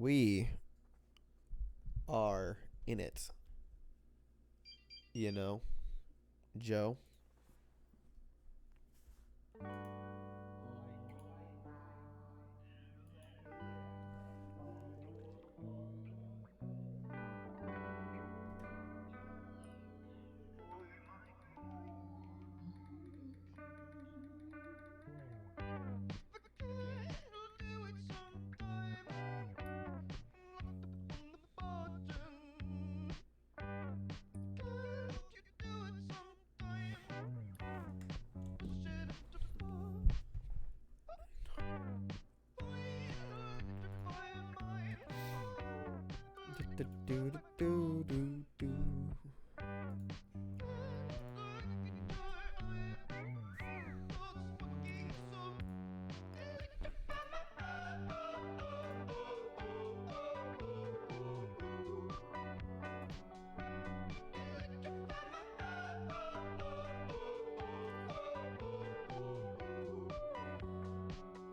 We are in it. You know, Joe.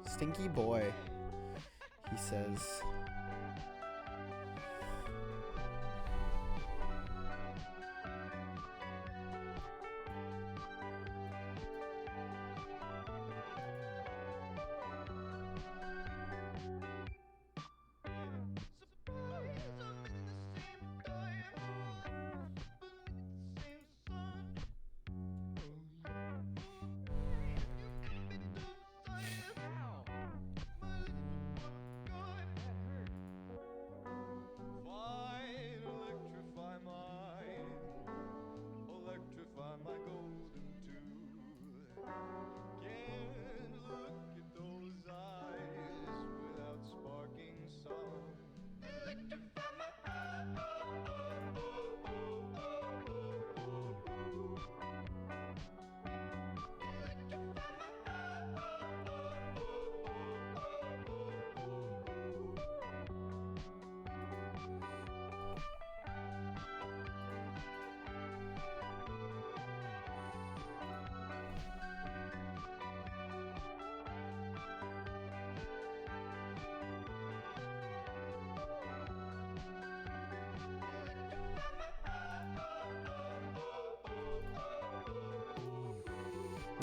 Stinky boy, he says.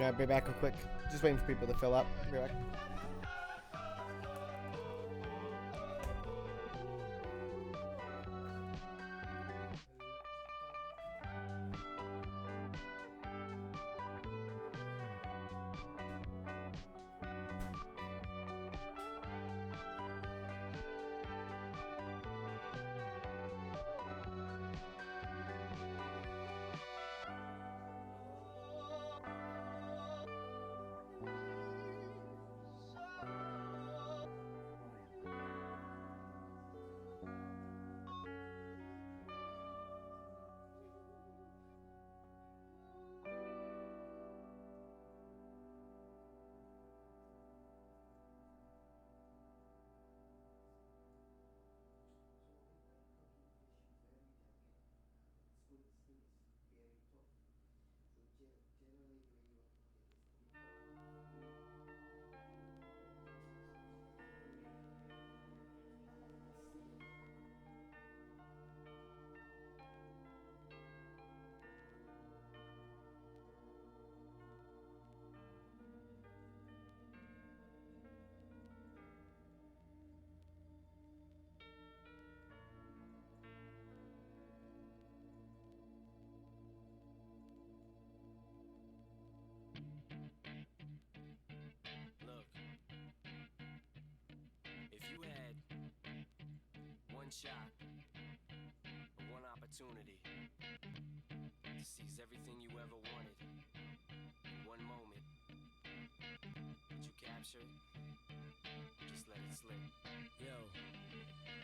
Yeah, be back real quick. Just waiting for people to fill up. Be back. Look, if you had one shot, one opportunity to seize everything you ever wanted in one moment, would you capture it? Just let it slip. Yo.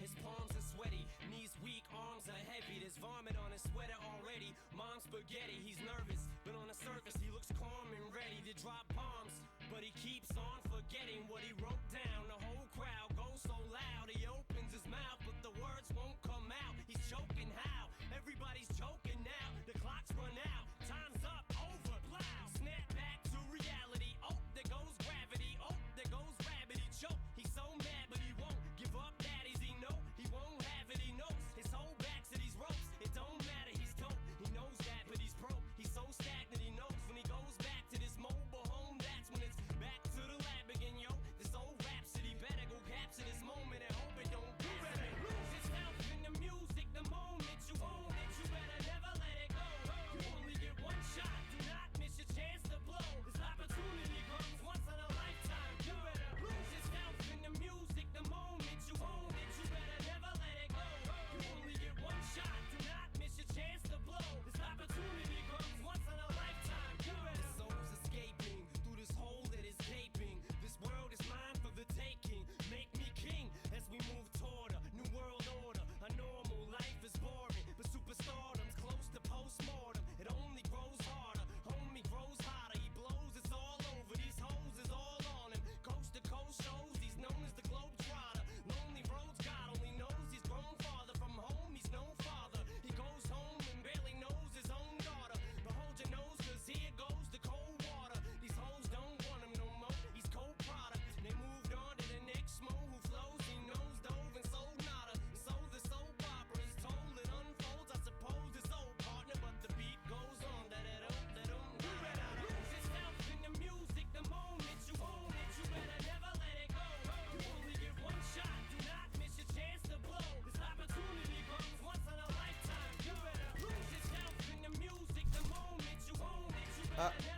His palms are sweaty, knees weak, arms are heavy. There's vomit on his sweater already. Mom's spaghetti, he's nervous, but on the surface he looks calm and ready to drop bombs. But he keeps on forgetting what he wrote down. The whole crowd goes so loud, he opens his mouth, but the words won't come out. He's choking how? Everybody's choking now. The clock's run out, time's up, over, plow. Snap back to reality. Oh, there goes gravity. Oh, there goes rabbit. He choke. He's so mad, but he won't give up. Daddies, he know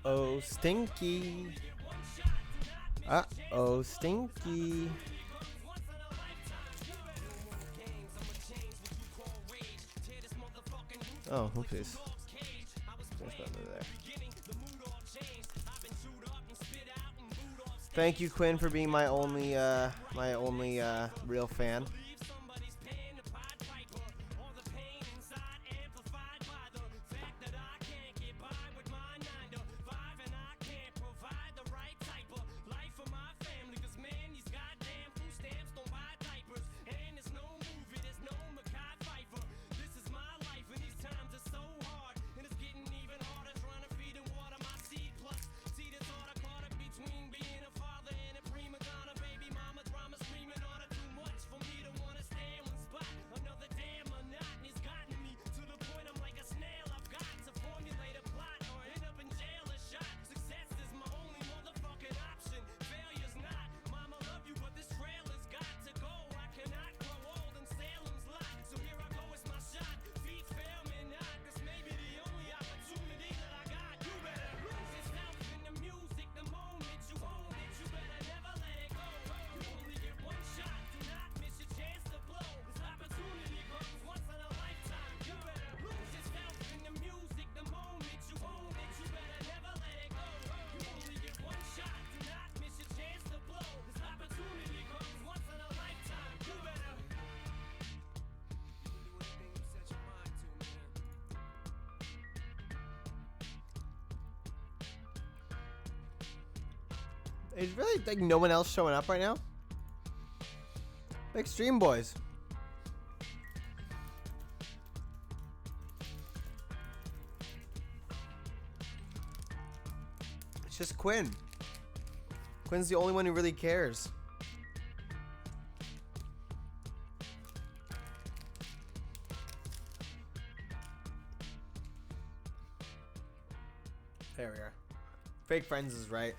Uh-oh, stinky. Uh-oh, stinky. Oh, oopsies. There's nothing there. Thank you, Quinn, for being my only real fan. Is really like no one else showing up right now? Extreme Boys. It's just Quinn. Quinn's the only one who really cares. There we are. Fake friends is right.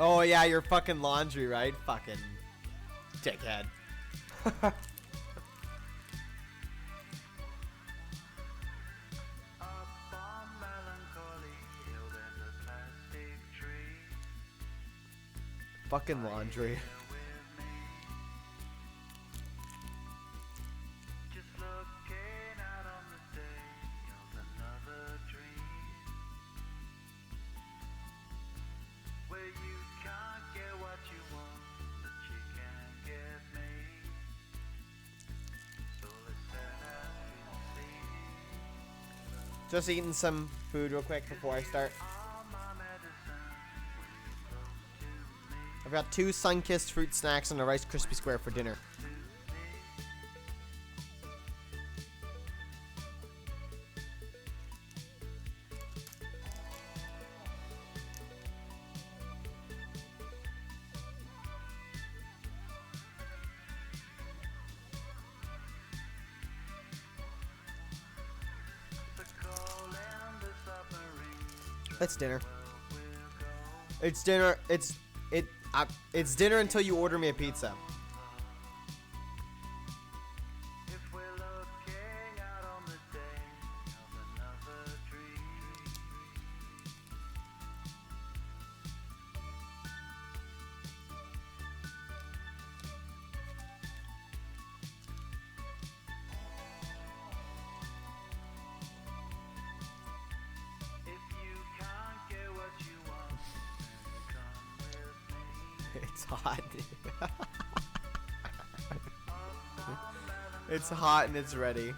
Oh yeah, your fucking laundry, right? Fucking dickhead. Fucking laundry. Just eating some food real quick before I start. I've got 2 sun-kissed fruit snacks and a Rice Krispie Square for dinner. It's dinner. It's dinner. It's dinner until you order me a pizza. It's hot. It's hot and it's ready.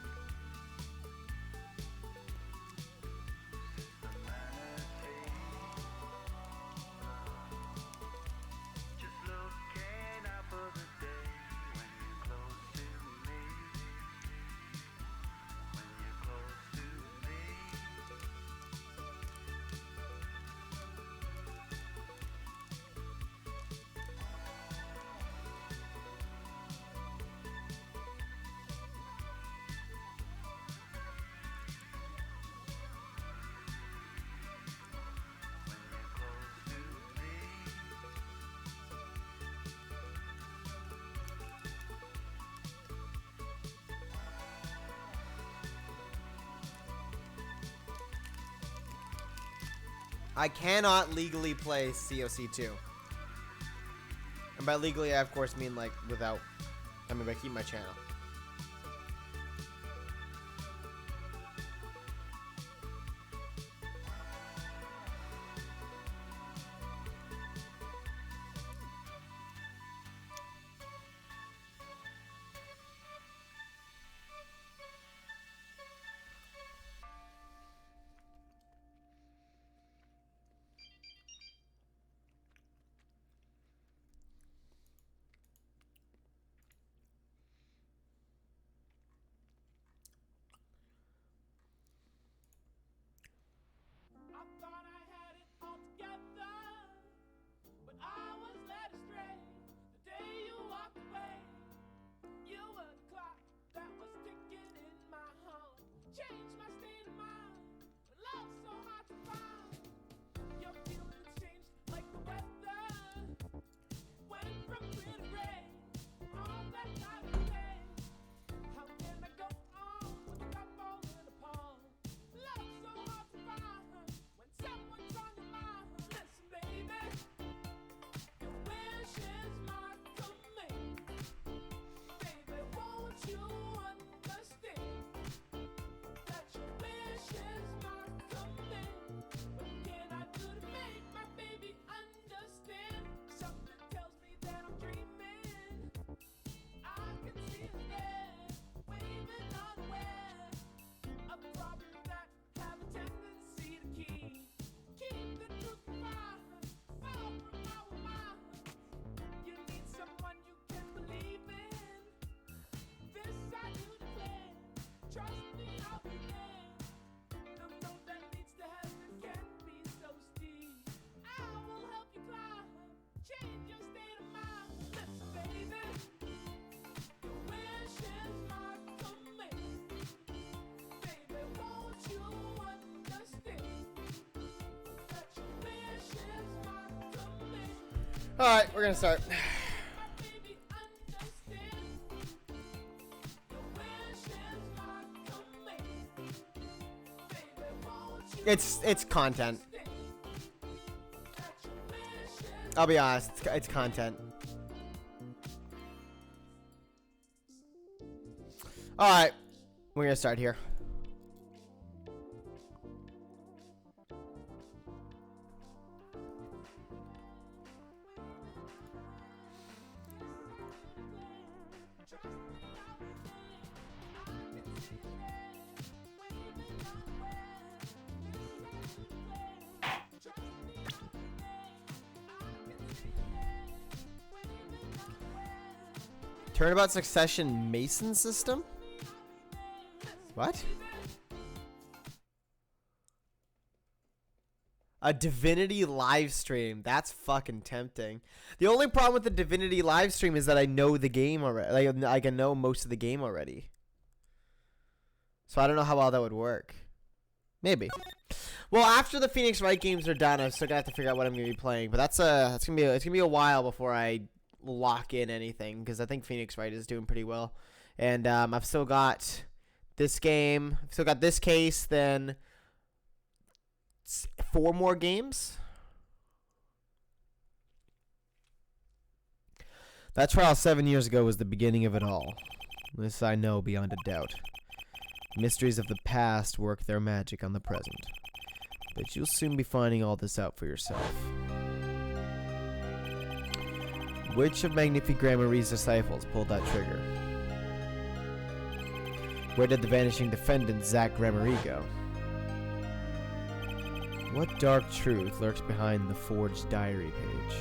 I cannot legally play COC2. And by legally, I of course mean like without, I mean by keeping my channel. I thought I had it all together, but I was led astray. The day you walked away, you were the clock that was ticking in my heart. Changed my state of mind, but love's so hard to find. Your feelings changed like the weather, went from clear to gray, all that night and day. How can I go on with the cup falling apart? Love's so hard to find when someone's on your mind. Listen, baby, your wish is my command. Baby, won't you understand that your wish is my command? What can I do to make my baby understand? Something tells me that I'm dreaming. I can see us there, waving unaware of problems that have a tendency to keep the truth far from our minds. You need someone you can believe in. This I do declare. Trust me, I'll be there. The road that leads to heaven can be so steep. I will help you climb. Change your state of mind. Listen, baby. Your wish is my command. Baby, won't you understand that your wish is my command? All right, we're gonna start. My baby, understand. Your wish is my command. Baby, won't you It's content. understand that your wish is I'll be honest, it's content. All right, we're gonna start here. Turnabout Succession Mason system? What? A Divinity live stream. That's fucking tempting. The only problem with the Divinity live stream is that I know the game already. Like, I can know most of the game already. So I don't know how well that would work. Maybe. Well, after the Phoenix Wright games are done, I'm still gonna have to figure out what I'm gonna be playing. But it's gonna be a while before I lock in anything, because I think Phoenix Wright is doing pretty well. And I've still got this game. I've still got this case. Then 4 more games. That trial 7 years ago was the beginning of it all. This I know beyond a doubt. Mysteries of the past work their magic on the present. But you'll soon be finding all this out for yourself. Which of Magnifique Gramarie's disciples pulled that trigger? Where did the vanishing defendant Zach Gramarye go? What dark truth lurks behind the forged diary page?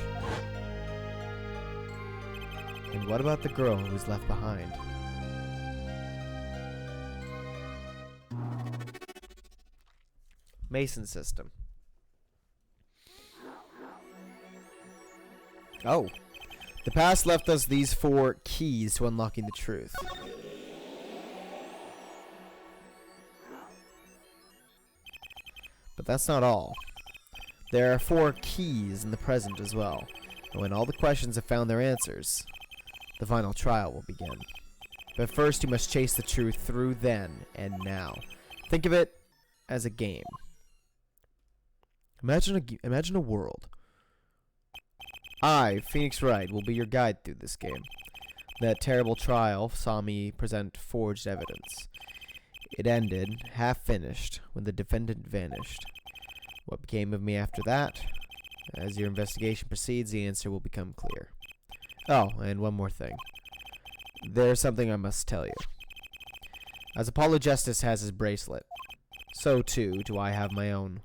And what about the girl who was left behind? Mason system. Oh. The past left us these 4 keys to unlocking the truth. But that's not all. There are 4 keys in the present as well. And when all the questions have found their answers, the final trial will begin. But first you must chase the truth through then and now. Think of it as a game. Imagine a world. I, Phoenix Wright, will be your guide through this game. That terrible trial saw me present forged evidence. It ended, half finished, when the defendant vanished. What became of me after that? As your investigation proceeds, the answer will become clear. Oh, and one more thing. There's something I must tell you. As Apollo Justice has his bracelet, so too do I have my own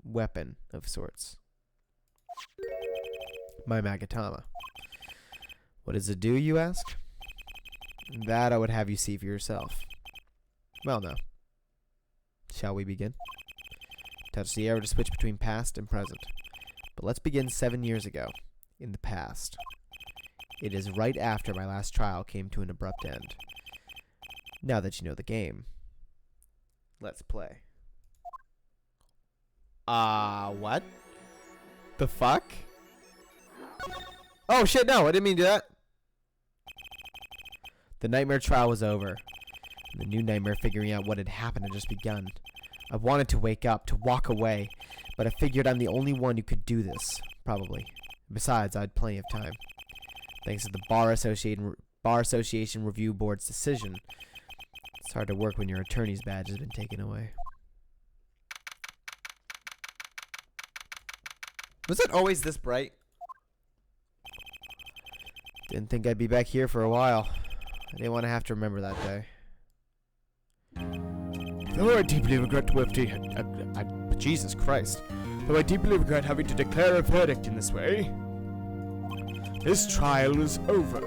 weapon of sorts. My Magatama. What does it do, you ask? That I would have you see for yourself. Well, now. Shall we begin? Touch the arrow to switch between past and present. But let's begin 7 years ago, in the past. It is right after my last trial came to an abrupt end. Now that you know the game, let's play. What? The fuck? Oh shit, no, I didn't mean to do that. The nightmare trial was over. The new nightmare figuring out what had happened had just begun. I wanted to wake up, to walk away, but I figured I'm the only one who could do this, probably. Besides, I had plenty of time. Thanks to the Bar Association Review Board's decision. It's hard to work when your attorney's badge has been taken away. Was it always this bright? Didn't think I'd be back here for a while. I didn't want to have to remember that day. Though I deeply regret to have Jesus Christ. Though I deeply regret having to declare a verdict in this way, this trial is over.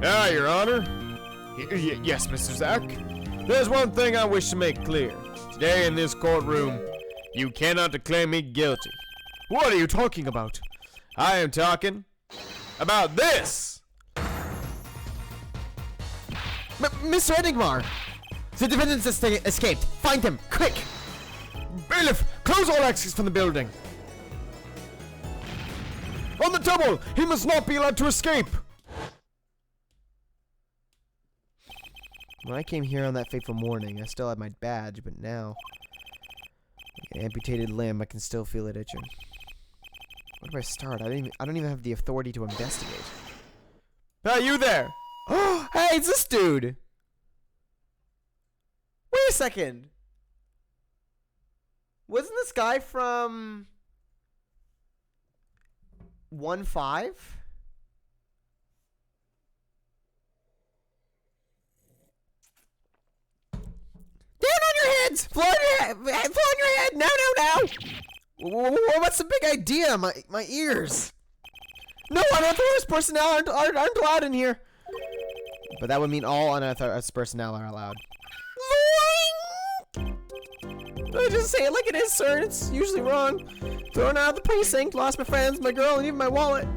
Ah, Your Honor. Yes, Mr. Zack. There's one thing I wish to make clear. Today in this courtroom, you cannot declare me guilty. What are you talking about? I am talking about this! Mr. Enigmar! The defendant's escaped. Find him, quick! Bailiff, close all exits from the building. On the double! He must not be allowed to escape! When I came here on that fateful morning, I still had my badge, but now, like an amputated limb, I can still feel it itching. Where do I start? I don't even have the authority to investigate. Hey, you there! Hey, it's this dude! Wait a second! Wasn't this guy from 1-5? Down on your heads! Floor on your head! Now! What's the big idea? My ears. No, unauthorized personnel aren't allowed in here. But that would mean all unauthorized personnel are allowed. I just say it like it is, sir. It's usually wrong. Thrown out of the precinct, lost my friends, my girl, and even my wallet.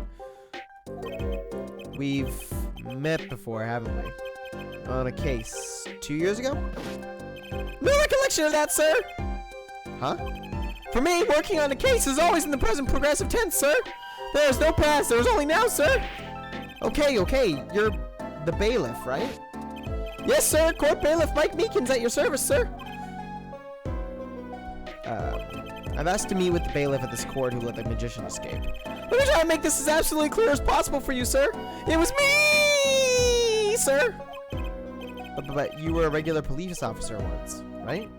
We've met before, haven't we? On a case 2 years ago? No recollection of that, sir. Huh? For me, working on a case is always in the present progressive tense, sir. There is no past, there is only now, sir. Okay, you're the bailiff, right? Yes, sir. Court bailiff Mike Meekins at your service, sir. I've asked to meet with the bailiff at this court who let the magician escape. Let me try to make this as absolutely clear as possible for you, sir. It was me, sir. But you were a regular police officer once, right?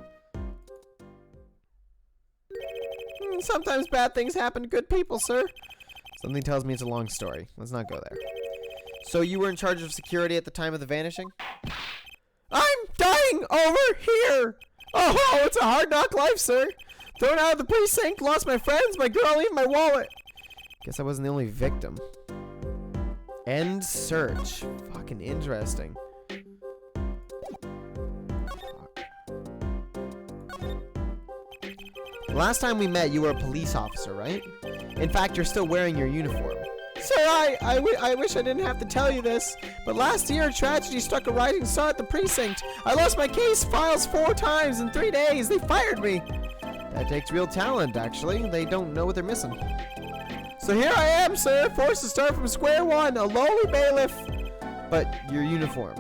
Sometimes bad things happen to good people, sir. Something tells me it's a long story. Let's not go there. So you were in charge of security at the time of the vanishing? I'm dying over here! Oh, it's a hard knock life, sir. Thrown out of the precinct, lost my friends, my girl, even my wallet. Guess I wasn't the only victim. End search. Fucking interesting. Last time we met, you were a police officer, right? In fact, you're still wearing your uniform. Sir, I wish I didn't have to tell you this, but last year a tragedy struck a rising star at the precinct. I lost my case files 4 times in 3 days. They fired me. That takes real talent, actually. They don't know what they're missing. So here I am, sir, forced to start from square one, a lowly bailiff. But your uniform.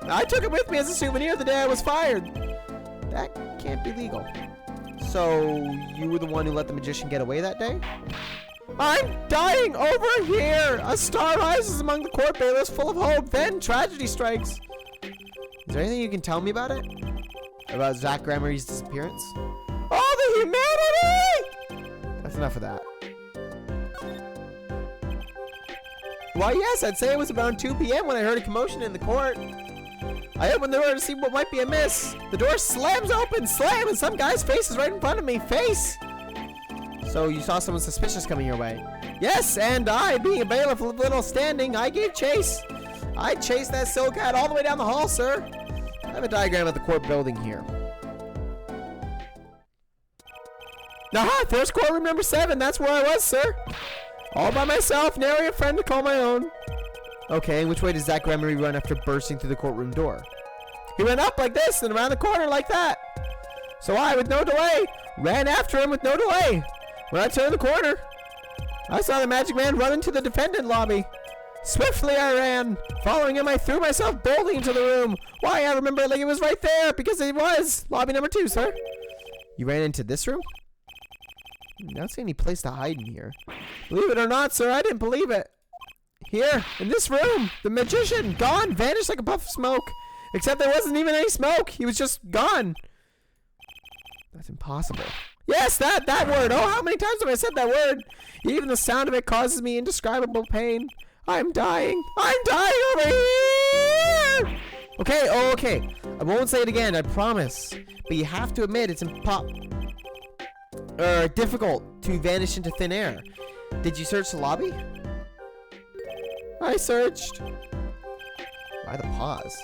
I took it with me as a souvenir the day I was fired. That can't be legal. So, you were the one who let the magician get away that day? I'm dying over here! A star rises among the court bailiffs full of hope, then tragedy strikes. Is there anything you can tell me about it? About Zach Gramarye's disappearance? Oh, the humanity! That's enough of that. Why, yes, I'd say it was around 2 p.m. when I heard a commotion in the court. I opened the door to see what might be amiss. The door slams open, slam, and some guy's face is right in front of me. Face! So you saw someone suspicious coming your way? Yes, and I, being a bailiff of little standing, I gave chase. I chased that silk hat all the way down the hall, sir. I have a diagram of the court building here. Aha, there's courtroom number 7. That's where I was, sir. All by myself, nary a friend to call my own. Okay, and which way does Zach Gramarye run after bursting through the courtroom door? He ran up like this and around the corner like that. So I, with no delay, ran after him with no delay. When I turned the corner, I saw the magic man run into the defendant lobby. Swiftly I ran. Following him, I threw myself boldly into the room. Why, I remember it like it was right there, because it was. Lobby number 2, sir. You ran into this room? I don't see any place to hide in here. Believe it or not, sir, I didn't believe it. Here, in this room, the magician, gone, vanished like a puff of smoke. Except there wasn't even any smoke. He was just gone. That's impossible. Yes, that word. Oh, how many times have I said that word? Even the sound of it causes me indescribable pain. I'm dying. I'm dying over here. Okay, oh, okay. I won't say it again, I promise. But you have to admit it's difficult to vanish into thin air. Did you search the lobby? I searched. Why the pause?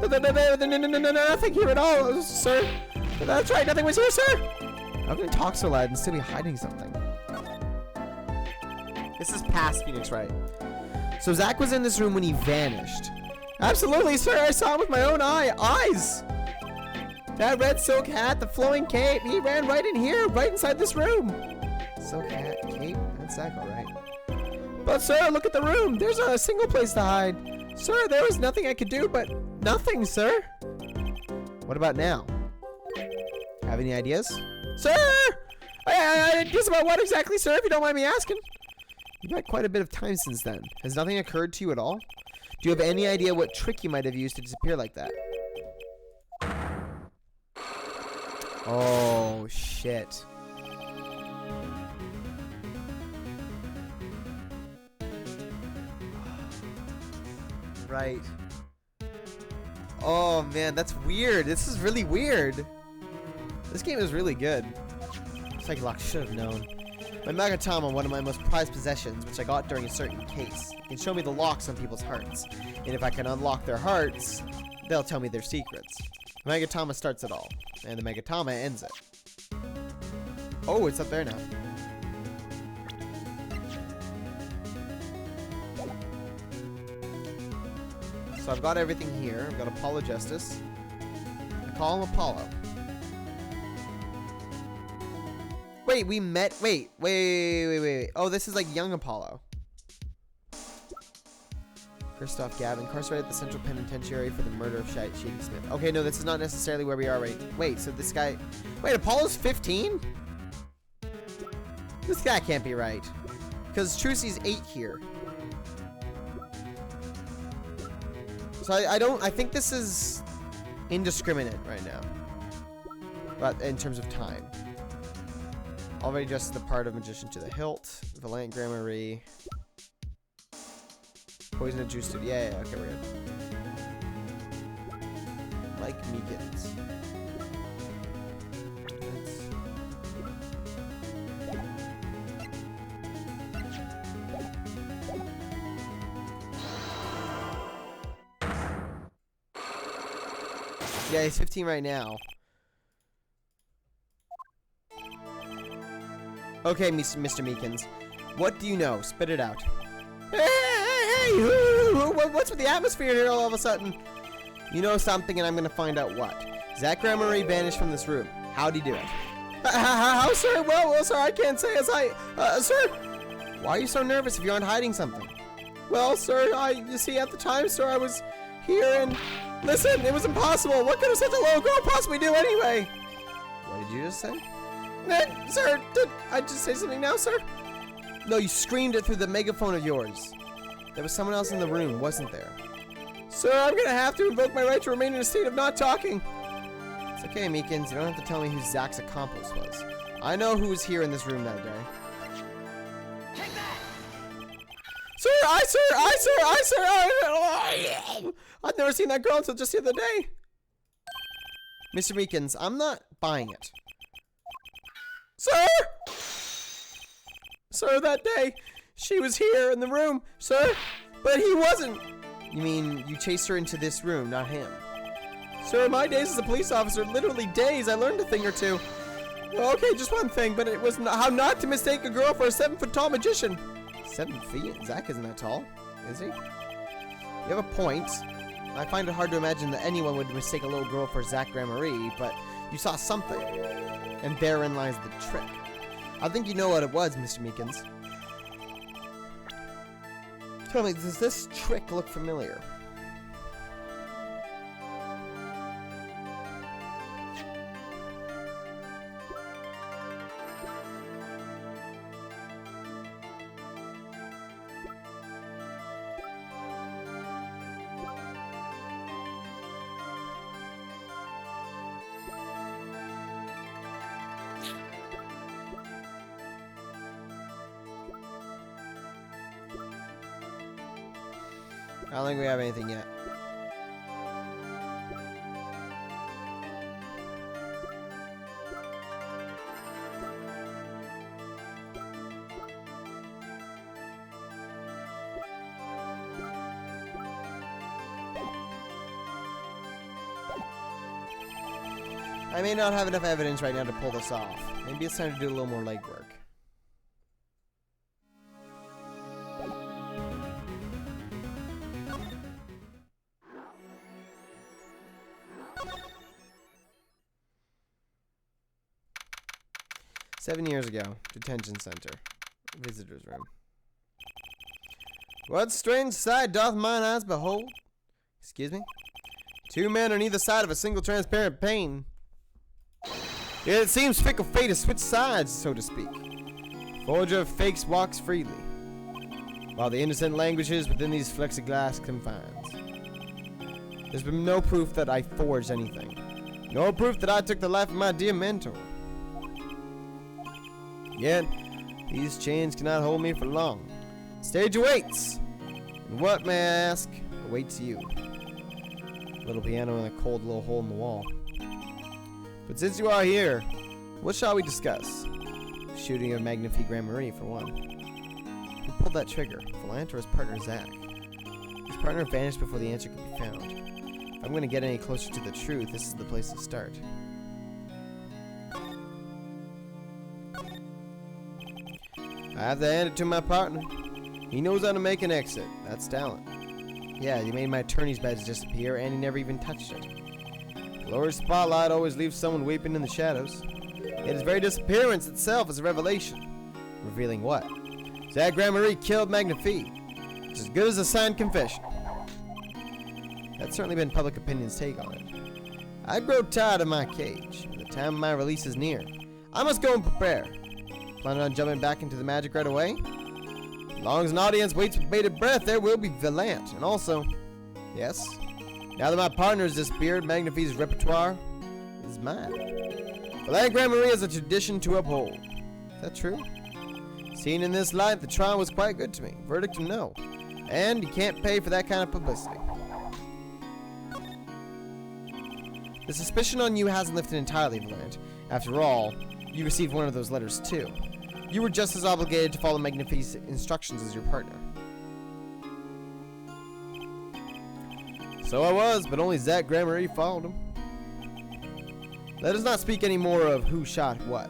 No, nothing here at all, sir. That's right, nothing was here, sir. How can I talk so loud and still be hiding something? This is past Phoenix, right? So Zach was in this room when he vanished. Absolutely, sir. I saw him with my own eyes. That red silk hat, the flowing cape. He ran right in here, right inside this room. Silk hat, cape. That's Zach, all right. But sir, look at the room. There's not a single place to hide. Sir, there was nothing I could do, but nothing, sir. What about now? Have any ideas? Sir! Ideas about what exactly, sir, if you don't mind me asking? You've had quite a bit of time since then. Has nothing occurred to you at all? Do you have any idea what trick you might have used to disappear like that? Oh, shit. Right. Oh, man, that's weird. This is really weird. This game is really good. Psycholock should have known. My Magatama, one of my most prized possessions, which I got during a certain case, can show me the locks on people's hearts. And if I can unlock their hearts, they'll tell me their secrets. The Magatama starts it all, and the Magatama ends it. Oh, it's up there now. So I've got everything here. I've got Apollo Justice. I call him Apollo. Wait, we met. Wait. Oh, this is like young Apollo. Christoph Gavin, incarcerated at the Central Penitentiary for the murder of Shady Smith. Okay, no, this is not necessarily where we are right. Wait, so this guy. Wait, Apollo's 15? This guy can't be right. Because Trucy's 8 here. So I think this is indiscriminate right now. But in terms of time. Already just the part of Magician to the hilt. Valant Gramarye. Poison and juice. Yeah, okay, we're good. Like Meekins. Yeah, he's 15 right now. Okay, Mr. Meekins. What do you know? Spit it out. Hey! What's with the atmosphere here all of a sudden? You know something and I'm gonna find out what. Zach Gramarye vanished from this room. How'd he do it? How, sir? Well, sir, I can't say as sir! Why are you so nervous if you aren't hiding something? Well, sir, you see, at the time, sir, I was here and... Listen, it was impossible. What could such a little girl possibly do anyway? What did you just say? Sir, did I just say something now, sir? No, you screamed it through the megaphone of yours. There was someone else in the room, wasn't there? Sir, I'm gonna have to invoke my right to remain in a state of not talking. It's okay, Meekins. You don't have to tell me who Zach's accomplice was. I know who was here in this room that day. Take that! I've never seen that girl until just the other day. Mr. Meekins, I'm not buying it. Sir! Sir, that day, she was here in the room, sir, but he wasn't. You mean you chased her into this room, not him? Sir, my days as a police officer, literally days, I learned a thing or two. Okay, just one thing, but it was how not to mistake a girl for a 7-foot tall magician. 7 feet? Zach isn't that tall, is he? You have a point. I find it hard to imagine that anyone would mistake a little girl for Zach Gramarie, but you saw something. And therein lies the trick. I think you know what it was, Mr. Meekins. Tell me, does this trick look familiar? I don't think we have anything yet. I may not have enough evidence right now to pull this off. Maybe it's time to do a little more legwork. "7 years ago, detention center, visitor's room. What strange sight doth mine eyes behold? Excuse me? 2 men on either side of a single transparent pane. Yet it seems fickle fate has switched sides, so to speak. Forger of fakes walks freely, while the innocent languishes within these plexiglass confines. There's been no proof that I forged anything, no proof that I took the life of my dear mentor. Yet, these chains cannot hold me for long. Stage awaits! And what, may I ask, awaits you?" Little piano in a cold little hole in the wall. "But since you are here, what shall we discuss?" Shooting of Magnifique Gramarie, for one. Who pulled that trigger? Valant or his partner, Zach? His partner vanished before the answer could be found. If I'm going to get any closer to the truth, this is the place to start. I have to hand it to my partner. He knows how to make an exit. That's talent. Yeah, he made my attorney's badge disappear, and he never even touched it. The Lord's spotlight always leaves someone weeping in the shadows. Yet his very disappearance itself is a revelation. Revealing what? Zach Gramarie killed Magnifique. It's as good as a signed confession. That's certainly been public opinion's take on it. I grow tired of my cage. The time of my release is near. I must go and prepare. Planning on jumping back into the magic right away? As long as an audience waits with bated breath, there will be Valant. And also, yes, now that my partner has disappeared, Magnifique's repertoire is mine. Valant Gramarie is a tradition to uphold. Is that true? Seen in this light, the trial was quite good to me. Verdict of no. And you can't pay for that kind of publicity. The suspicion on you hasn't lifted entirely, Valant. After all, you received one of those letters too. You were just as obligated to follow Magnifique's instructions as your partner. So I was, but only Zach Gramarie followed him. Let us not speak any more of who shot what.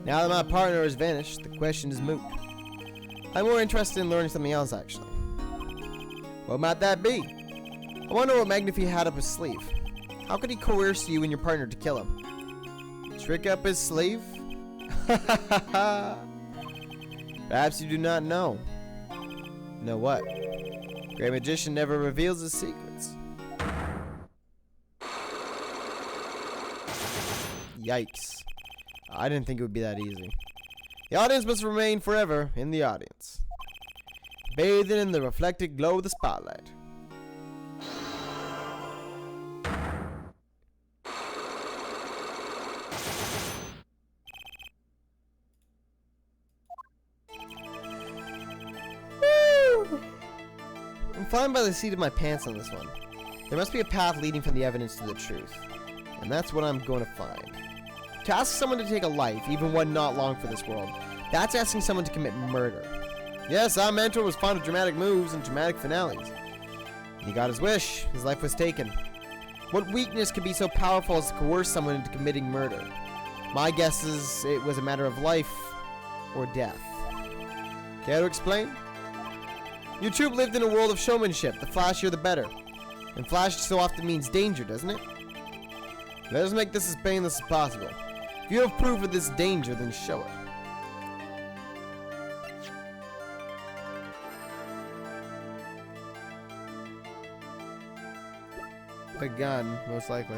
Now that my partner has vanished, the question is moot. I'm more interested in learning something else, actually. What might that be? I wonder what Magnifique had up his sleeve. How could he coerce you and your partner to kill him? Trick up his sleeve? Perhaps you do not know. Know what? Great magician never reveals his secrets. Yikes. I didn't think it would be that easy. The audience must remain forever in the audience, bathed in the reflected glow of the spotlight. Woo! I'm flying by the seat of my pants on this one. There must be a path leading from the evidence to the truth, and that's what I'm going to find. To ask someone to take a life, even one not long for this world, that's asking someone to commit murder. Yes, our mentor was fond of dramatic moves and dramatic finales. He got his wish. His life was taken. What weakness could be so powerful as to coerce someone into committing murder? My guess is it was a matter of life or death. Care to explain? You two lived in a world of showmanship. The flashier the better. And flash so often means danger, doesn't it? Let us make this as painless as possible. If you have proof of this danger, then show it. A gun, most likely.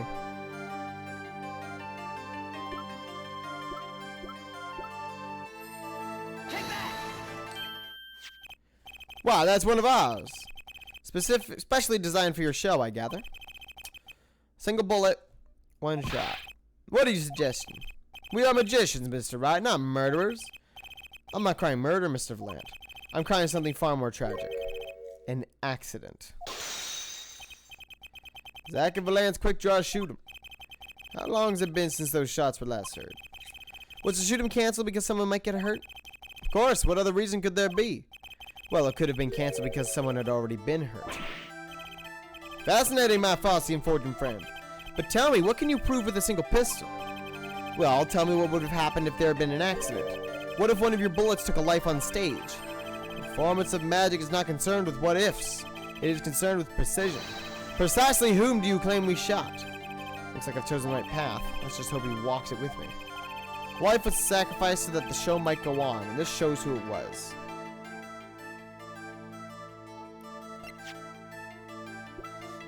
Wow, that's one of ours. Specially designed for your show, I gather. Single bullet, one shot. What are you suggesting? We are magicians, Mr. Wright, not murderers. I'm not crying murder, Mr. Vlant. I'm crying something far more tragic. An accident. Zach and Valance, quick draw, shoot him. How long has it been since those shots were last heard? Was the shoot him canceled because someone might get hurt? Of course, what other reason could there be? Well, it could have been canceled because someone had already been hurt. Fascinating, my Faustian fortune friend. But tell me, what can you prove with a single pistol? Well, tell me what would have happened if there had been an accident. What if one of your bullets took a life on stage? The performance of magic is not concerned with what ifs. It is concerned with precision. Precisely whom do you claim we shot? Looks like I've chosen the right path. Let's just hope he walks it with me. Life was sacrificed so that the show might go on, and this shows who it was.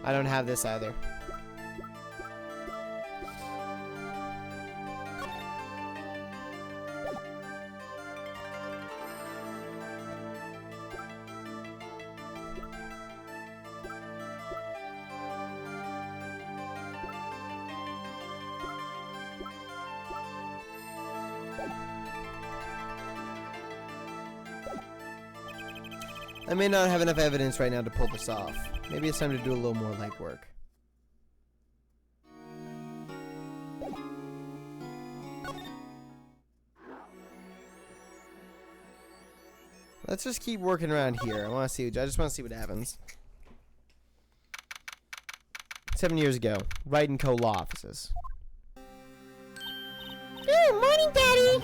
I don't have this either. I may not have enough evidence right now to pull this off. Maybe it's time to do a little more legwork. Let's just keep working around here. I just want to see what happens. 7 years ago, Wright & Co. law offices. Oh, morning, Daddy.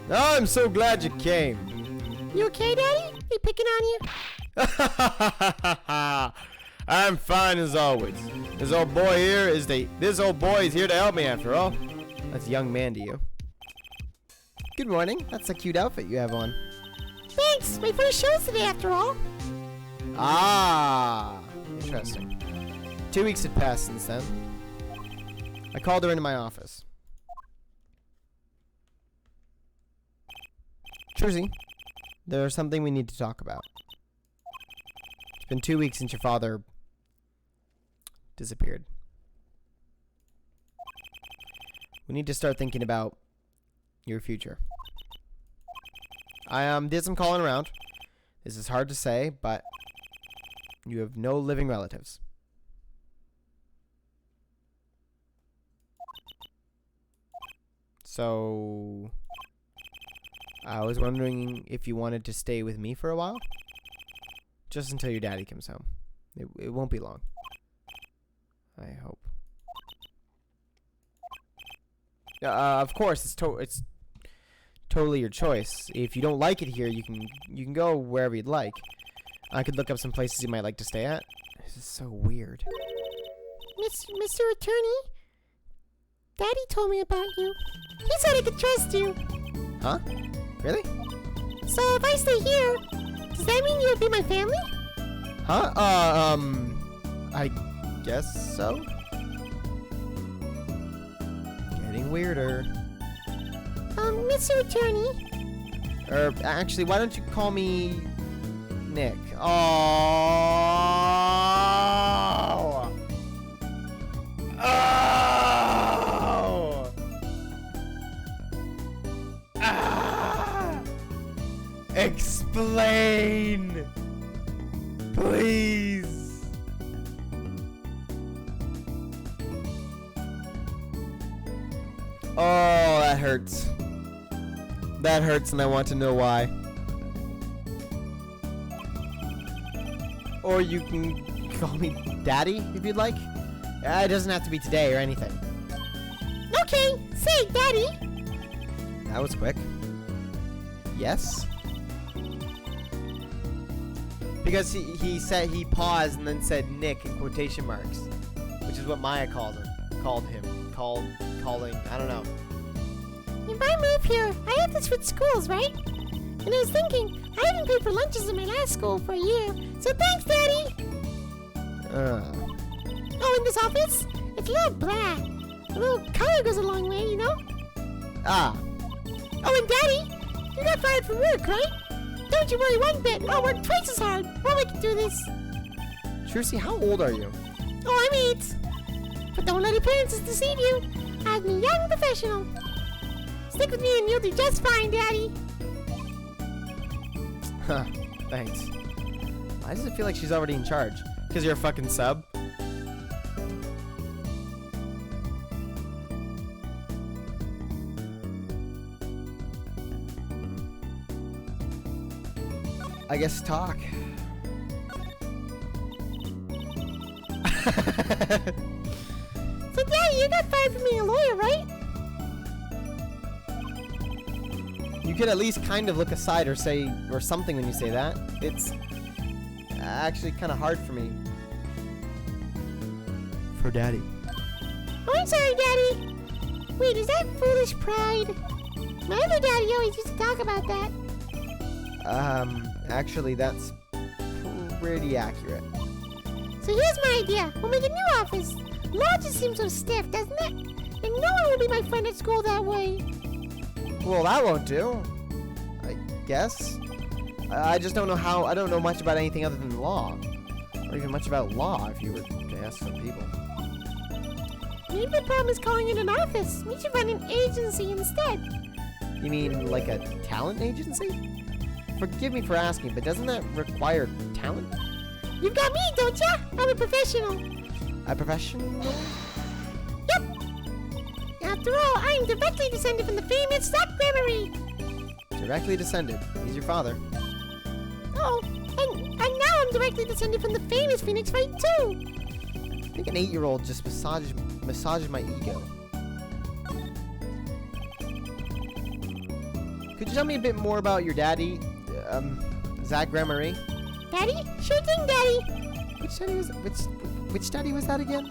Oh, I'm so glad you came. You okay, Daddy? They picking on you? I'm fine as always. This old boy is here to help me after all. That's a young man to you. Good morning. That's a cute outfit you have on. Thanks. My first show's today, after all. Ah, interesting. 2 weeks had passed since then. I called her into my office. Trucy, there's something we need to talk about. It's been 2 weeks since your father disappeared. We need to start thinking about your future. I did some calling around. This is hard to say, but you have no living relatives. So I was wondering if you wanted to stay with me for a while? Just until your daddy comes home. It won't be long. I hope. Of course, it's totally your choice. If you don't like it here, you can go wherever you'd like. I could look up some places you might like to stay at. This is so weird. Mr. Attorney, Daddy told me about you. He said I could trust you. Huh? Really? So if I stay here, does that mean you'll be my family? Huh? I guess so. Getting weirder. Mr. Attorney. Or actually, why don't you call me Nick? Oh. Oh. Ah. Explain, please. Oh, that hurts. That hurts, and I want to know why. Or you can call me Daddy if you'd like. It doesn't have to be today or anything. Okay, say, Daddy. That was quick. Yes. Because he said he paused and then said Nick in quotation marks, which is what Maya calling. I don't know. If I move here, I have to switch schools, right? And I was thinking, I haven't paid for lunches in my last school for a year, so thanks, Daddy! Oh, in this office? It's a little black. A little color goes a long way, you know? Ah. Oh, and Daddy, you got fired from work, right? Don't you worry one bit. I'll work twice as hard. Well, we can do this. Trucy, how old are you? Oh, I'm 8. But don't let appearances deceive you. I'm a young professional. Stick with me and you'll do just fine, Daddy. Huh. Thanks. Why does it feel like she's already in charge? Because you're a fucking sub? I guess talk. So, Daddy, you got fired for being a lawyer, right? You could at least kind of look aside or say or something when you say that. It's actually kind of hard for me. For Daddy. Oh, I'm sorry, Daddy. Wait, is that foolish pride? My other daddy always used to talk about that. Actually, that's pretty accurate. So here's my idea. We'll make a new office. Law just seems so stiff, doesn't it? And no one will be my friend at school that way. Well, that won't do. I guess. I just don't know how. I don't know much about anything other than law, or even much about law. If you were to ask some people. Maybe the problem is calling it an office. We should run an agency instead. You mean like a talent agency? Forgive me for asking, but doesn't that require talent? You've got me, don't ya? I'm a professional. A professional? Yep. After all, I am directly descended from the famous Zach Grammary. Directly descended. He's your father. Oh, and now I'm directly descended from the famous Phoenix Fight too. I think an 8-year-old just massages my ego. Could you tell me a bit more about your daddy, Zach Grammary? Daddy? Sure thing, Daddy. Which daddy was that again?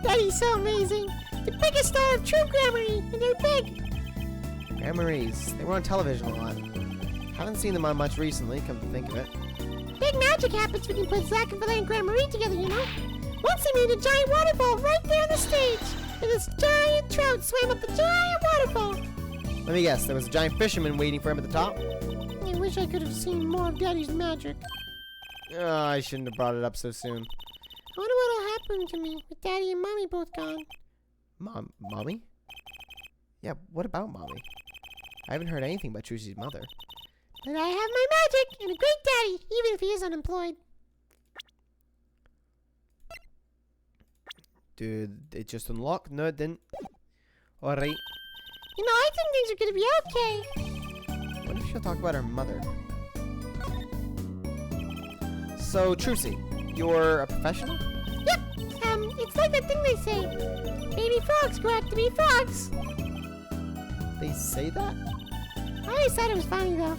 Daddy's so amazing. The biggest star of true Grammary, and they're big. Grammaries. They were on television a lot. Haven't seen them on much recently, come to think of it. Big magic happens when you put Zach and Valet and Grammary together, you know? Once they made a giant waterfall right there on the stage, and this giant trout swam up the giant waterfall. Let me guess, there was a giant fisherman waiting for him at the top? I wish I could have seen more of Daddy's magic. Oh, I shouldn't have brought it up so soon. I wonder what'll happen to me with Daddy and Mommy both gone. Mommy? Yeah, what about Mommy? I haven't heard anything about Trucy's mother. But I have my magic and a great daddy, even if he is unemployed. Dude, it just unlocked? No, it didn't. Alright. You know, I think things are gonna be okay. I wonder if she'll talk about her mother. So, Trucy, you're a professional? Yep. It's like that thing they say. Baby frogs grow up to be frogs. They say that? I always thought it was funny, though.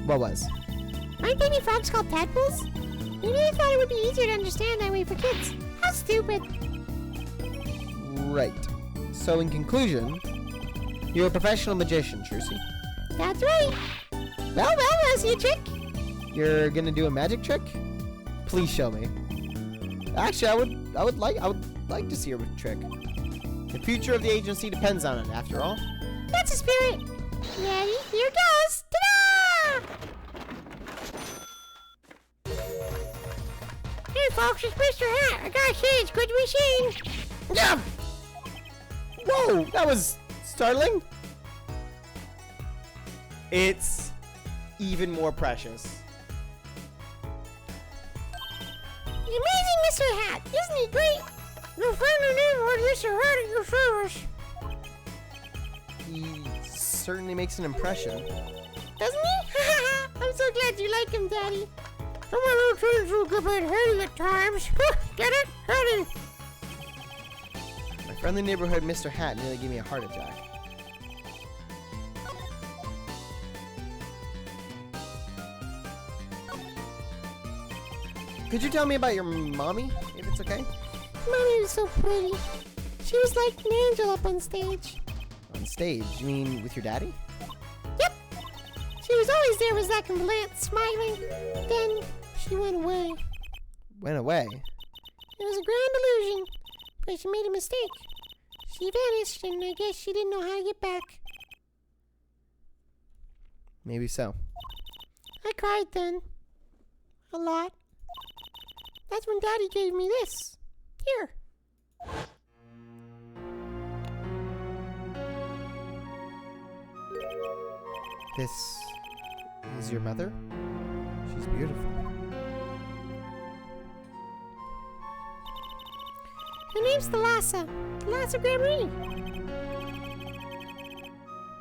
What was? Aren't baby frogs called tadpoles? Maybe they thought it would be easier to understand that way for kids. How stupid. Right. So, in conclusion, you're a professional magician, Trucy. That's right. Well, I see a trick. You're gonna do a magic trick? Please show me. Actually, I would like to see a trick. The future of the agency depends on it, after all. That's a spirit. Ready? Here goes. Ta-da! Hey, folks, it's Mr. Hat. I gotta say, it's good to be seen. Yeah! Whoa, that was startling. It's even more precious. Amazing Mr. Hat. Isn't he great? Your friendly neighborhood Mr. Hat at your service. He certainly makes an impression. Doesn't he? I'm so glad you like him, Daddy. Some of those things will get a bit heady at times. Get it? Heady. My friendly neighborhood Mr. Hat nearly gave me a heart attack. Could you tell me about your mommy, if it's okay? Mommy was so pretty. She was like an angel up on stage. On stage? You mean with your daddy? Yep. She was always there with Zach and Lance, smiling. Then she went away. Went away? It was a grand illusion, but she made a mistake. She vanished, and I guess she didn't know how to get back. Maybe so. I cried then. A lot. That's when Daddy gave me this. Here. This is your mother? She's beautiful. Her name's Thalassa. Thalassa Grammarine.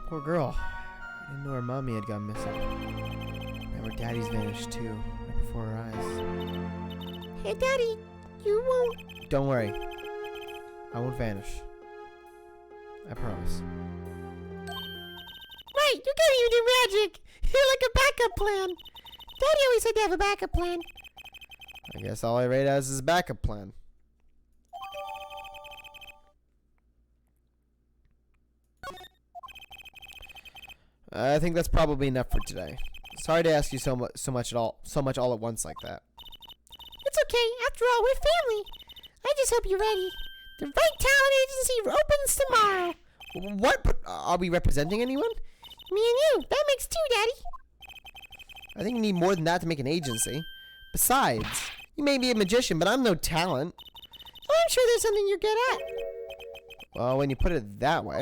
Poor girl. I didn't know her mommy had gone missing. Now her daddy's vanished too, right before her eyes. Hey, Daddy, you won't. Don't worry. I won't vanish. I promise. Right, you can't even do magic. You're like a backup plan. Daddy always said to have a backup plan. I guess all I rate as is a backup plan. I think that's probably enough for today. Sorry to ask you so much all at once like that. It's okay. After all, we're family. I just hope you're ready. The Right Talent Agency opens tomorrow. What? But are we representing anyone? Me and you. That makes two, Daddy. I think you need more than that to make an agency. Besides, you may be a magician, but I'm no talent. I'm sure there's something you're good at. Well, when you put it that way.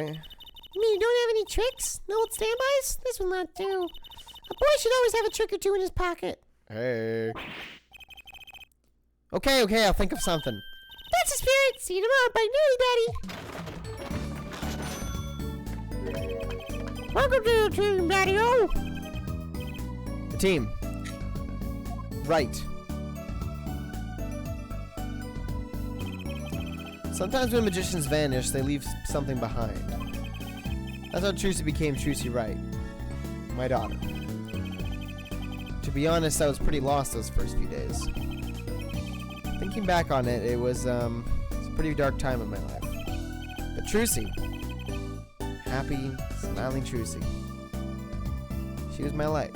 You mean you don't have any tricks? No old standbys? This will not do. A boy should always have a trick or two in his pocket. Hey. Okay, I'll think of something. That's the spirit. See you tomorrow, Daddy. Welcome to the team, Daddy-O. The team. Right. Sometimes when magicians vanish, they leave something behind. That's how Trucy became Trucy Wright. My daughter. To be honest, I was pretty lost those first few days. Thinking back on it, it was a pretty dark time in my life. But Trucy. Happy, smiling Trucy. She was my light.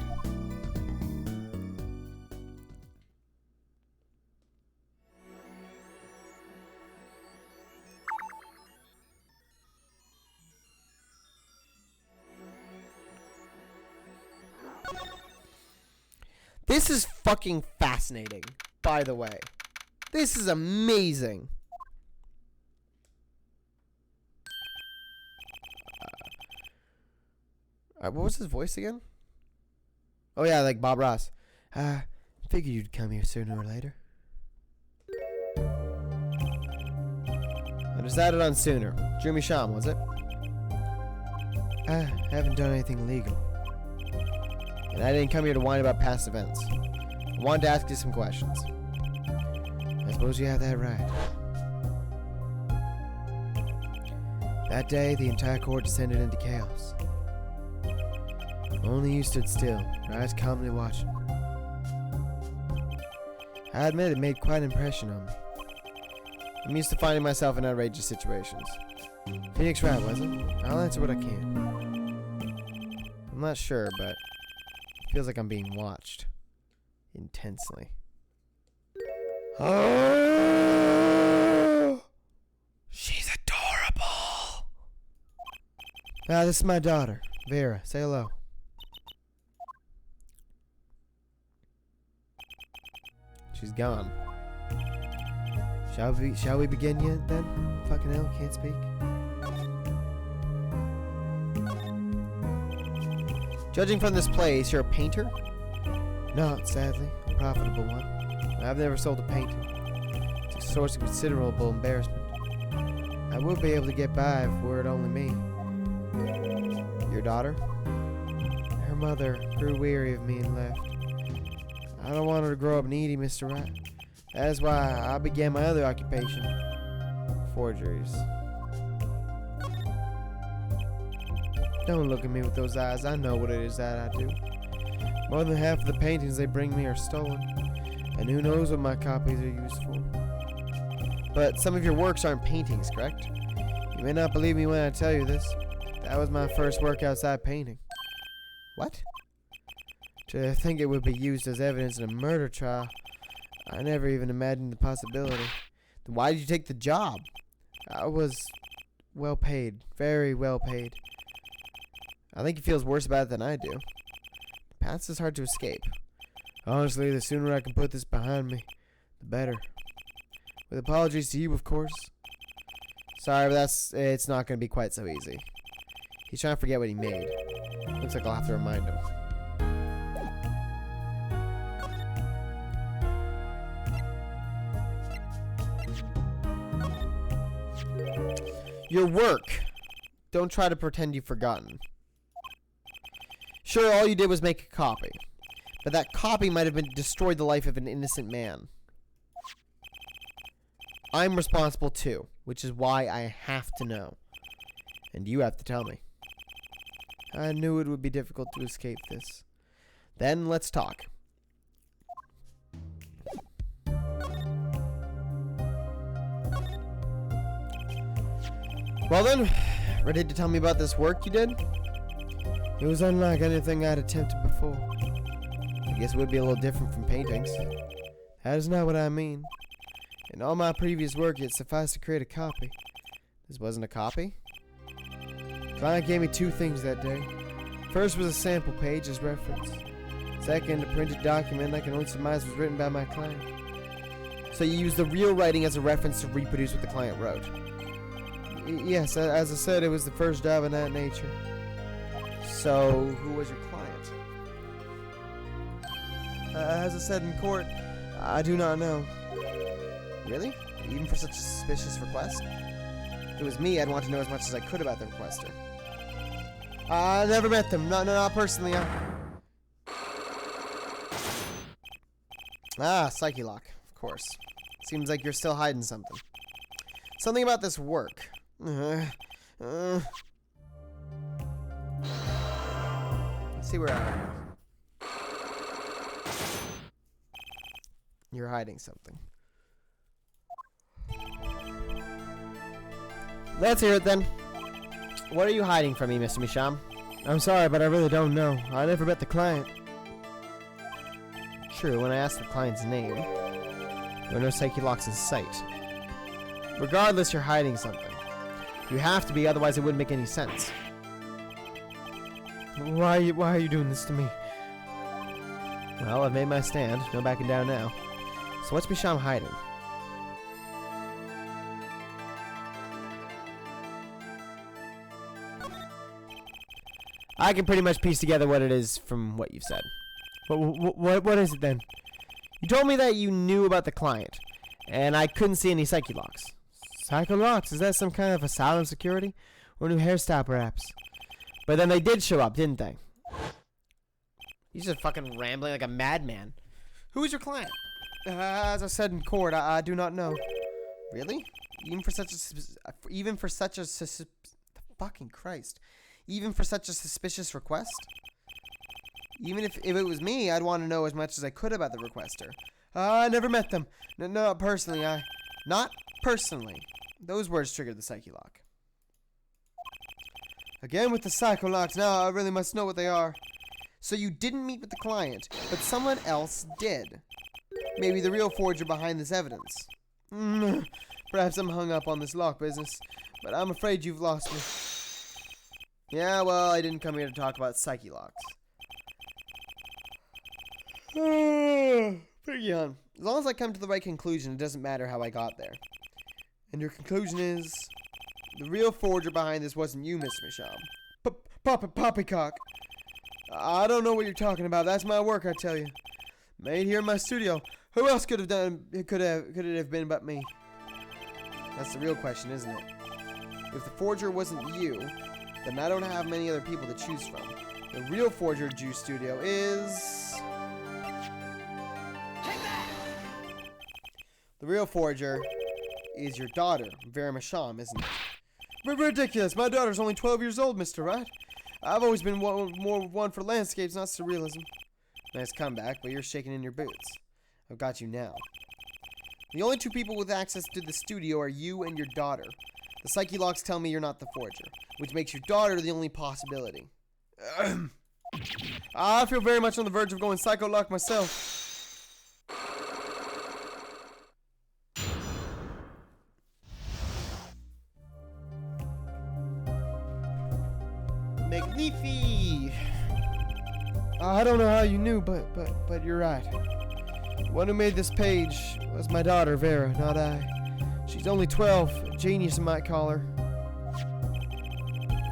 This is fucking fascinating, by the way. This is amazing. What was his voice again? Oh yeah, like Bob Ross. Figured you'd come here sooner or later. I decided on sooner. Jimmy Sham, was it? I haven't done anything illegal. And I didn't come here to whine about past events. I wanted to ask you some questions. I suppose you have that right. That day, the entire court descended into chaos. Only you stood still, your eyes calmly watching. I admit it made quite an impression on me. I'm used to finding myself in outrageous situations. Phoenix Wright, was it? I'll answer what I can. I'm not sure, but it feels like I'm being watched. Intensely. Oh! She's adorable! This is my daughter, Vera. Say hello. She's gone. Shall we begin yet then? Fucking hell, can't speak. Judging from this place, you're a painter? Not, sadly. A profitable one. I've never sold a painting. It's a source of considerable embarrassment. I would be able to get by if were it only me. Your daughter? Her mother grew weary of me and left. I don't want her to grow up needy, Mr. Wright. That is why I began my other occupation. Forgeries. Don't look at me with those eyes. I know what it is that I do. More than half of the paintings they bring me are stolen. And who knows what my copies are used for. But some of your works aren't paintings, correct? You may not believe me when I tell you this. That was my first work outside painting. What? To think it would be used as evidence in a murder trial. I never even imagined the possibility. Then why did you take the job? I was well paid. Very well paid. I think he feels worse about it than I do. The past is hard to escape. Honestly, the sooner I can put this behind me, the better. With apologies to you, of course. Sorry, but it's not going to be quite so easy. He's trying to forget what he made. Looks like I'll have to remind him. Your work. Don't try to pretend you've forgotten. Sure, all you did was make a copy. But that copy might have destroyed the life of an innocent man. I'm responsible too, which is why I have to know. And you have to tell me. I knew it would be difficult to escape this. Then let's talk. Well then, ready to tell me about this work you did? It was unlike anything I'd attempted before. I guess it would be a little different from paintings. That is not what I mean. In all my previous work, it sufficed to create a copy. This wasn't a copy? The client gave me two things that day. First was a sample page as reference. Second, a printed document I can only surmise was written by my client. So you used the real writing as a reference to reproduce what the client wrote? Yes, as I said, it was the first job of that nature. So, who was your client? As I said in court, I do not know. Really? Even for such a suspicious request? If it was me, I'd want to know as much as I could about the requester. I never met them. Not personally. Psyche lock, of course. Seems like you're still hiding something. Something about this work. Let's see where I am. You're hiding something. Let's hear it then. What are you hiding from me, Mr. Misham? I'm sorry, but I really don't know. I never met the client. True, when I asked the client's name, there were no psyche locks in sight. Regardless, you're hiding something. You have to be, otherwise it wouldn't make any sense. Why are you doing this to me? Well, I've made my stand. No backing down now. So what's Misham hiding? I can pretty much piece together what it is from what you've said. What is it then? You told me that you knew about the client, and I couldn't see any psyche locks. Psycho locks? Is that some kind of asylum security? Or a new hairstyle, perhaps? But then they did show up, didn't they? He's just fucking rambling like a madman. Who is your client? As I said in court, I do not know. Really? Even for such a fucking Christ. Even for such a suspicious request? Even if it was me, I'd want to know as much as I could about the requester. I never met them. No, personally, Not personally. Those words triggered the psyche lock. Again with the psycho locks. Now I really must know what they are. So you didn't meet with the client, but someone else did. Maybe the real forger behind this evidence. Perhaps I'm hung up on this lock business, but I'm afraid you've lost me. Yeah, well, I didn't come here to talk about psyche locks. Pretty on. As long as I come to the right conclusion, it doesn't matter how I got there. And your conclusion is... the real forger behind this wasn't you, Mr. Misham. Poppycock. I don't know what you're talking about. That's my work, I tell you. Made here in my studio. Who else could have done it? Could it have been but me? That's the real question, isn't it? If the forger wasn't you, then I don't have many other people to choose from. The real forger Juice Studio is... the real forger is your daughter, Vera Misham, isn't it? Ridiculous! My daughter's only 12 years old, Mr. Right. I've always been one for landscapes, not surrealism. Nice comeback, but you're shaking in your boots. I've got you now. The only two people with access to the studio are you and your daughter. The psyche locks tell me you're not the forger, which makes your daughter the only possibility. I feel very much on the verge of going psycho lock myself. Magnifique! I don't know how you knew, but you're right. The one who made this page was my daughter, Vera, not I. She's only 12, a genius I might call her.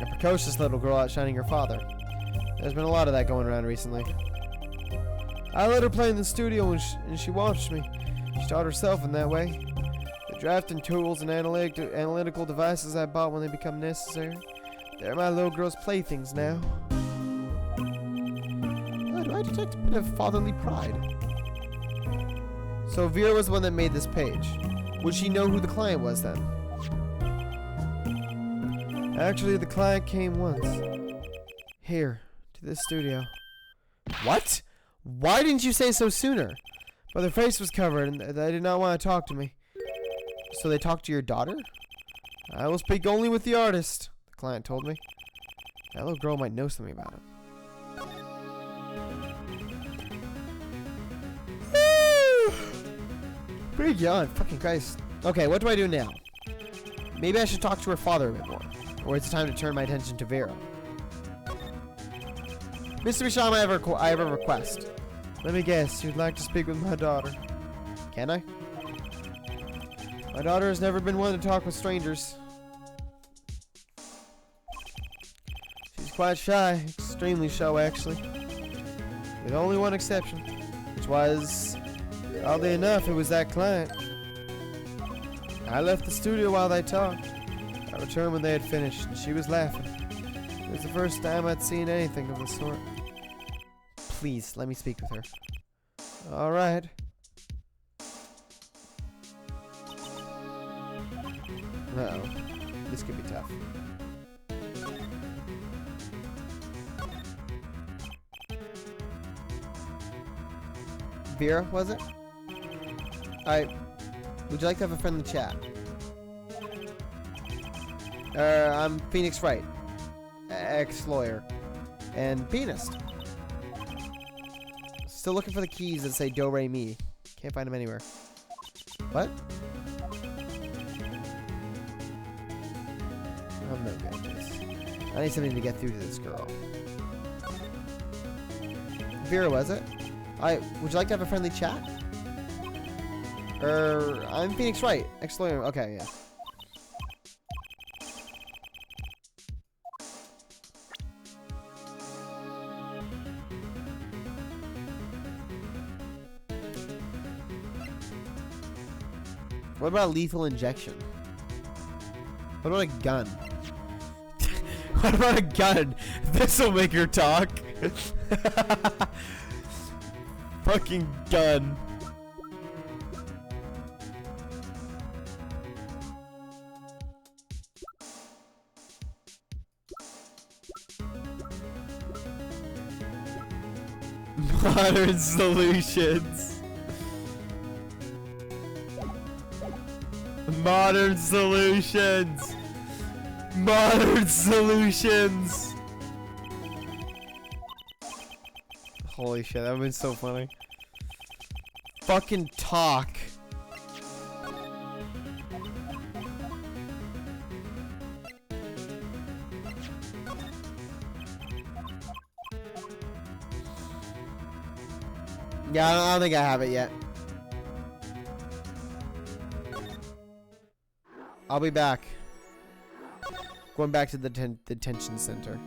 A precocious little girl outshining her father. There's been a lot of that going around recently. I let her play in the studio and she watched me. She taught herself in that way. The drafting tools and analytical devices I bought when they become necessary. They're my little girl's playthings now. Oh, do I detect a bit of fatherly pride? So Vera was the one that made this page. Would she know who the client was then? Actually, the client came once. Here, to this studio. What? Why didn't you say so sooner? But their face was covered and they did not want to talk to me. So they talked to your daughter? I will speak only with the artist, the client told me. That little girl might know something about him. Big yawn, fucking Christ. Okay, what do I do now? Maybe I should talk to her father a bit more. Or it's time to turn my attention to Vera. Mr. Misham, I have a request. Let me guess, you'd like to speak with my daughter. Can I? My daughter has never been one to talk with strangers. She's quite shy, extremely shy actually. With only one exception, which was... oddly enough, it was that client. I left the studio while they talked. I returned when they had finished, and she was laughing. It was the first time I'd seen anything of the sort. Please, let me speak with her. Alright. Uh-oh. This could be tough. Vera, was it? Would you like to have a friendly chat? I'm Phoenix Wright, ex-lawyer, and pianist. Still looking for the keys that say Do Re Mi. Can't find them anywhere. What? I'm no good at this. I need something to get through to this girl. Vera, was it? Would you like to have a friendly chat? I'm Phoenix Wright, ex-lawyer. Okay, yeah. What about a lethal injection? What about a gun? What about a gun? This'll make her talk. Fucking gun. Modern solutions. Modern solutions. Modern solutions. Holy shit, that would've been so funny. Fucking talk. Yeah, I don't think I have it yet. I'll be back. Going back to the detention center.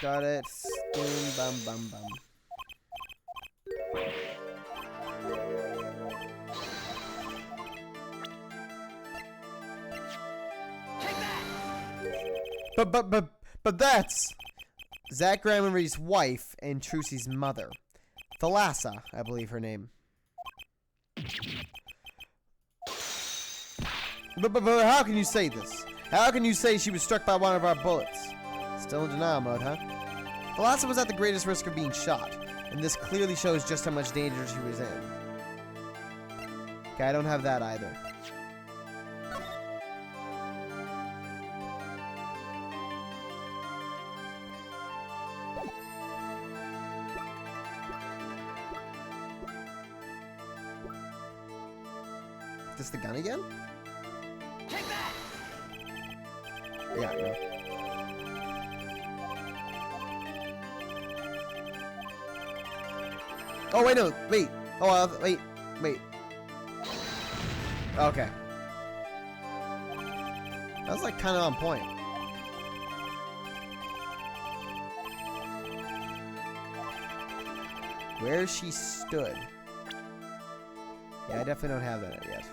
Got it. Boom, bum, bum, bum. But that's Zach Gramarie's wife and Trucy's mother. Thalassa, I believe her name. But how can you say this? How can you say she was struck by one of our bullets? Still in denial mode, huh? Thalassa was at the greatest risk of being shot, and this clearly shows just how much danger she was in. Okay, I don't have that either. Is this the gun again? Take that! Yeah, no. Oh, wait, no, wait. Oh, wait. Okay. That was like kind of on point. Where she stood. Yeah, I definitely don't have that yet.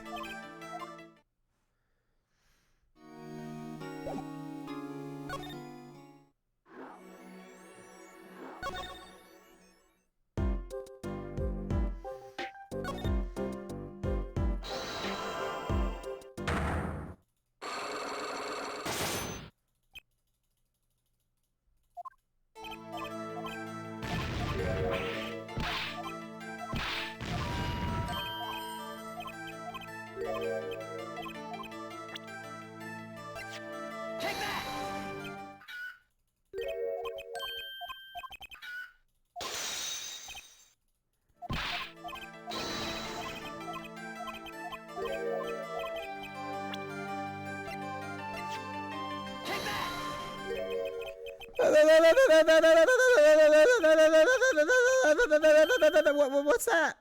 Take that! Take that! What's that?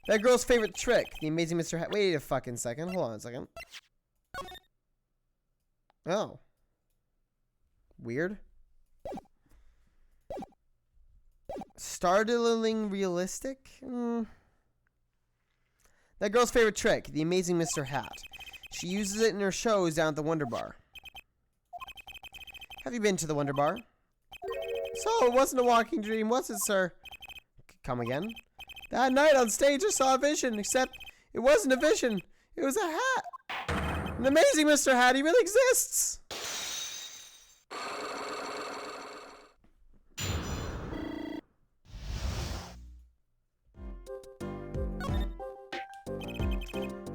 That girl's favorite trick, the amazing Mr. Hat. Wait a fucking second. Hold on a second. Oh. Weird. Startling realistic? That girl's favorite trick, the amazing Mr. Hat. She uses it in her shows down at the Wonder Bar. Have you been to the Wonder Bar? So, it wasn't a walking dream, was it, sir? Come again? That night on stage I saw a vision, except it wasn't a vision. It was a hat. An amazing Mr. Hat, he really exists.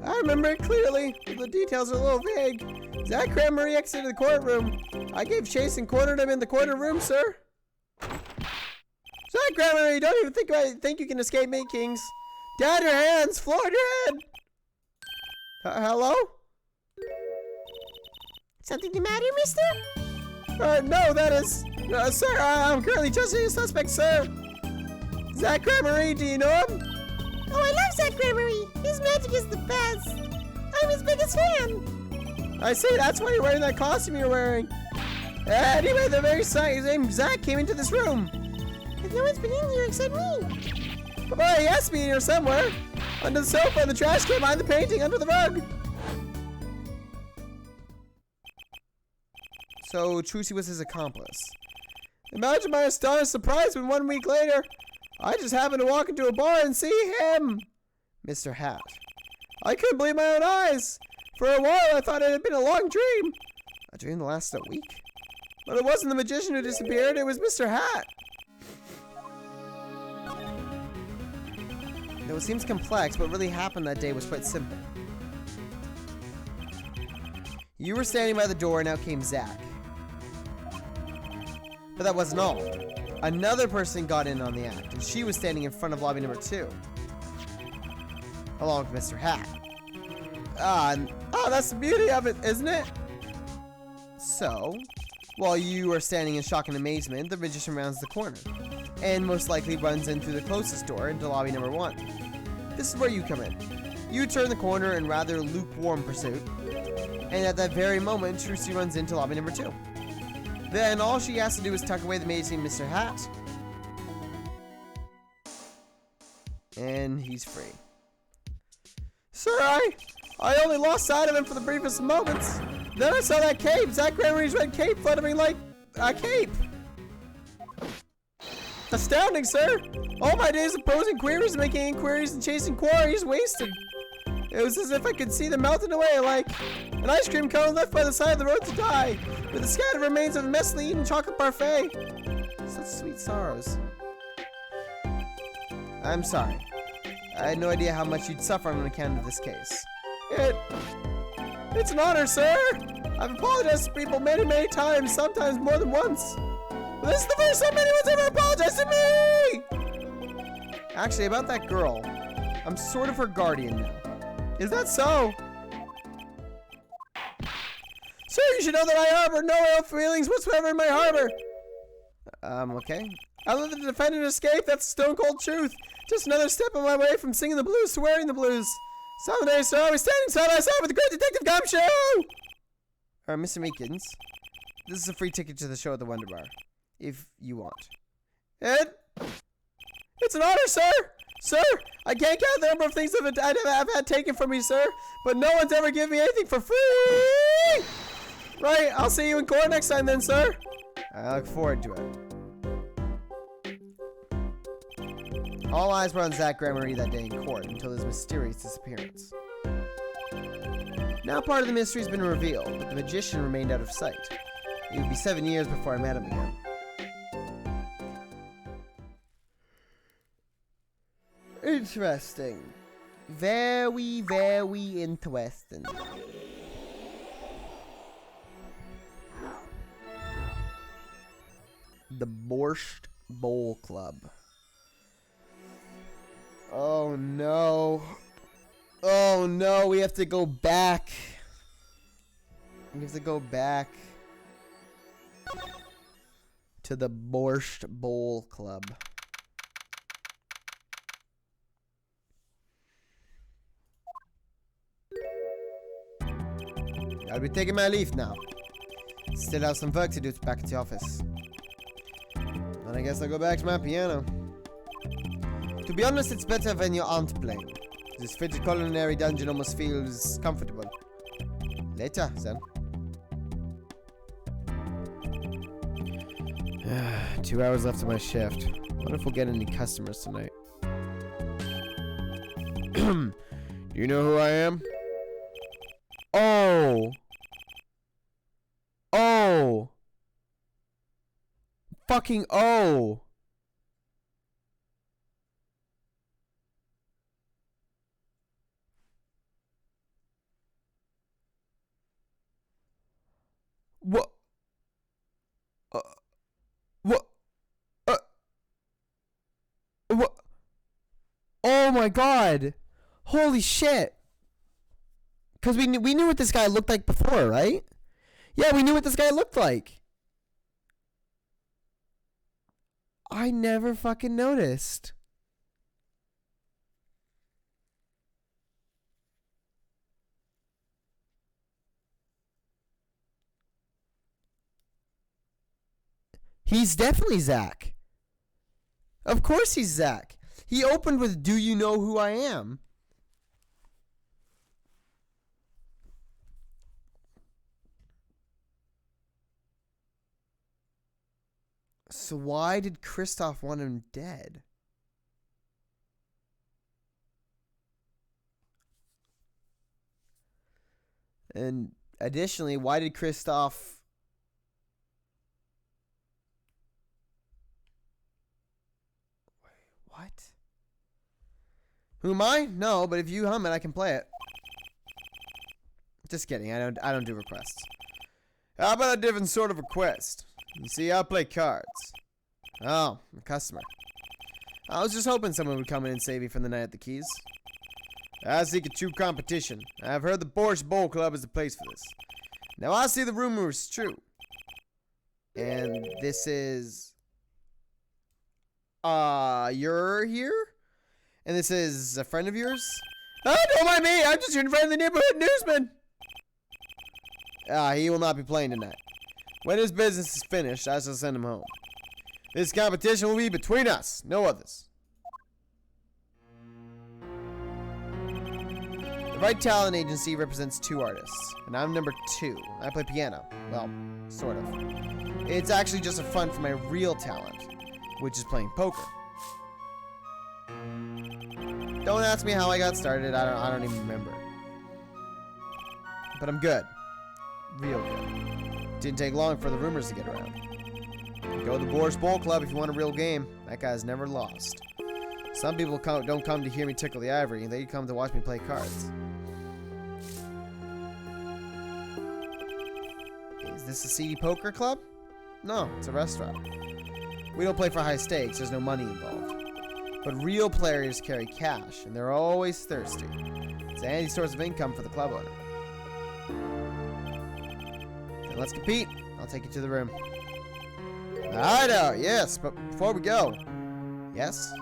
I remember it clearly, but the details are a little vague. Zach Gramarye exited the courtroom. I gave chase and cornered him in the corner room, sir. Zach Gramarye, don't even think you can escape me, Kings. Down your hands, floor your head. Hello? Something the matter, mister? No, that is... sir, I'm currently trusting a suspect, sir. Zach Gramarye, do you know him? Oh, I love Zach Gramarye. His magic is the best. I'm his biggest fan. I see, that's why you're wearing that costume you're wearing. Anyway, the very same Zach came into this room. But no one's been in here except me. Well, he has to be in here somewhere. Under the sofa, in the trash can, behind the painting, under the rug. So, Trucy was his accomplice. Imagine my astonished surprise when 1 week later, I just happened to walk into a bar and see him, Mr. Hat. I couldn't believe my own eyes. For a while, I thought it had been a long dream. A dream that lasted a week? But it wasn't the magician who disappeared, it was Mr. Hat. It seems complex, but what really happened that day was quite simple. You were standing by the door and out came Zach. But that wasn't all. Another person got in on the act, and she was standing in front of lobby number 2. Along with Mr. Hat. That's the beauty of it, isn't it? So, while you are standing in shock and amazement, the magician rounds the corner. And most likely runs in through the closest door into lobby number 1. This is where you come in. You turn the corner in rather lukewarm pursuit. And at that very moment, Trucy runs into lobby number 2. Then all she has to do is tuck away the amazing Mr. Hat. And he's free. Sir, I only lost sight of him for the briefest moments. Then I saw that cape, Zach Grammy's red cape, fluttering like a cape. Astounding, sir! All my days of posing queries, making inquiries, and chasing quarries wasted. It was as if I could see them melting away like an ice cream cone left by the side of the road to die, with the scattered remains of a messily eaten chocolate parfait. Such sweet sorrows. I'm sorry. I had no idea how much you'd suffer on account of this case. It's an honor, sir! I've apologized to people many, many times, sometimes more than once. But this is the first time anyone's ever apologized to me! Actually, about that girl, I'm sort of her guardian now. Is that so? Sir, you should know that I harbor no ill feelings whatsoever in my harbor. Okay. I let the defendant escape, that's the stone cold truth. Just another step on my way from singing the blues to wearing the blues. Someday, sir, I'll be standing side by side with the great Detective Gumshoe! Mr. Meekins, this is a free ticket to the show at the Wonder Bar, if you want. It's an honor, sir! Sir, I can't count the number of things I've had taken from me, sir, but no one's ever given me anything for free! Right, I'll see you in court next time then, sir. I look forward to it. All eyes were on Zach Grammary that day in court until his mysterious disappearance. Now part of the mystery has been revealed, but the magician remained out of sight. It would be 7 years before I met him again. Interesting. Very, very interesting. The Borscht Bowl Club. Oh no. Oh no, we have to go back. We have to go back to the Borscht Bowl Club. I'll be taking my leave now. Still have some work to do back at the office. And I guess I'll go back to my piano. To be honest, it's better when you aren't playing. This frigid culinary dungeon almost feels comfortable. Later, then. 2 hours left of my shift. Wonder if we'll get any customers tonight. You know who I am? Oh! Oh! Fucking oh! What? What? What? Oh my god! Holy shit! Because we knew what this guy looked like before, right? Yeah, we knew what this guy looked like. I never fucking noticed. He's definitely Zach. Of course he's Zach. He opened with, "Do you know who I am?" So why did Kristoff want him dead? And additionally, why did Kristoff... Wait, what? Who am I? No, but if you hum it, I can play it. Just kidding. I don't do requests. How about a different sort of request? You see, I play cards. Oh, a customer. I was just hoping someone would come in and save me from the night at the Keys. I seek a true competition. I've heard the Borscht Bowl Club is the place for this. Now I see the rumor is true. And this is... you're here? And this is a friend of yours? Oh, don't mind me! I'm just your friendly neighborhood newsman! He will not be playing tonight. When his business is finished, I shall send him home. This competition will be between us, no others. The Right Talent Agency represents 2 artists, and I'm number 2. I play piano. Well, sort of. It's actually just a front for my real talent, which is playing poker. Don't ask me how I got started. I don't even remember. But I'm good. Real good. Didn't take long for the rumors to get around. Go to the Borscht Bowl Club if you want a real game. That guy's never lost. Some people don't come to hear me tickle the ivory. They come to watch me play cards. Is this a seedy poker club? No, it's a restaurant. We don't play for high stakes. There's no money involved. But real players carry cash, and they're always thirsty. It's a handy source of income for the club owner. Then let's compete. I'll take you to the room. Hideout, yes, but before we go... Yes?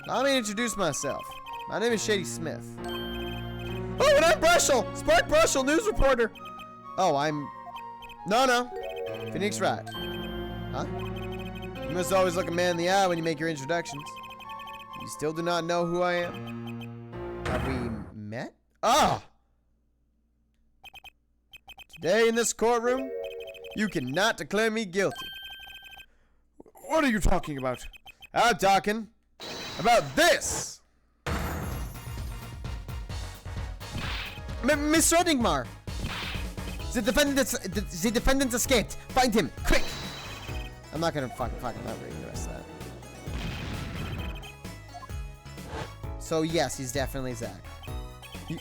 Let me introduce myself. My name is Shady Smith. Oh, and I'm Brushel! Spark Brushel, news reporter! Oh, I'm... No. Phoenix Wright. Huh? You must always look a man in the eye when you make your introductions. You still do not know who I am? Have we met? Ah! Today in this courtroom, you cannot declare me guilty. What are you talking about? I'm talking about this! Mr. Eddingmar! The defendant escaped! Find him, quick! I'm not gonna fucking not reading the rest of that. So yes, he's definitely Zach. You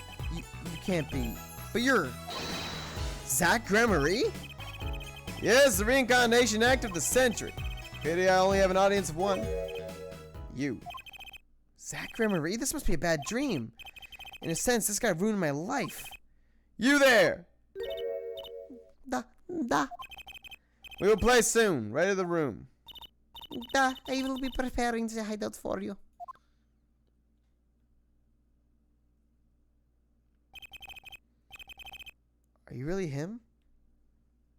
can't be... But you're... Zach Gramarye? Yes, the reincarnation act of the century. Pity I only have an audience of 1. You. Zach Gramarye? This must be a bad dream. In a sense, this guy ruined my life. You there! Da. We will play soon. Ready to the room. I will be preparing the hideout for you. Are you really him?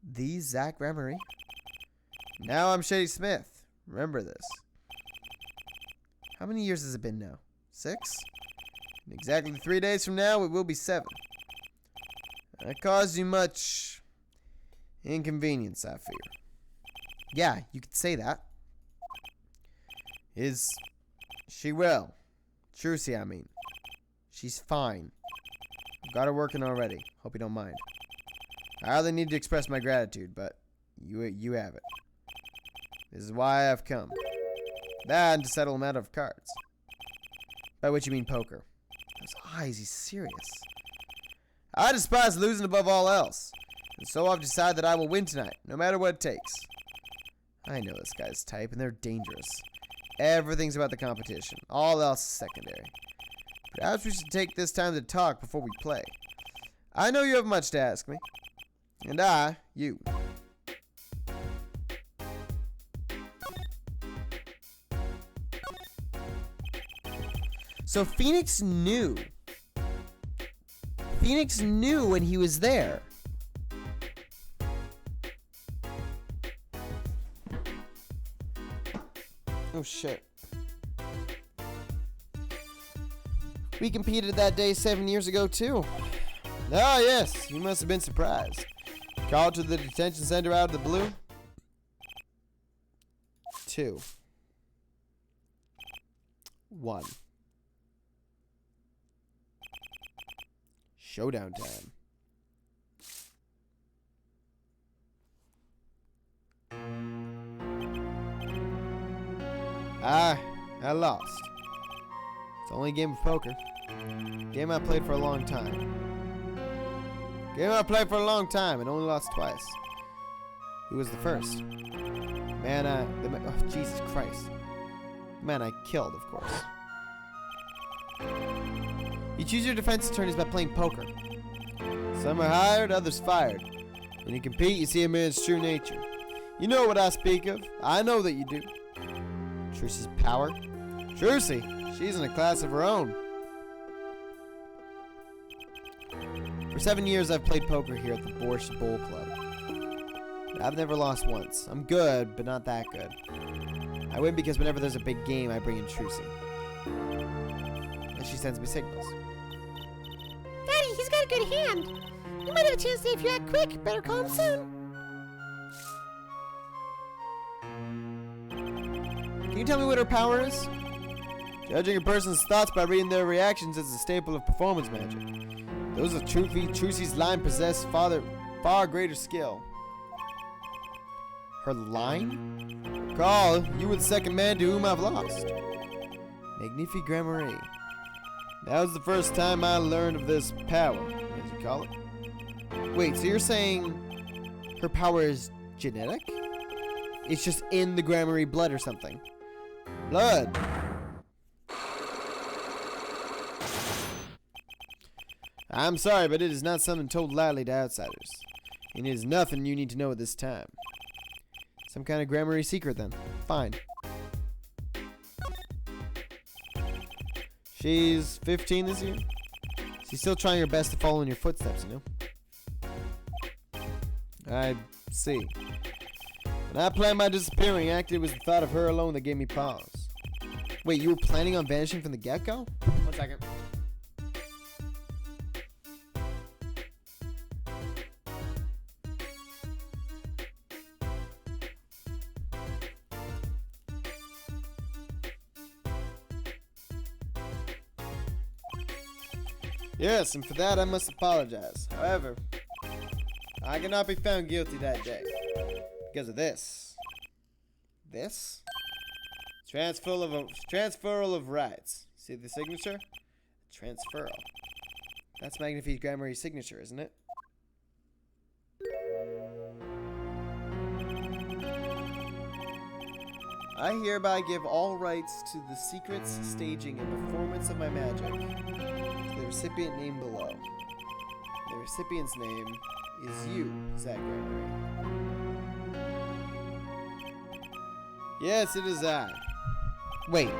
The Zach Gramarye? Now I'm Shady Smith. Remember this. How many years has it been now? 6? In exactly 3 days from now, it will be 7. I caused you much inconvenience, I fear. Yeah, you could say that. Is she well? Trucy, I mean. She's fine. I've got her working already. Hope you don't mind. I hardly need to express my gratitude, but you have it. This is why I've come. That and to settle a matter of cards. By which you mean poker. Those eyes, he's serious. I despise losing above all else. And so I've decided that I will win tonight, no matter what it takes. I know this guy's type, and they're dangerous. Everything's about the competition. All else is secondary. Perhaps we should take this time to talk before we play. I know you have much to ask me. And you. So Phoenix knew. Phoenix knew when he was there. Oh shit. We competed that day 7 years ago too. Ah yes, you must have been surprised. Called to the detention center out of the blue. 2. 1. Showdown time. I lost. It's only a game of poker. Game I played for a long time. Game I played for a long time and only lost twice. Who was the first? Oh, Jesus Christ. The man I killed, of course. You choose your defense attorneys by playing poker. Some are hired, others fired. When you compete, you see a man's true nature. You know what I speak of. I know that you do. Trucy's power? Trucy, she's in a class of her own. For 7 years, I've played poker here at the Borscht Bowl Club. I've never lost once. I'm good, but not that good. I win because whenever there's a big game, I bring in Trucy. And she sends me signals. Daddy, he's got a good hand. You might have a chance to if you act quick. Better call him soon. Can you tell me what her power is? Judging a person's thoughts by reading their reactions is a staple of performance magic. Those of Trucy's line possess far greater skill. Her line? Recall, you were the second man to whom I've lost. Magnifique Gramarye. That was the first time I learned of this power, as you call it. Wait, so you're saying her power is genetic? It's just in the Gramarye blood or something. Blood. I'm sorry, but it is not something told loudly to outsiders. And it is nothing you need to know at this time. Some kind of Gramarye secret then. Fine. She's 15 this year. She's still trying her best to follow in your footsteps, you know? I see. When I planned my disappearing act, it was the thought of her alone that gave me pause. Wait, you were planning on vanishing from the get-go? 1 second. Yes, and for that I must apologize. However, I cannot be found guilty that day. Because of this. This? Transferal of rights. See the signature? Transferal. That's Magnifique Gramarye's signature, isn't it? I hereby give all rights to the secrets, staging, and performance of my magic to the recipient named below. The recipient's name is you, Zach Gramarye. Yes, it is I. Wait,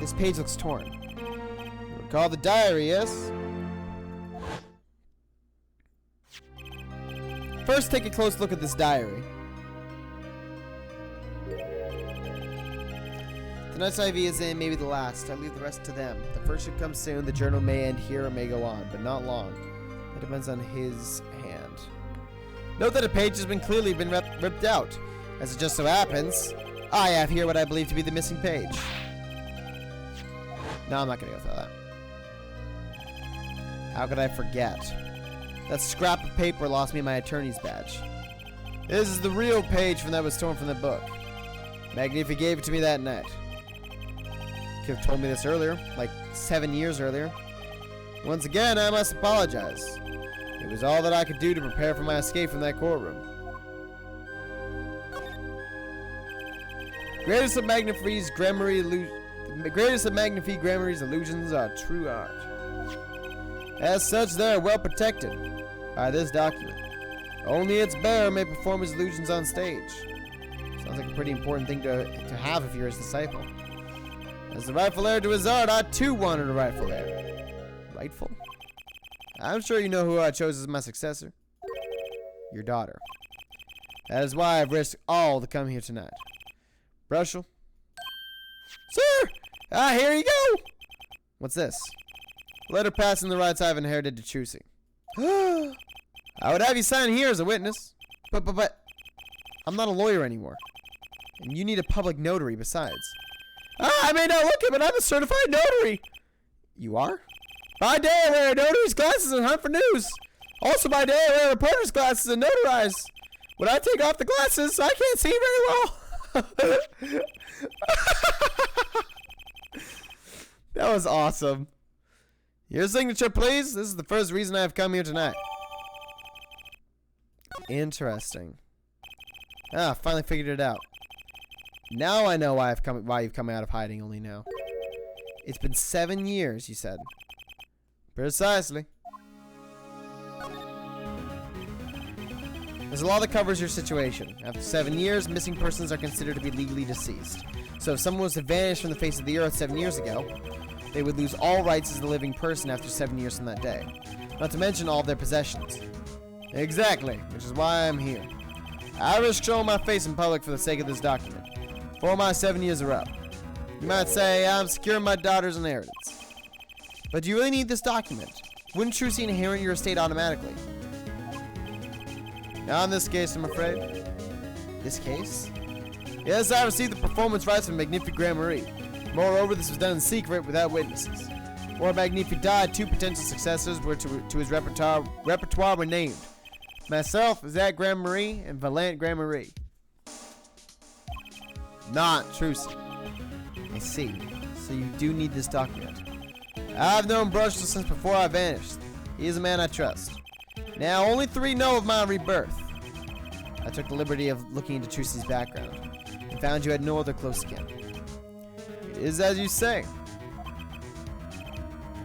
this page looks torn. You recall the diary, yes? First, take a close look at this diary. Tonight's IV is in, maybe the last. I leave the rest to them. The first should come soon. The journal may end here or may go on, but not long. It depends on his hand. Note that a page has clearly been ripped out. As it just so happens, I have here what I believe to be the missing page. No, I'm not going to go through that. How could I forget? That scrap of paper lost me my attorney's badge. This is the real page that was torn from the book. Magnifique gave it to me that night. Could have told me this earlier, like 7 years earlier. Once again, I must apologize. It was all that I could do to prepare for my escape from that courtroom. Greatest of Magnifique's Gramarye's illusions are true art. As such, they are well protected by this document. Only its bearer may perform his illusions on stage. Sounds like a pretty important thing to have if you're his disciple. As the rightful heir to his art, I too wanted a rightful heir. Rightful? I'm sure you know who I chose as my successor. Your daughter. That is why I've risked all to come here tonight. Brushel? Sir! Here you go! What's this? Letter passing the rights I've inherited to Trucy. I would have you sign here as a witness. But, I'm not a lawyer anymore. And you need a public notary besides. I may not look it, but I'm a certified notary. You are? By day, I wear notary's glasses and hunt for news. Also by day, I wear reporter's glasses and notarize. When I take off the glasses, I can't see very well. That was awesome. Your signature, please. This is the first reason I have come here tonight. Interesting. Ah, finally figured it out. Now I know why you've come out of hiding only now. It's been 7 years, you said. Precisely. There's a law that covers your situation. After 7 years, missing persons are considered to be legally deceased. So if someone was to vanish from the face of the earth 7 years ago, they would lose all rights as a living person after 7 years from that day. Not to mention all of their possessions. Exactly, which is why I'm here. I risk showing my face in public for the sake of this document. 4 my 7 years are up. You might say I'm securing my daughter's inheritance. But do you really need this document? Wouldn't Trucy inherit your estate automatically? Not in this case, I'm afraid. This case? Yes, I received the performance rights from Magnifique Grand Marie. Moreover, this was done in secret without witnesses. Before Magnifique died, 2 potential successors were to his repertoire were named. Myself, Zach Grand Marie, and Valant Grand Marie. Not Trucy. I see. So you do need this document. I've known Brushel since before I vanished. He is a man I trust. Now, only 3 know of my rebirth. I took the liberty of looking into Trucy's background and found you had no other close kin. It is as you say.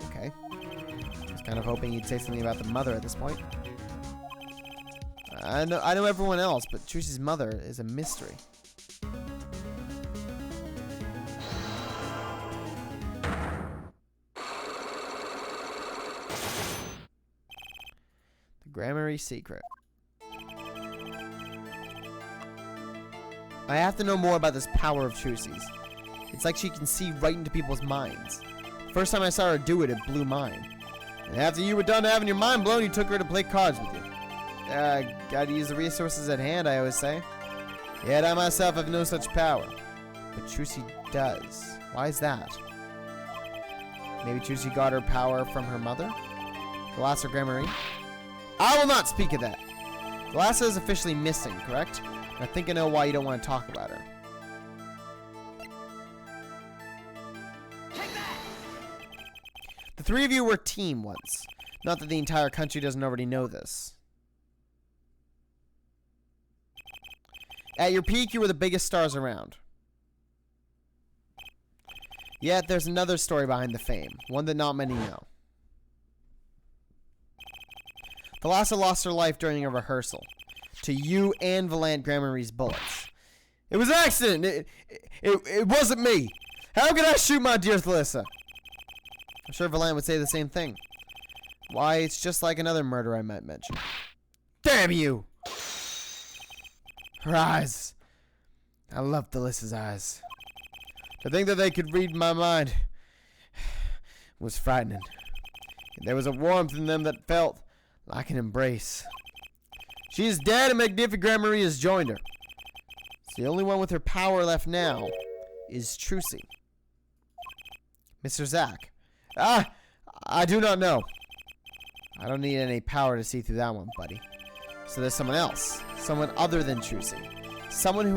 Okay. I was kind of hoping you'd say something about the mother at this point. I know everyone else, but Trucy's mother is a mystery. The Grand Marie secret. I have to know more about this power of Trucy's. It's like she can see right into people's minds. First time I saw her do it, it blew mine. And after you were done having your mind blown, you took her to play cards with you. Gotta use the resources at hand, I always say. Yet I myself have no such power. But Trucy does. Why is that? Maybe Trucy got her power from her mother? Thalassa Grand Marie? I will not speak of that. Thalassa is officially missing, correct? I think I know why you don't want to talk about her. The 3 of you were a team once. Not that the entire country doesn't already know this. At your peak, you were the biggest stars around. Yet, there's another story behind the fame. One that not many know. Thalassa lost her life during a rehearsal. To you and Valant Grand Marie's bullets. It was an accident! It wasn't me! How could I shoot my dear Thalassa? I'm sure Valant would say the same thing. Why, it's just like another murder I might mention. Damn you! Her eyes. I love Thalassa's eyes. To think that they could read my mind was frightening. There was a warmth in them that felt like an embrace. She is dead and Magnifique Grand Marie has joined her. So the only one with her power left now is Trucy. Mr. Zach. I do not know. I don't need any power to see through that one, buddy. So there's someone else. Someone other than Trucy. Someone who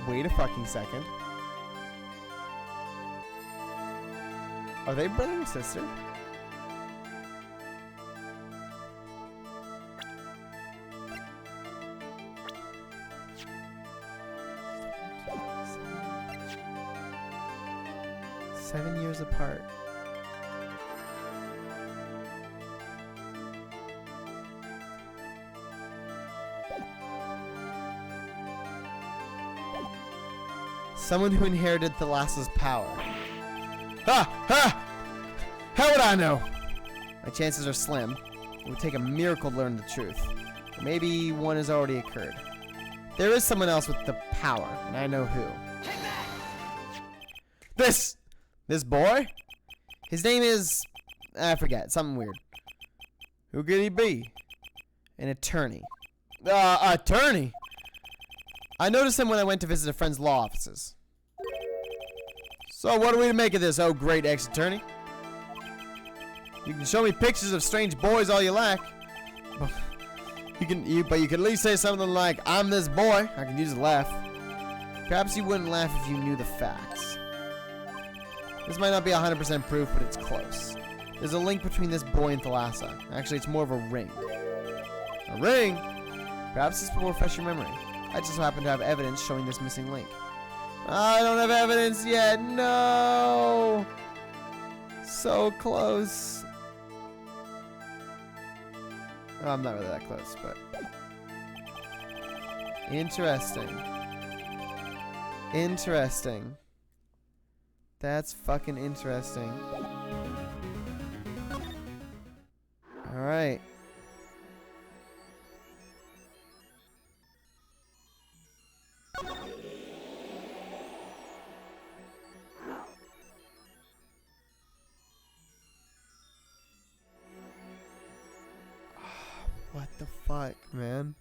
wait a fucking second. Are they brother and sister? Seven years apart. Someone who inherited Thalassa's power. How would I know? My chances are slim. It would take a miracle to learn the truth. Or maybe one has already occurred. There is someone else with the power, and I know who. This boy? His name is... I forget. Something weird. Who could he be? An attorney. Attorney? I noticed him when I went to visit a friend's law offices. So what are we to make of this, oh great ex-attorney? You can show me pictures of strange boys all you like. But you can at least say something like, I'm this boy. I can use a laugh. Perhaps you wouldn't laugh if you knew the facts. This might not be 100% proof, but it's close. There's a link between this boy and Thalassa. Actually, it's more of a ring. A ring? Perhaps this will refresh your memory. I just happen to have evidence showing this missing link. I don't have evidence yet. No! So close. Oh, I'm not really that close, but... Interesting. Interesting. That's fucking interesting. Alright. What the fuck, man?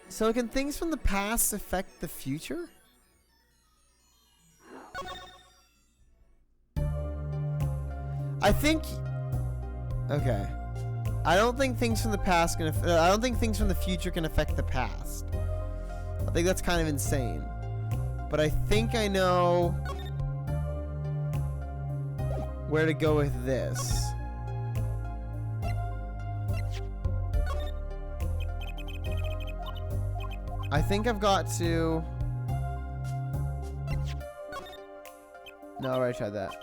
So can things from the past affect the future? I think... Okay. I don't think things from the past can... I don't think things from the future can affect the past. I think that's kind of insane. But I think I know... where to go with this. I think I've got to... No, I already tried that.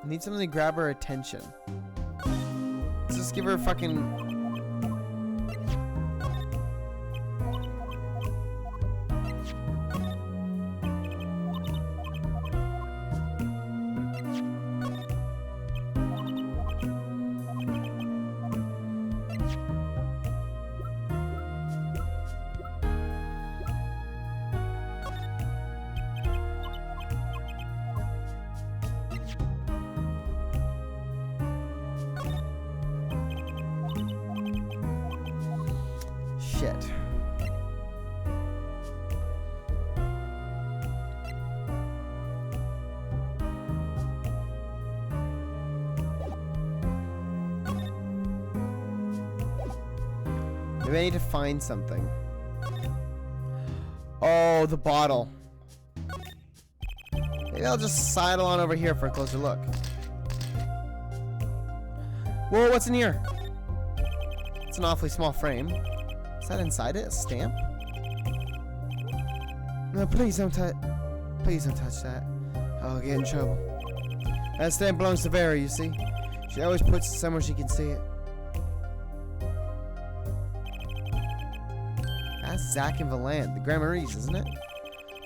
I need something to grab her attention. Let's just give her a fucking... Shit. Maybe I need to find something. Oh, the bottle. Maybe I'll just sidle on over here for a closer look. Whoa, what's in here? It's an awfully small frame. Is that inside it? A stamp? No, please don't touch that. I'll get in trouble. That stamp belongs to Vera, you see. She always puts it somewhere she can see it. That's Zach and Valant, the Gramarys, isn't it?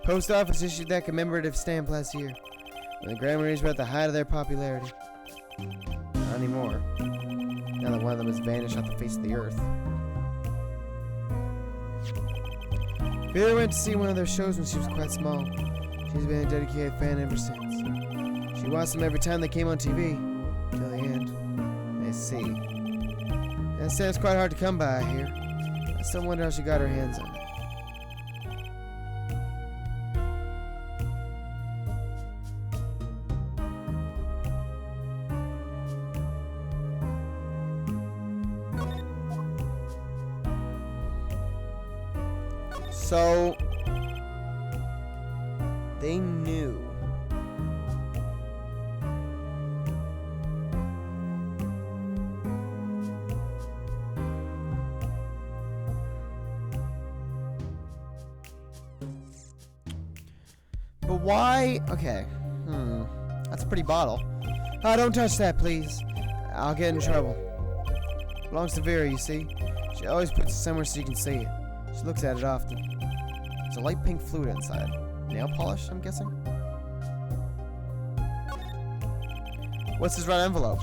Post office issued that commemorative stamp last year, when the Gramarys were at the height of their popularity. Not anymore. Now that one of them has vanished off the face of the earth. Vera went to see one of their shows when she was quite small. She's been a dedicated fan ever since. She watched them every time they came on TV, till the end. I see. That stamp's quite hard to come by, I hear. I still wonder how she got her hands on it. So, they knew. But why? Okay. That's a pretty bottle. Oh, don't touch that, please. I'll get in trouble. Belongs to Vera, you see. She always puts it somewhere so you can see it. She looks at it often. There's a light pink fluid inside. Nail polish, I'm guessing? What's this red envelope?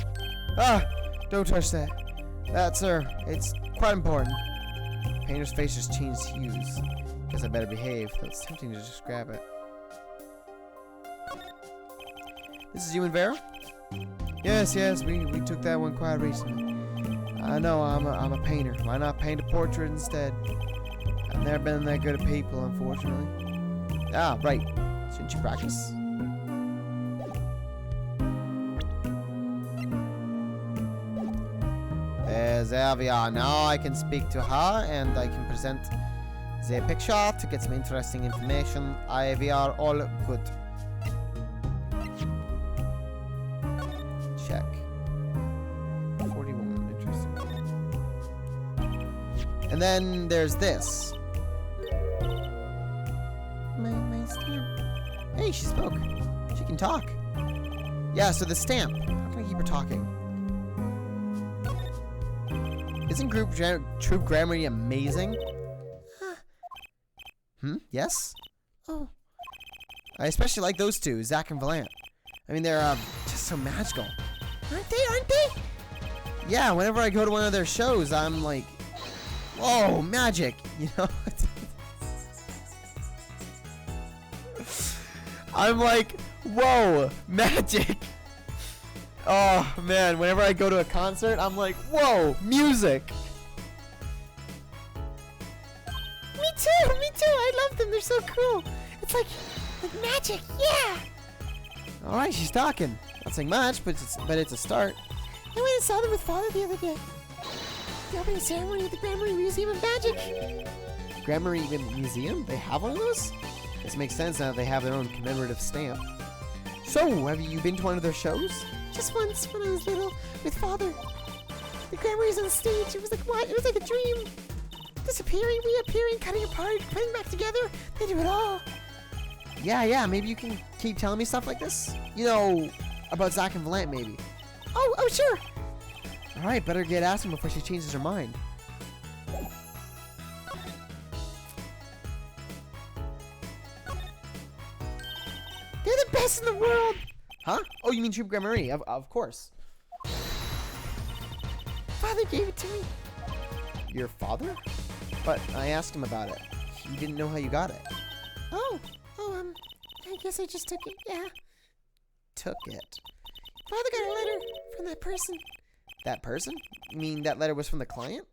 Ah! Don't touch that. That's her. It's quite important. Painter's face just changed hues. Guess I better behave, though it's tempting to just grab it. This is you and Vera? Yes, we took that one quite recently. I know, I'm a painter. Why not paint a portrait instead? I've never been that good at people, unfortunately. Ah, right. Shouldn't you practice? there we are. Now I can speak to her and I can present the picture to get some interesting information. We are all good. Check. 41. Interesting. And then there's this. My stamp. Hey, she spoke. She can talk. Yeah, so the stamp. How can I keep her talking? Isn't Troop Grammarly amazing? Yes? Oh, I especially like those two, Zach and Valant. I mean, they're just so magical. aren't they? Yeah, whenever I go to one of their shows, I'm like, whoa, magic, you know? I'm like, whoa, magic. Oh, man, whenever I go to a concert, I'm like, whoa, music. Me too. I love them. They're so cool. It's like magic. Yeah. All right, she's talking. Not saying much, but it's a start. I went and saw them with Father the other day. The opening ceremony at the Grammarly Museum of Magic. Grammarly Museum? They have one of those? This makes sense now that they have their own commemorative stamp. So, have you been to one of their shows? Just once when I was little with Father. The Grammarly's on the stage. It was like what? It was like a dream. Disappearing, reappearing, cutting apart, putting back together. They do it all. Yeah, maybe you can keep telling me stuff like this? You know, about Zach and Valant, maybe. Oh, sure. Alright, better get asking before she changes her mind. They're the best in the world. Huh? Oh, you mean Troop Grammarly? Of course. Father gave it to me. Your father? But I asked him about it. He didn't know how you got it. I guess I just took it, yeah. Took it? Father got a letter from that person. That person? You mean that letter was from the client?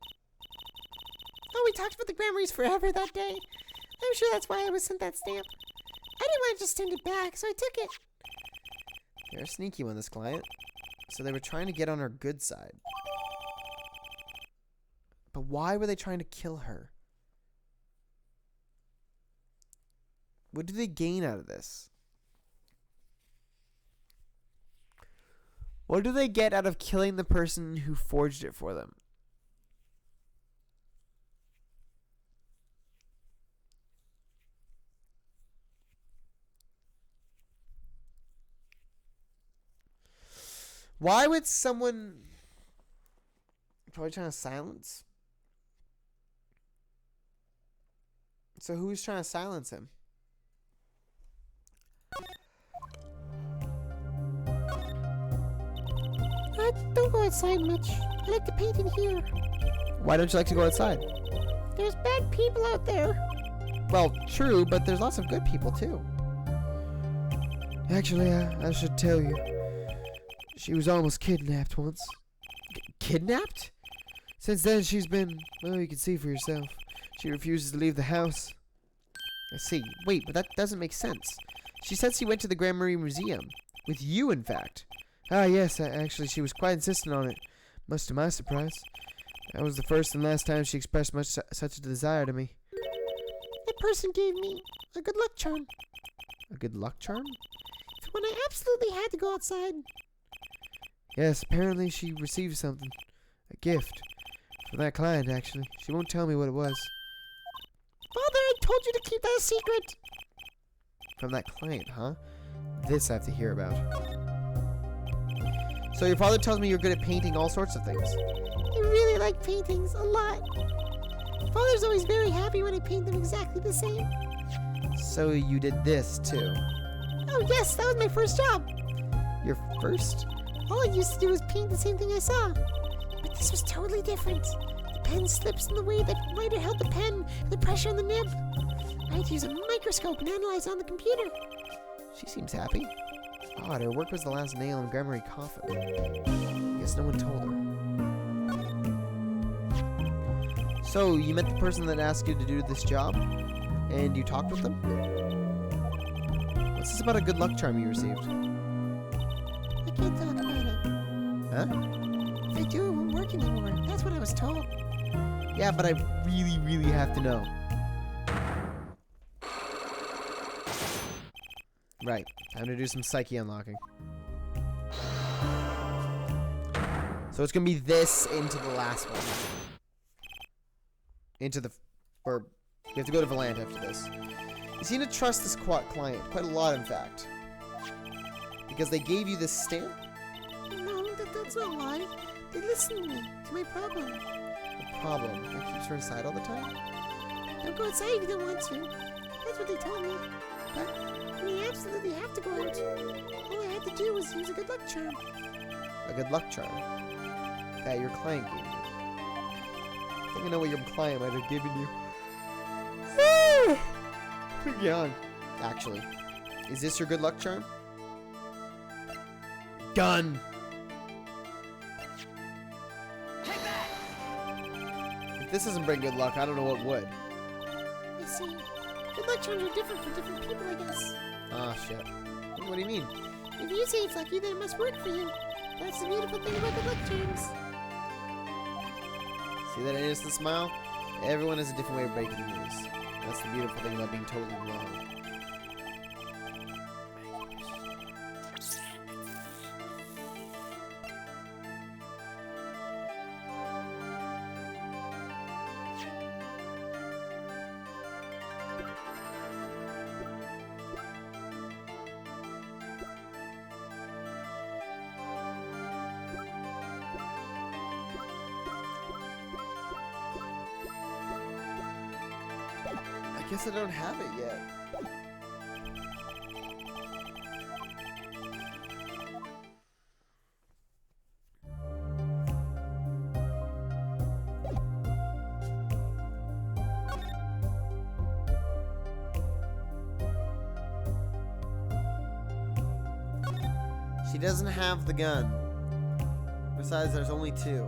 Oh, we talked about the Grammarlies forever that day. I'm sure that's why I was sent that stamp. I didn't want to just send it back, so I took it. They're a sneaky one, this client. So they were trying to get on her good side. But why were they trying to kill her? What do they gain out of this? What do they get out of killing the person who forged it for them? Why would someone... Probably trying to silence? So who's trying to silence him? I don't go outside much. I like to paint in here. Why don't you like to go outside? There's bad people out there. Well, true, but there's lots of good people too. Actually, I should tell you. She was almost kidnapped once. Kidnapped? Since then, she's been, well, you can see for yourself. She refuses to leave the house. I see. Wait, but that doesn't make sense. She said she went to the Grammarly Museum. With you, in fact. Ah, yes, actually, she was quite insistent on it. Much to my surprise. That was the first and last time she expressed such a desire to me. That person gave me a good luck charm. A good luck charm? For when I absolutely had to go outside. Yes, apparently she received something. A gift. From that client, actually. She won't tell me what it was. Father, I told you to keep that a secret. From that client, huh? This I have to hear about. So your father tells me you're good at painting all sorts of things. I really like paintings a lot. Father's always very happy when I paint them exactly the same. So you did this too? Oh yes, that was my first job. Your first? All I used to do was paint the same thing I saw. But this was totally different. The pen slips in the way that the writer held the pen, and the pressure on the nib. I had to use a microscope and analyze on the computer. She seems happy. Odd, her work was the last nail in Grammarly coffin. Guess no one told her. So, you met the person that asked you to do this job? And you talked with them? What's this about a good luck charm you received? I can't talk about it. Huh? I do, it won't work anymore. That's what I was told. Yeah, but I really, really have to know. Right. Time to do some psyche unlocking. So it's gonna be this into the last one. Into the... Or... You have to go to Valant after this. You seem to trust this client. Quite a lot, in fact. Because they gave you this stamp? No, that's not why. They listen to me, to my problem. The problem. That keeps her inside all the time? Don't go outside if you don't want to. That's what they told me. But we absolutely have to go out. All I had to do was use a good luck charm. A good luck charm. That your client gave you. I think I know what your client might have given you. Put me on. Actually, is this your good luck charm? Done. If this doesn't bring good luck, I don't know what would. I see. Good luck charms are different for different people, I guess. Ah, shit. What do you mean? If you say it's lucky, then it must work for you. That's the beautiful thing about good luck charms. See that innocent smile? Everyone has a different way of breaking the news. That's the beautiful thing about being totally wrong. I guess I don't have it yet. She doesn't have the gun. Besides, there's only two.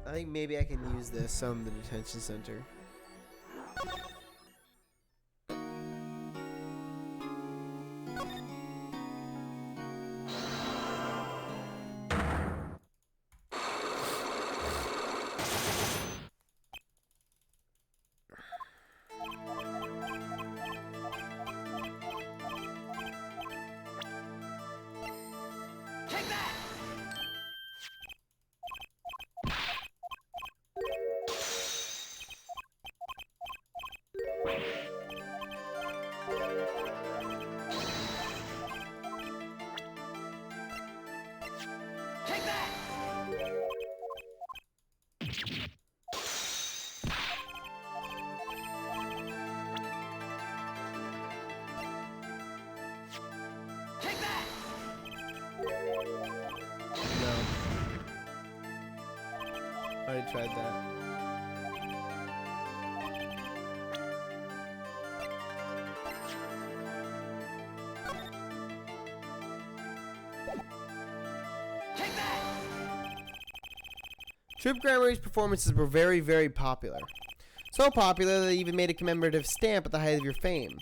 I think maybe I can use this on the detention center. No. Already tried that. Troop Grammary's performances were very, very popular. So popular that they even made a commemorative stamp at the height of your fame.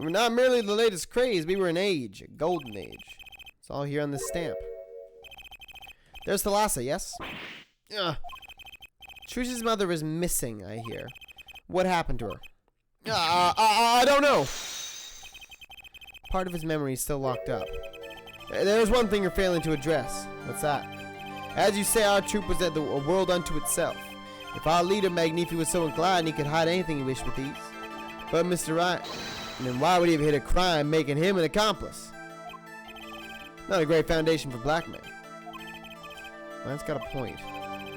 We were not merely the latest craze, we were an age, a golden age. It's all here on this stamp. There's Thalassa, yes? Ugh. Truce's mother is missing, I hear. What happened to her? I don't know. Part of his memory is still locked up. There's one thing you're failing to address. What's that? As you say, our troop was at a world unto itself. If our leader Magnifi was so inclined, he could hide anything he wished with ease. But Mr. Right, then why would he have hit a crime making him an accomplice? Not a great foundation for blackmail. Well, that's got a point.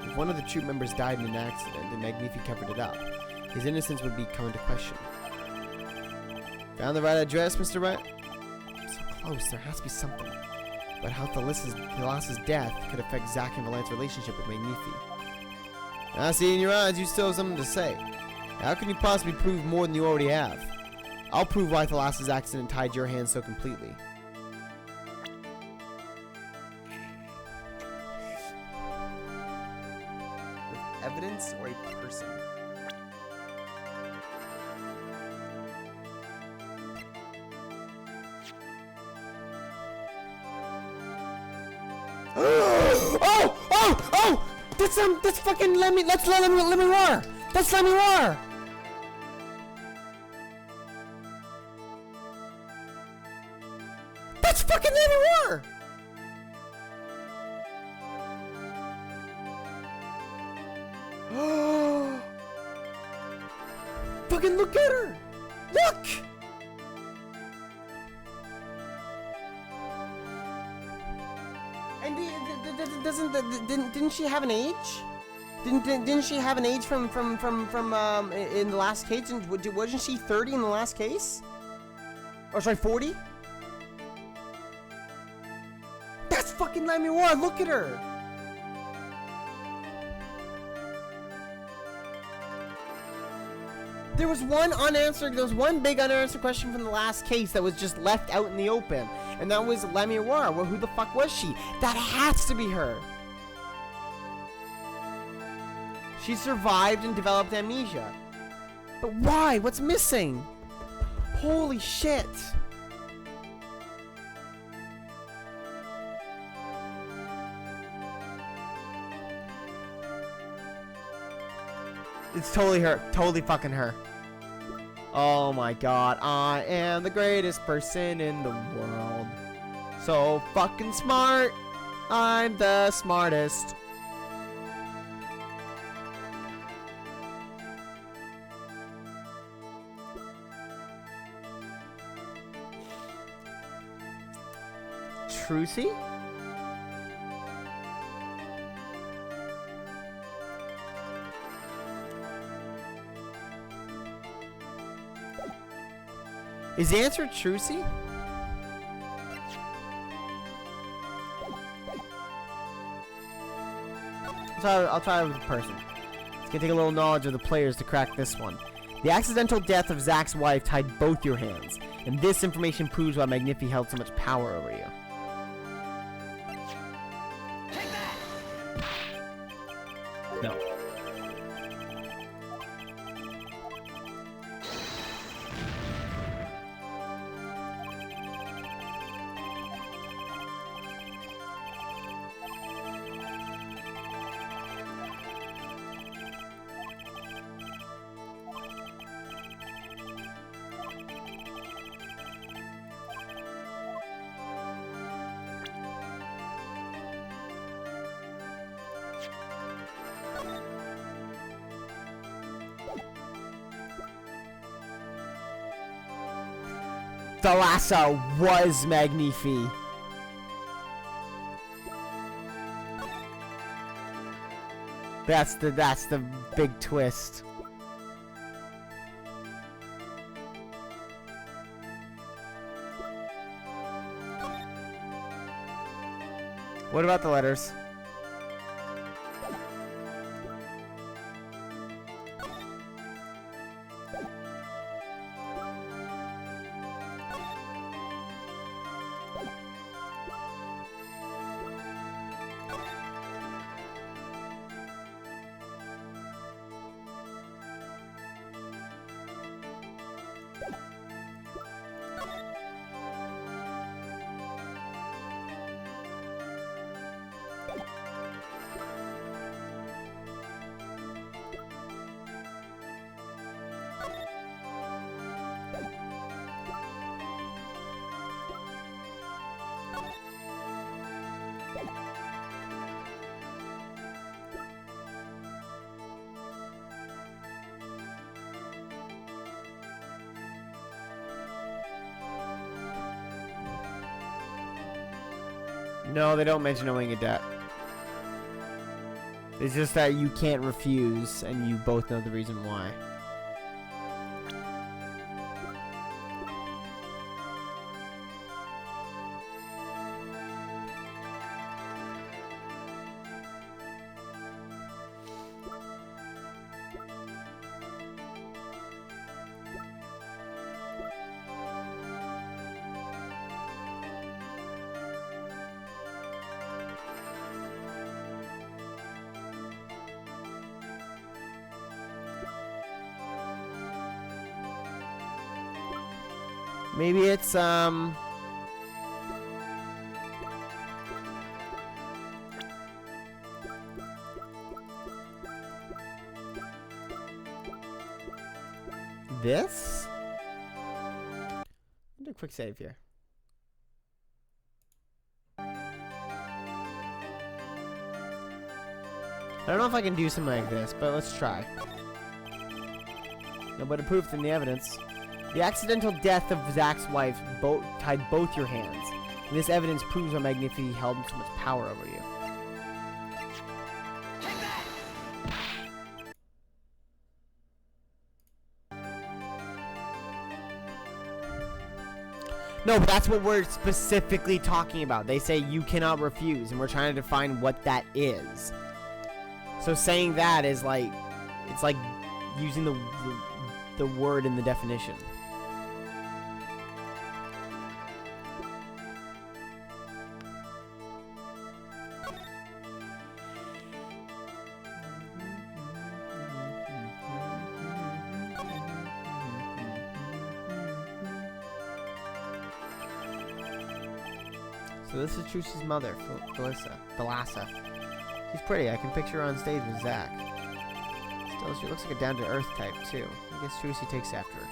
If one of the troop members died in an accident and Magnifi covered it up, his innocence would be come into question. Found the right address, Mr. Right? So close, there has to be something. But how Thalassa's death could affect Zack and Valent's relationship with Magnifi. I see in your eyes you still have something to say. How can you possibly prove more than you already have? I'll prove why Thalassa's accident tied your hands so completely. With evidence or a person? Oh! That's fucking Lemmy Roar! That's Lemmy Roar! That's fucking Lemmy Roar! Fucking look at her! Look! And didn't she have an age? Didn't she have an age from in the last case? And wasn't she 30 in the last case? Or sorry, 40? That's fucking Lemmy Roar. Look at her. There was one big unanswered question from the last case that was just left out in the open. And that was Lemmy Roar. Well, who the fuck was she? That has to be her. She survived and developed amnesia. But why? What's missing? Holy shit. It's totally her. Totally fucking her. Oh my god. I am the greatest person in the world. So fucking smart. I'm the smartest. Trucy? Is the answer Trucy? I'll try it with a person. It's gonna take a little knowledge of the players to crack this one. The accidental death of Zack's wife tied both your hands, and this information proves why Magnifi held so much power over you. No. Thalassa was Magnifi. That's the big twist. What about the letters? No, they don't mention owing a debt. It's just that you can't refuse, and you both know the reason why. Maybe it's this? Do a quick save here. I don't know if I can do something like this, but let's try. No better proof than the evidence. The accidental death of Zach's wife tied both your hands. And this evidence proves how magnificent he held so much power over you. No, but that's what we're specifically talking about. They say you cannot refuse, and we're trying to define what that is. So saying that is like, it's like using the word in the definition. So this is Trucy's mother, Thalassa. She's pretty. I can picture her on stage with Zach. Still, she looks like a down-to-earth type, too. I guess Trucy takes after her.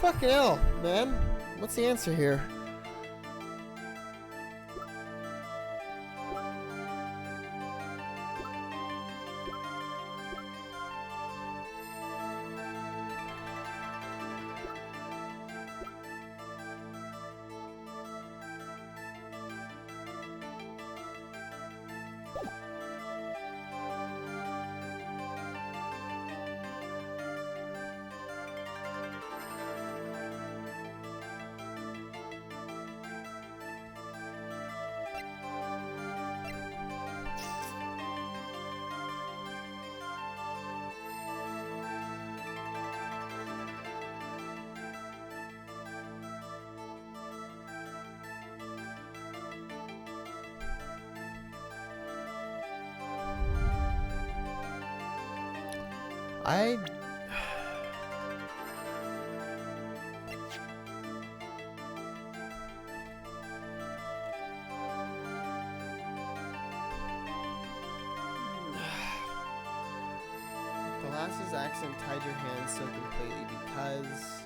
Fucking hell, man. What's the answer here? Thalassa's accent tied your hands so completely because...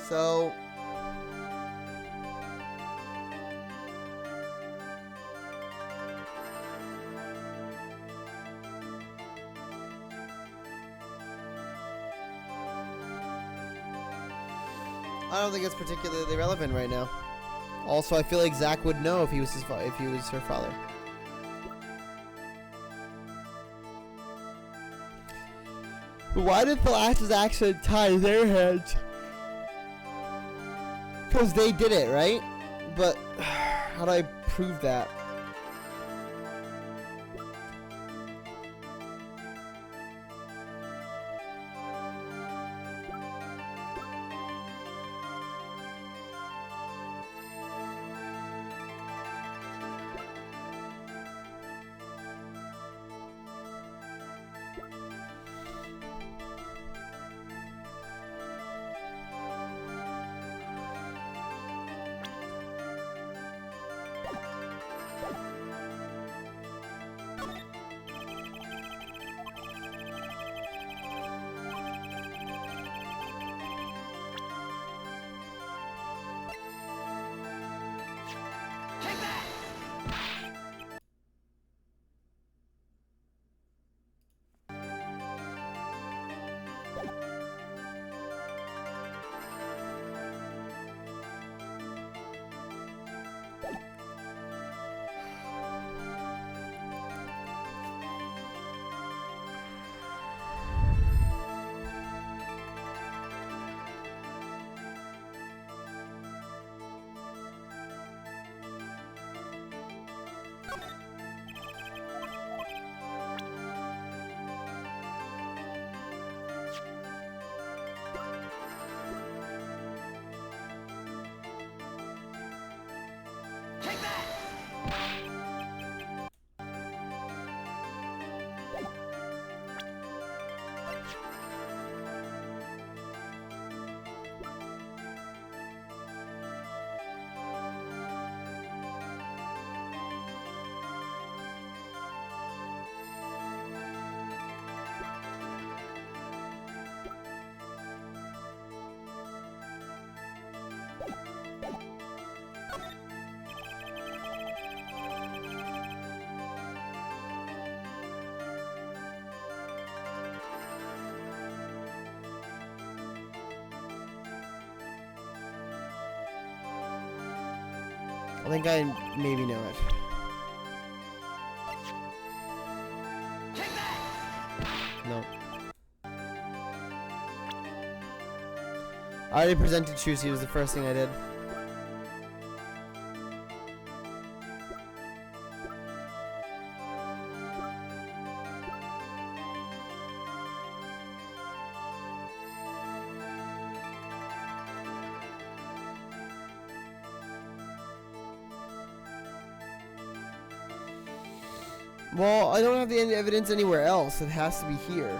So... I don't think it's particularly relevant right now. Also, I feel like Zach would know if he was if he was her father. But why did Thalassa's accent tie their hands? Because they did it, right? But how do I prove that? I think I maybe know it. No. I already presented Trucy. It was the first thing I did. Well, I don't have the evidence anywhere else. It has to be here.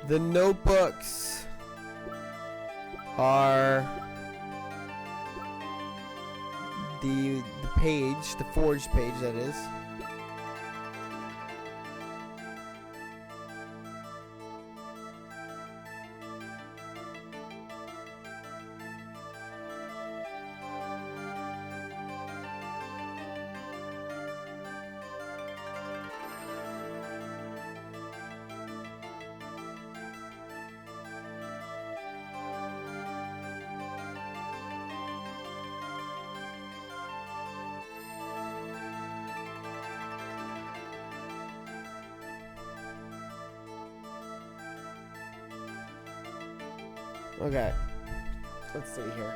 The notebooks are the page, the forged page that is. Okay, let's see here.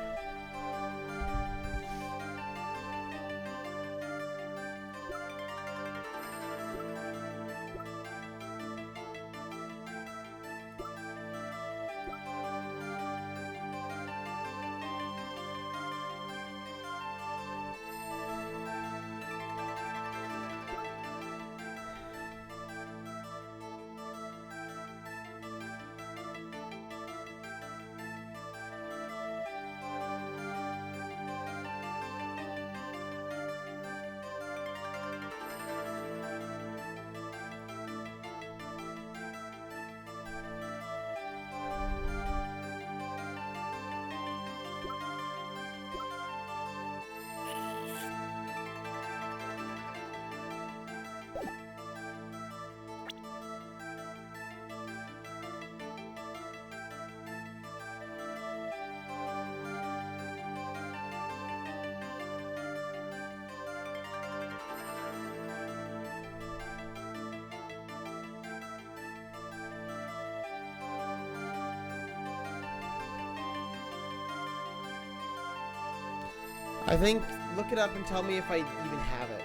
I think, look it up and tell me if I even have it.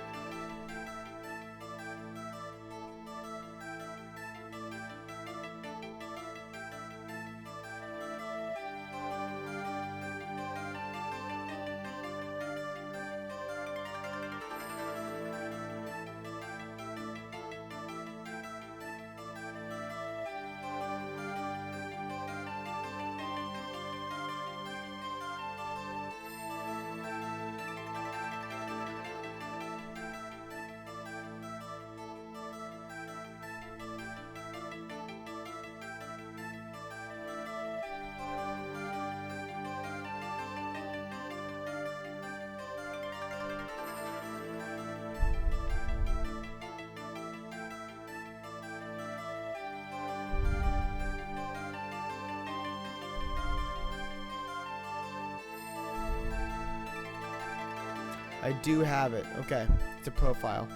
I do have it. Okay, it's a profile.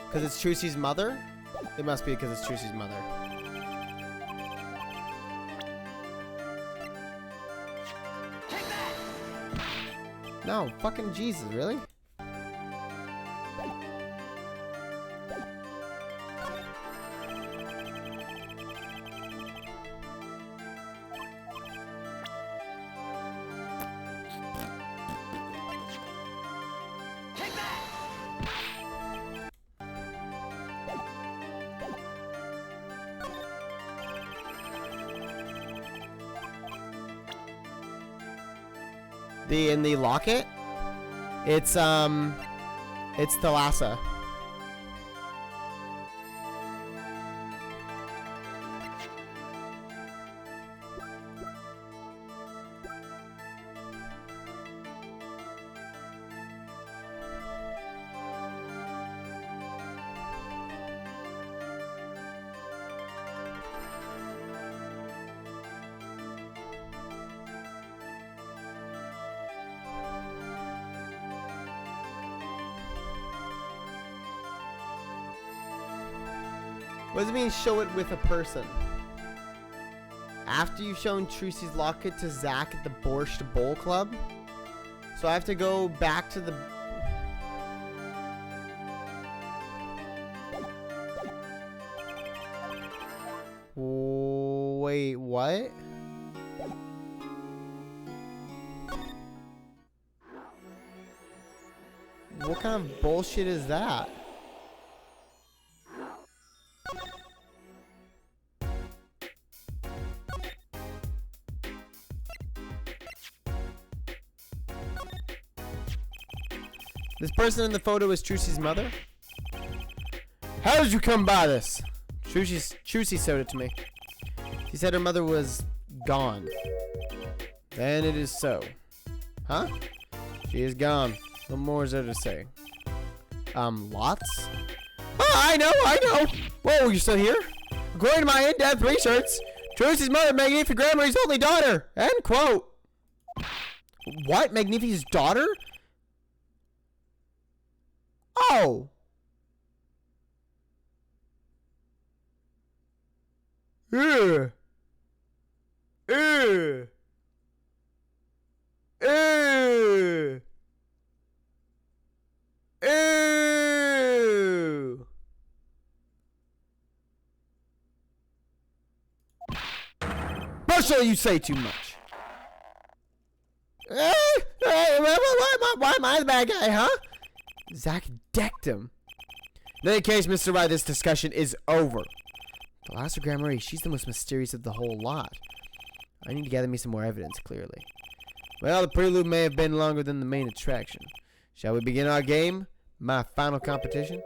Because it's Trucy's mother? It must be because it's Trucy's mother. No, fucking Jesus, really? In the locket, it's Thalassa. What does it mean, show it with a person? After you've shown Trucy's locket to Zach at the Borscht Bowl Club? So I have to go back to the... Wait, what? What kind of bullshit is that? This person in the photo is Trucy's mother? How did you come by this? Trucy showed it to me. She said her mother was gone. Then it is so. Huh? She is gone. What more is there to say? Lots? Oh, I know! Whoa, you're still here? According to my in-depth research, Trucy's mother, Magnifi's Gramarye's only daughter. End quote. What? Magnifi's daughter? Oh! Ew. Ew. Ew. Ew. Marshall, you say too much. Why am I the bad guy, huh? Zach decked him. In any case, Mr. Wright, this discussion is over. Thalassa Gramarye, she's the most mysterious of the whole lot. I need to gather me some more evidence, clearly. Well, the prelude may have been longer than the main attraction. Shall we begin our game? My final competition?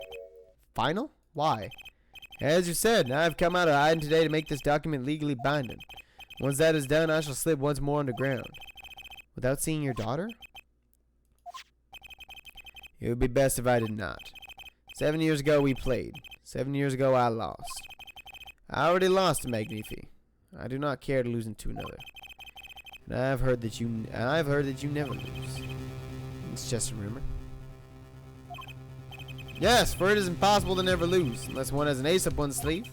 Final? Why? As you said, I've come out of hiding today to make this document legally binding. Once that is done, I shall slip once more underground. Without seeing your daughter? It would be best if I did not. 7 years ago we played. 7 years ago I lost. I already lost to Magnifi. I do not care to lose into another. And I've heard that you never lose. It's just a rumor. Yes, for it is impossible to never lose, unless one has an ace up one's sleeve.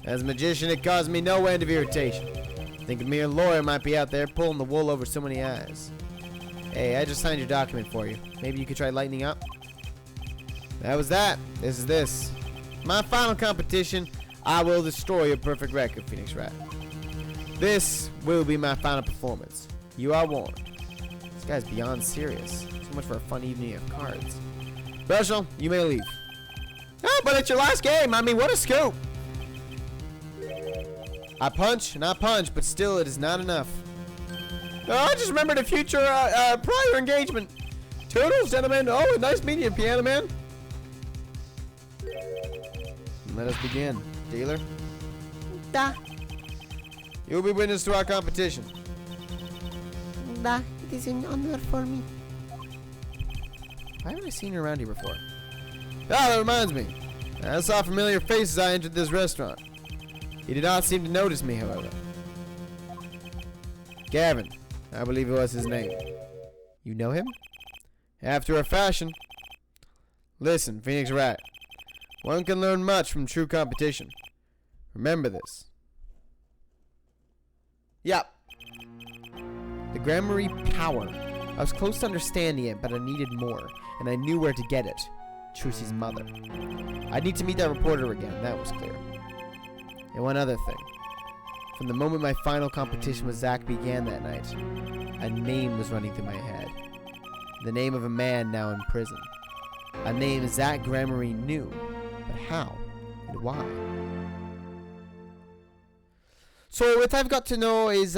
As a magician, it caused me no end of irritation. I think a mere lawyer might be out there pulling the wool over so many eyes. Hey, I just signed your document for you. Maybe you could try lightening up? That was that. This is this. My final competition, I will destroy your perfect record, Phoenix Rat. This will be my final performance. You are warned. This guy's beyond serious. So much for a fun evening of cards. Special, you may leave. Oh, but it's your last game. I mean, what a scoop. I punch and I punch, but still it is not enough. Oh, I just remembered a future prior engagement. Toodles, gentlemen. Oh, nice meeting you, Piano Man. Let us begin. Dealer. Da. You'll be witness to our competition. Da. It is an honor for me. Why haven't I seen you around here before? Ah, that reminds me. I saw familiar faces as I entered this restaurant. He did not seem to notice me, however. Gavin, I believe it was his name. You know him? After a fashion. Listen, Phoenix Rat. One can learn much from true competition. Remember this. Yep. The Gramarye power. I was close to understanding it, but I needed more, and I knew where to get it. Trucy's mother. I need to meet that reporter again, that was clear. And one other thing. From the moment my final competition with Zach began that night, a name was running through my head. The name of a man now in prison. A name Zach Gramarye knew, but how and why? So what I've got to know is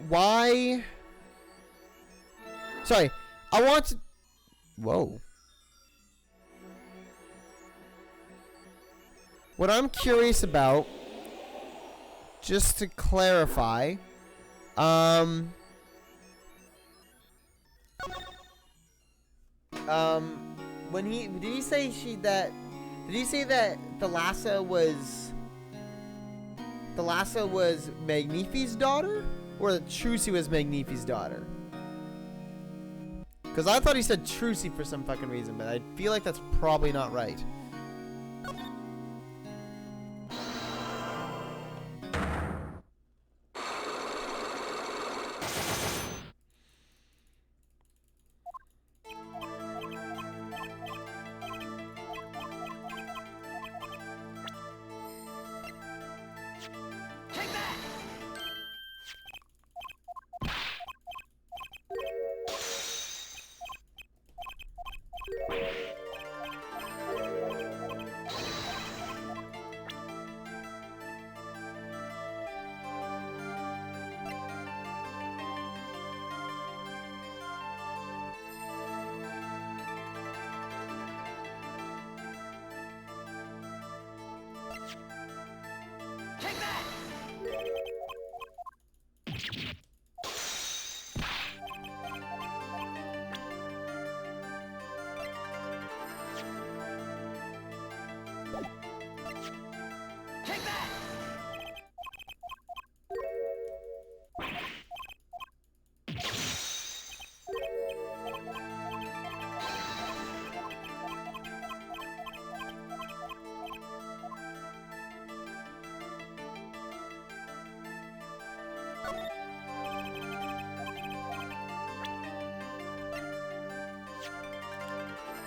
why Sorry, I want to... Whoa. What I'm curious about, just to clarify, when he did he say that Thalassa was Magnifi's daughter, or that Trucy was Magnifi's daughter? Because I thought he said Trucy for some fucking reason, but I feel like that's probably not right.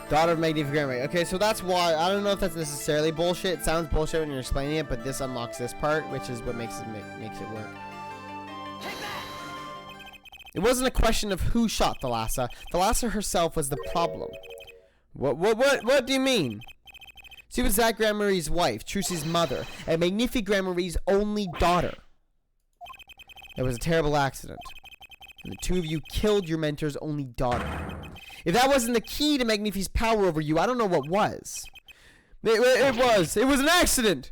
Daughter of Magnific Grandmother. Okay, so that's why. I don't know if that's necessarily bullshit. It sounds bullshit when you're explaining it, but this unlocks this part, which is what makes it work. It wasn't a question of who shot Thalassa. Thalassa herself was the problem. What do you mean? She was Zach Grandmarie's wife, Trucy's mother, and Magnific Grandmarie's only daughter. It was a terrible accident, and the two of you killed your mentor's only daughter. If that wasn't the key to Magnifi's power over you, I don't know what was. It was an accident!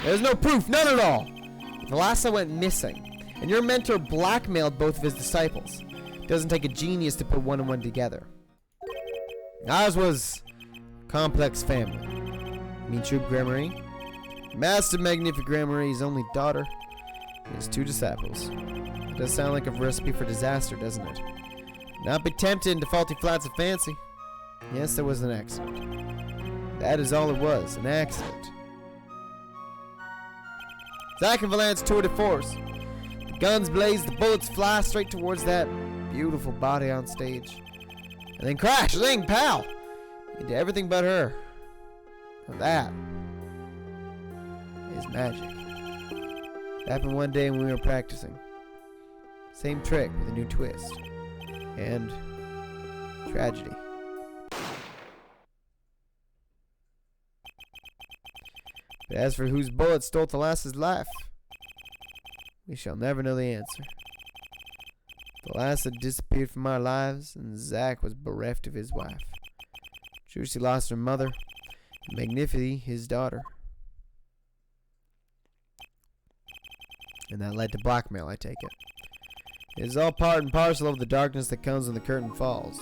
There's no proof, none at all! Thalassa went missing, and your mentor blackmailed both of his disciples. It doesn't take a genius to put one and one together. Ours was a complex family. You mean Troop Grandmarie? Master Magnific Grandmarie's only daughter and his two disciples. It does sound like a recipe for disaster, doesn't it? Not be tempted into faulty flights of fancy. Yes, there was an accident. That is all it was, an accident. Zach and Valance tour de force. The guns blaze, the bullets fly straight towards that beautiful body on stage. And then crash, zing, pow! Into everything but her. Now that is magic. It happened one day when we were practicing. Same trick with a new twist. And tragedy. But as for whose bullet stole Thalassa's life, we shall never know the answer. Thalassa disappeared from our lives, and Zach was bereft of his wife. Trucy lost her mother, and Magnific his daughter. And that led to blackmail, I take it. It is all part and parcel of the darkness that comes when the curtain falls.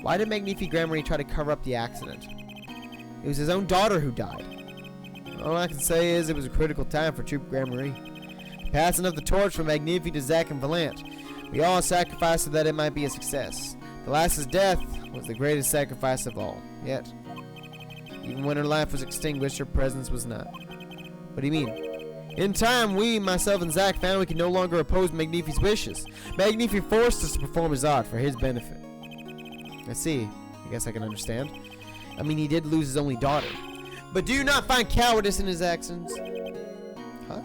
Why did Magnific Grandmarie try to cover up the accident? It was his own daughter who died. All I can say is it was a critical time for Troop Grandmarie. Passing of the torch from Magnific to Zach and Valant. We all sacrificed so that it might be a success. Thalassa's death was the greatest sacrifice of all. Yet, even when her life was extinguished, her presence was not. What do you mean? In time, we, myself and Zach, found we could no longer oppose Magnific's wishes. Magnific forced us to perform his art for his benefit. I see. I guess I can understand. I mean, he did lose his only daughter. But do you not find cowardice in his actions? Huh?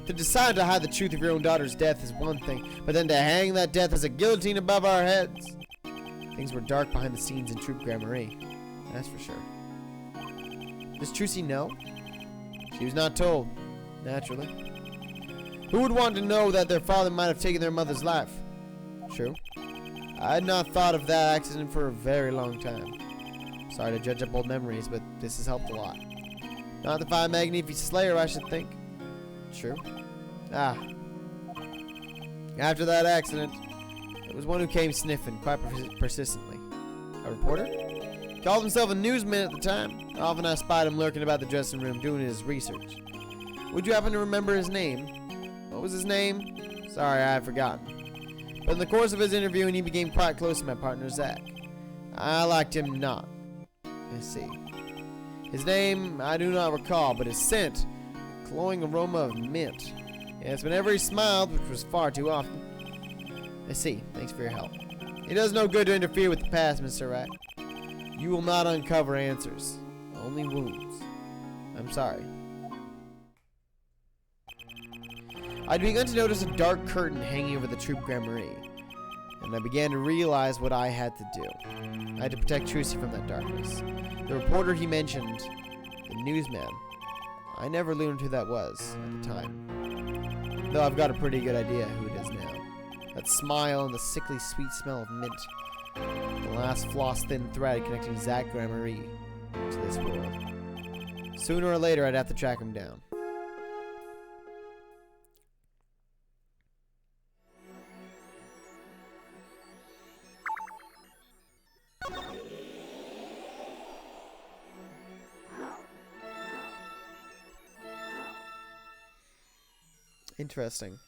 To decide to hide the truth of your own daughter's death is one thing, but then to hang that death as a guillotine above our heads? Things were dark behind the scenes in Troop Gramarye. That's for sure. Does Trucy know? She was not told, naturally. Who would want to know that their father might have taken their mother's life? True. I had not thought of that accident for a very long time. Sorry to judge up old memories, but this has helped a lot. Not the Fire Magnifique Slayer, I should think. True. Ah. After that accident, there was one who came sniffing quite persistently. A reporter? Called himself a newsman at the time. Often I spied him lurking about the dressing room doing his research. Would you happen to remember his name? What was his name? Sorry, I had forgotten. But in the course of his interviewing, he became quite close to my partner, Zach. I liked him not. I see. His name, I do not recall, but his scent, a cloying aroma of mint. Yes, whenever he smiled, which was far too often. I see. Thanks for your help. It does no good to interfere with the past, Mr. Rat. You will not uncover answers. Only wounds. I'm sorry. I'd begun to notice a dark curtain hanging over the Troop Gramarye, and I began to realize what I had to do. I had to protect Trucy from that darkness. The reporter he mentioned, the newsman, I never learned who that was at the time. Though I've got a pretty good idea who it is now. That smile and the sickly sweet smell of mint. The last floss-thin thread connecting Zach Gramarye to this world. Sooner or later, I'd have to track him down. Interesting.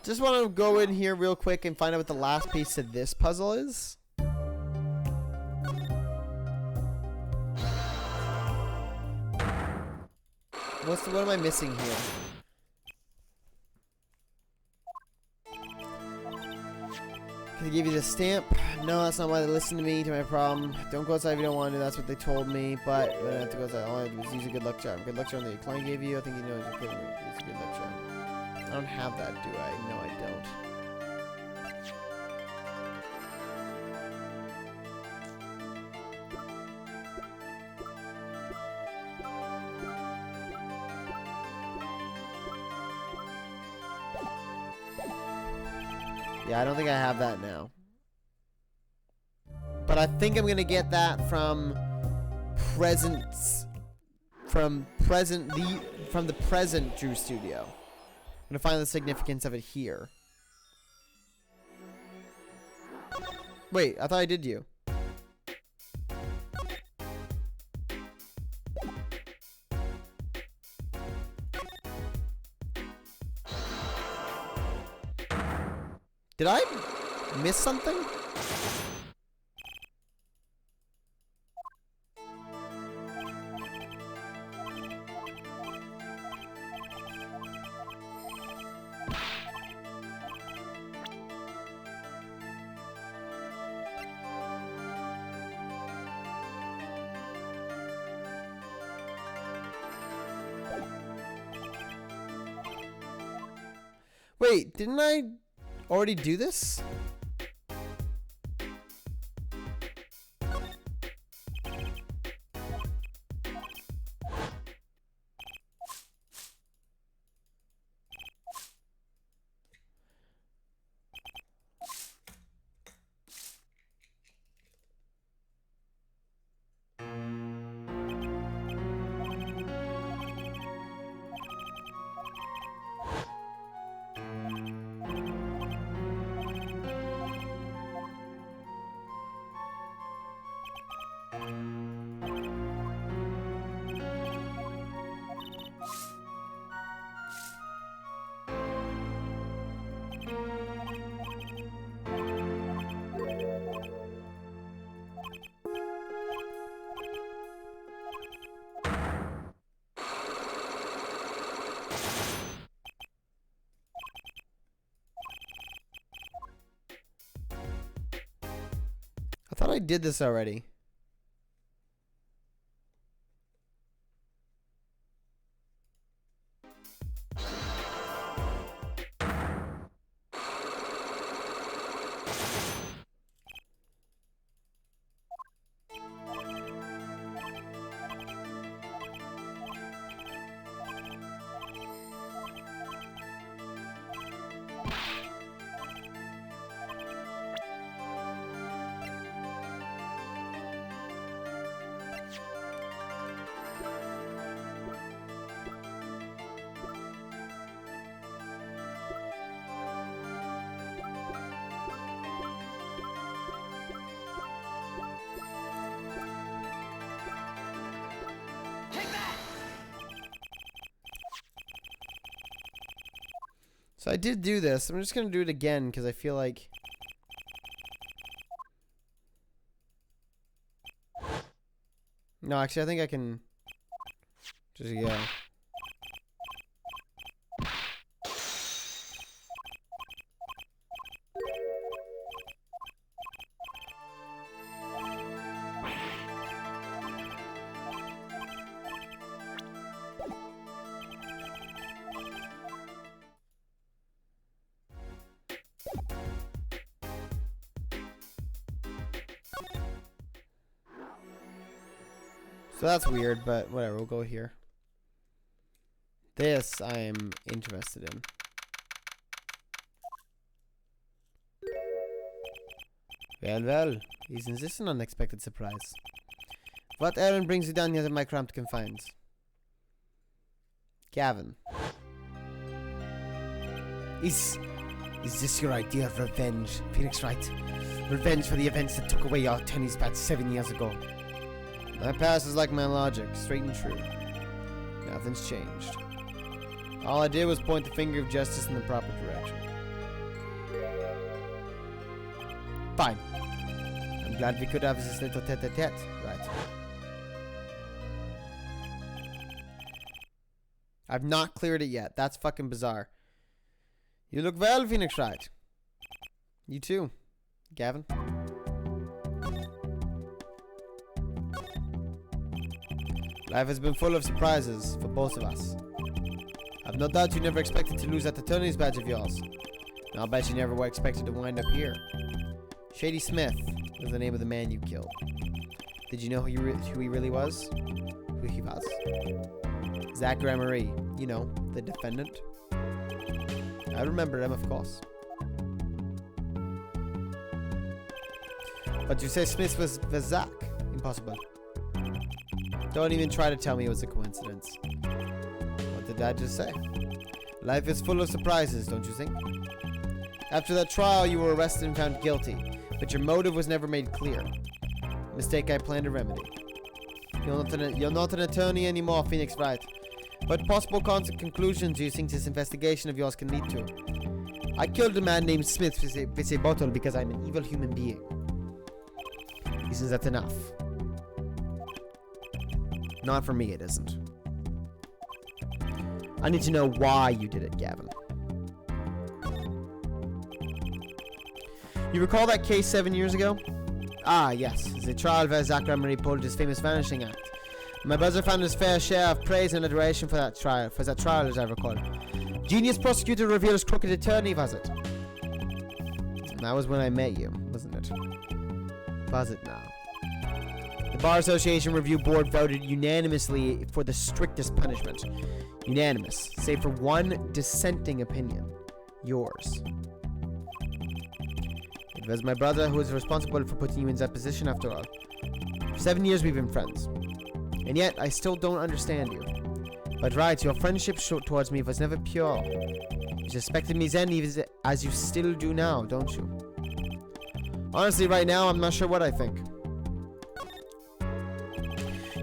Just want to go in here real quick and find out what the last piece of this puzzle is. What am I missing here? Can I give you the stamp? No, that's not why they listened to me, to my problem. Don't go outside if you don't want to. That's what they told me. But I don't have to go outside. All I do is use a good luck charm. Good luck charm that your client gave you. I think you know it's a good luck charm. I don't have that, do I? No, I don't. Yeah, I don't think I have that now. But I think I'm gonna get that from the present Drew Studio. I'm gonna find the significance of it here. Wait, I thought I did you. Did I miss something? Wait, didn't I already do this? I thought I did this already. So I did do this. I'm just going to do it again because I feel like... No, actually, I think I can just go. So that's weird, but whatever, we'll go here. This I am interested in. Well, isn't this an unexpected surprise? What errand brings you down here to my cramped confines? Gavin. Is this your idea of revenge, Phoenix Wright? Revenge for the events that took away your tennis bat 7 years ago. My past is like my logic, straight and true. Nothing's changed. All I did was point the finger of justice in the proper direction. Fine. I'm glad we could have this little tete-a-tete, right? I've not cleared it yet. That's fucking bizarre. You look well, Phoenix Wright. You too, Gavin. Life has been full of surprises for both of us. I've no doubt you never expected to lose that attorney's badge of yours. And I'll bet you never were expected to wind up here. Shady Smith was the name of the man you killed. Did you know who he really was? Who he was? Zach Gramarye, you know, the defendant. I remember him, of course. But you say Smith was Zach? Impossible. Don't even try to tell me it was a coincidence. What did I just say? Life is full of surprises, don't you think? After that trial, you were arrested and found guilty, but your motive was never made clear. Mistake I plan to remedy. You're not an attorney anymore, Phoenix Wright. What possible conclusions do you think this investigation of yours can lead to? I killed a man named Smith with a bottle because I'm an evil human being. Isn't that enough? Not for me, it isn't. I need to know why you did it, Gavin. You recall that case 7 years ago? Ah, yes. The trial where Zach Gramarye pulled his famous vanishing act. My brother found his fair share of praise and adoration for that trial, as I recall. Genius prosecutor reveals crooked attorney, was it? That was when I met you, wasn't it? Was it now? The Bar Association Review Board voted unanimously for the strictest punishment. Unanimous, save for one dissenting opinion. Yours. It was my brother who was responsible for putting you in that position after all. For 7 years we've been friends. And yet, I still don't understand you. But right, your friendship towards me was never pure. You suspected me then, as you still do now, don't you? Honestly, right now, I'm not sure what I think.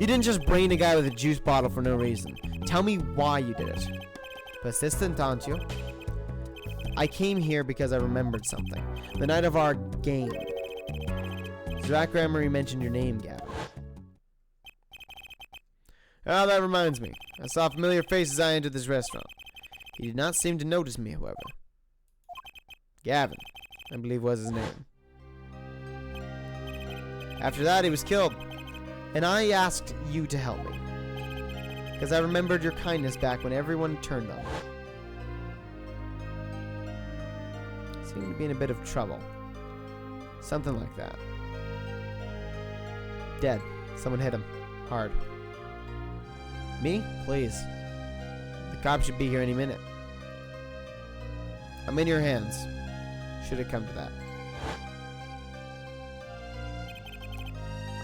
You didn't just brain a guy with a juice bottle for no reason. Tell me why you did it. Persistent, aren't you? I came here because I remembered something. The night of our game. Zach Gramarye mentioned your name, Gavin. Ah, that reminds me. I saw a familiar face as I entered this restaurant. He did not seem to notice me, however. Gavin, I believe was his name. After that, he was killed. And I asked you to help me. Because I remembered your kindness back when everyone turned on me. Seemed to be in a bit of trouble. Something like that. Dead. Someone hit him. Hard. Me? Please. The cops should be here any minute. I'm in your hands. Should it come to that.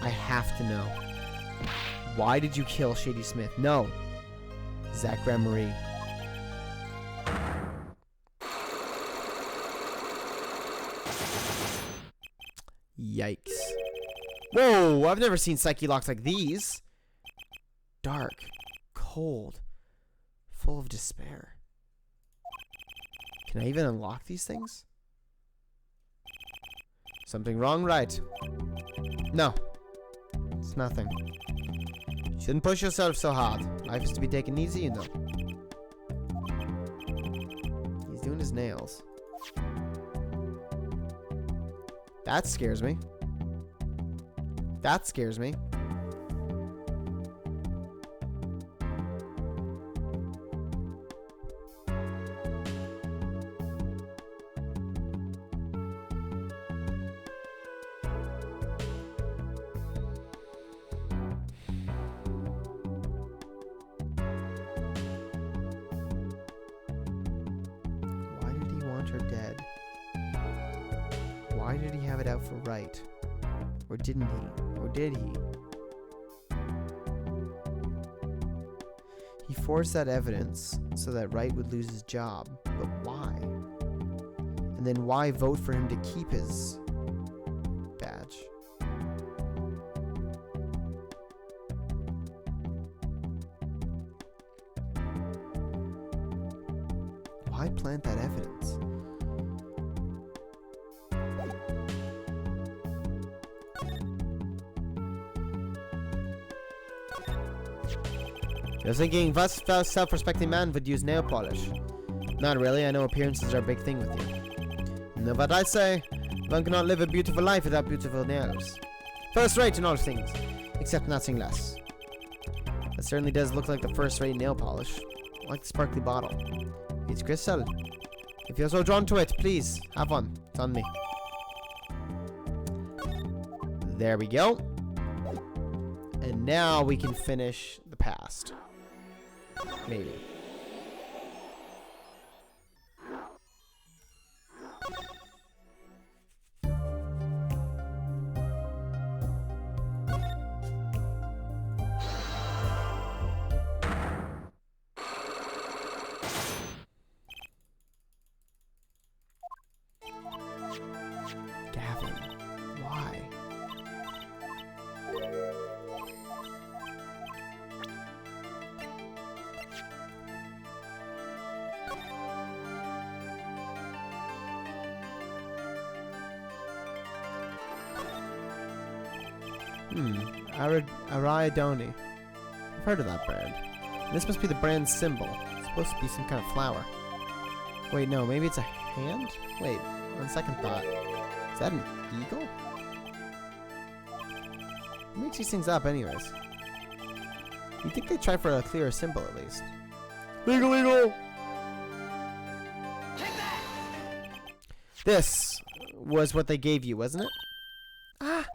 I have to know. Why did you kill Shady Smith? No. Zach Gramarye. Yikes. Whoa, I've never seen psyche locks like these. Dark, cold, full of despair. Can I even unlock these things? Something wrong, right? No. It's nothing. You shouldn't push yourself so hard. Life is to be taken easy, you know. He's doing his nails. That scares me. That scares me. Why did he want her dead? Why did he have it out for right? Or didn't he? Or did he? He forced that evidence so that Wright would lose his job. But why? And then why vote for him to keep his badge? Why plant that evidence? You're thinking what self-respecting man would use nail polish? Not really, I know appearances are a big thing with you. You know what I say? One cannot live a beautiful life without beautiful nails. First-rate in all things, except nothing less. That certainly does look like the first-rate nail polish. I like the sparkly bottle. It's crystal. If you're so drawn to it, please, have one. It's on me. There we go. And now we can finish the past. Maybe. Gavin, why? Ariadone. I've heard of that brand. This must be the brand's symbol. It's supposed to be some kind of flower. Wait, no, maybe it's a hand? Wait, on second thought. Is that an eagle? Who makes these things up anyways? You'd think they'd try for a clearer symbol at least. Eagle, eagle! This was what they gave you, wasn't it? Ah!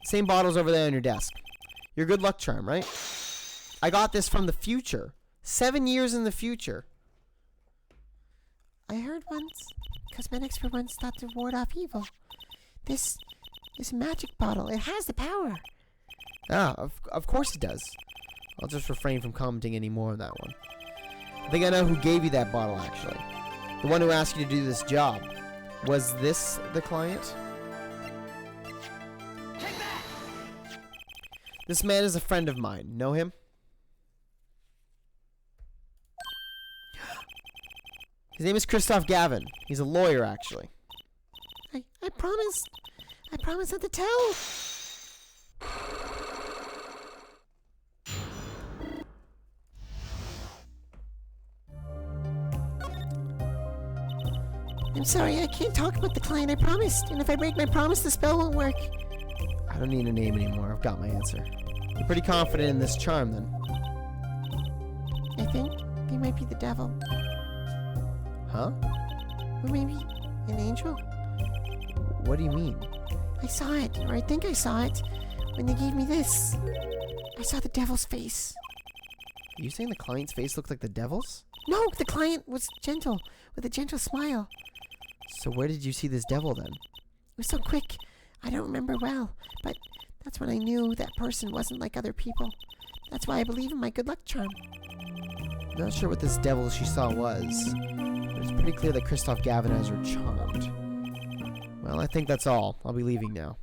Same bottles over there on your desk. Your good luck charm, right? I got this from the future. 7 years in the future. I heard once cosmetics were once thought to ward off evil. This is a magic bottle. It has the power. Ah, of course it does. I'll just refrain from commenting any more on that one. I think I know who gave you that bottle, actually. The one who asked you to do this job. Was this the client? This man is a friend of mine. Know him? His name is Christoph Gavin. He's a lawyer, actually. I promised. I promised not to tell. I'm sorry, I can't talk about the client. I promised. And if I break my promise, the spell won't work. I don't need a name anymore. I've got my answer. You're pretty confident in this charm, then. I think they might be the devil. Huh? Or maybe an angel. What do you mean? I saw it, or I think I saw it, when they gave me this. I saw the devil's face. Are you saying the client's face looked like the devil's? No, the client was gentle, with a gentle smile. So where did you see this devil, then? It was so quick, I don't remember well, but that's when I knew that person wasn't like other people. That's why I believe in my good luck charm. Not sure what this devil she saw was, but it's pretty clear that Christoph Gavin has her charmed. Well, I think that's all. I'll be leaving now.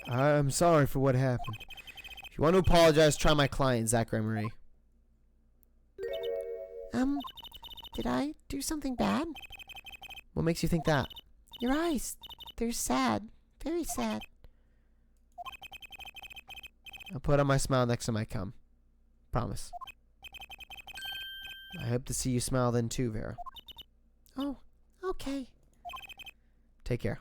I'm sorry for what happened. If you want to apologize, try my client, Zachary Marie. Did I do something bad? What makes you think that? Your eyes. They're sad. Very sad. I'll put on my smile next time I come. Promise. I hope to see you smile then too, Vera. Oh, okay. Take care.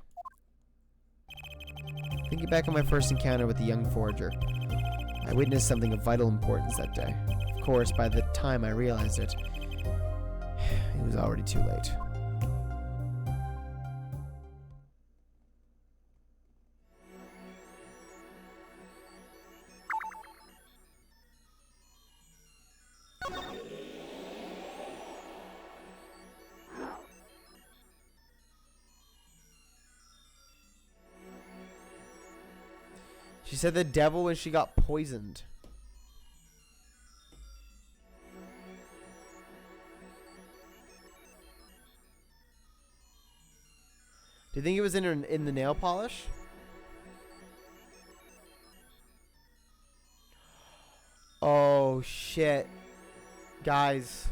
Thinking back on my first encounter with the young forager, I witnessed something of vital importance that day. Of course, by the time I realized it, it was already too late. She said the devil when she got poisoned. Do you think it was in the nail polish? Oh shit. Guys.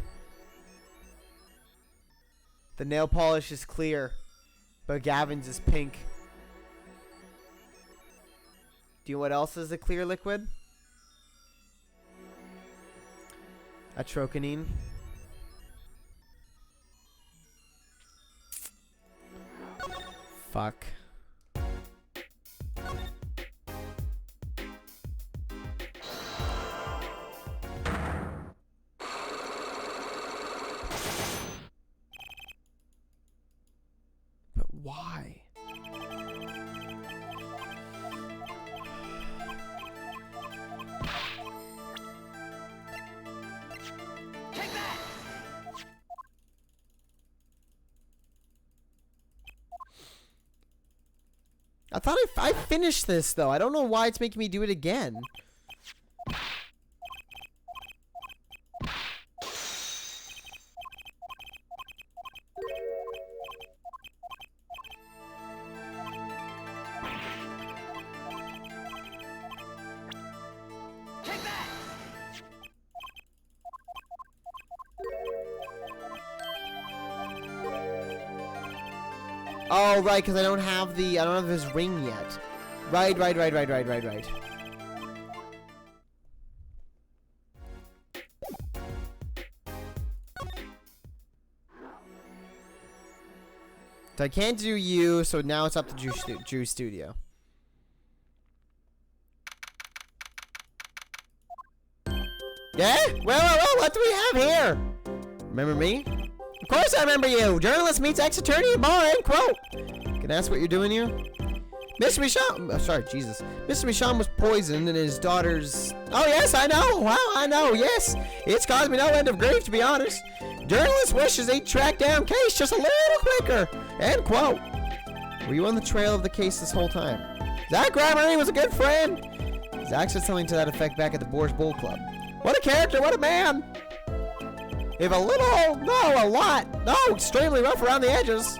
The nail polish is clear, but Gavin's is pink. Do you know what else is a clear liquid? Atrocanine. Fuck. But why? I thought I finished this though. I don't know why it's making me do it again. Oh, right, because I don't have his ring yet. Right. So I can't do you, so now it's up to Drew Studio. Yeah? Well, what do we have here? Remember me? Of course I remember you! Journalist meets ex-attorney at bar, end quote! Can I ask what you're doing here? Mr. Michon... Oh, sorry, Jesus. Mr. Michon was poisoned and his daughter's... Oh, yes, I know! Wow, I know, yes! It's caused me no end of grief, to be honest. Journalist wishes he'd track down case just a little quicker! End quote. Were you on the trail of the case this whole time? Zach Gramarye was a good friend! Zach said something to that effect back at the Boars Bowl Club. What a character, what a man! If a little, no, a lot, no, extremely rough around the edges.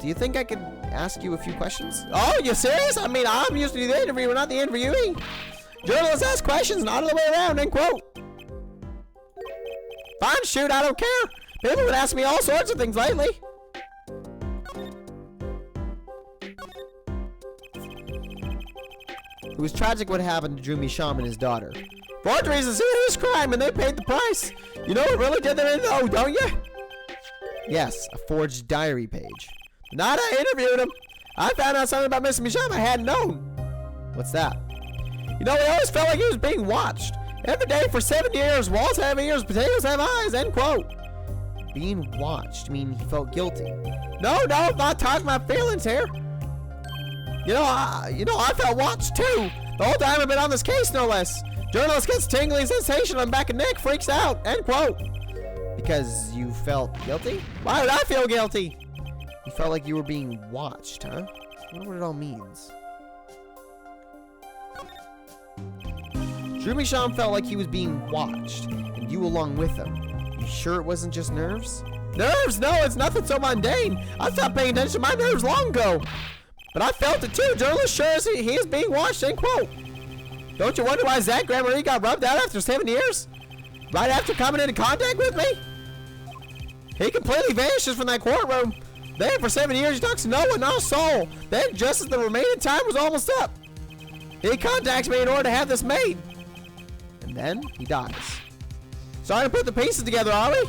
Do you think I could ask you a few questions? Oh, you serious? I mean, I'm usually the interviewer, not the interviewee. Journalists ask questions, not the way around, end quote. Fine, shoot, I don't care. People would ask me all sorts of things lately. It was tragic what happened to Drew Michon and his daughter. Forgery is a serious crime and they paid the price. You know what really did them in though, don't you? Yes, a forged diary page. Not I interviewed him. I found out something about Mr. Michon I hadn't known. What's that? You know, he always felt like he was being watched. Every day for 7 years, walls have ears, potatoes have eyes, end quote. Being watched mean he felt guilty. No, I'm not talking about feelings here. You know, I felt watched too. The whole time I've been on this case, no less. Journalist gets tingling sensation on back and neck, freaks out, end quote. Because you felt guilty? Why would I feel guilty? You felt like you were being watched, huh? I wonder what it all means. Drew Michon felt like he was being watched, and you along with him. You sure it wasn't just nerves? Nerves? No, it's nothing so mundane. I stopped paying attention to my nerves long ago. But I felt it too. Journalist sure as he is being watched, end quote. Don't you wonder why Zach Gramarye got rubbed out after 7 years? Right after coming into contact with me? He completely vanishes from that courtroom. Then for 7 years he talks to no one, not a soul. Then just as the remaining time was almost up, he contacts me in order to have this made. And then he dies. Starting to put the pieces together, are we?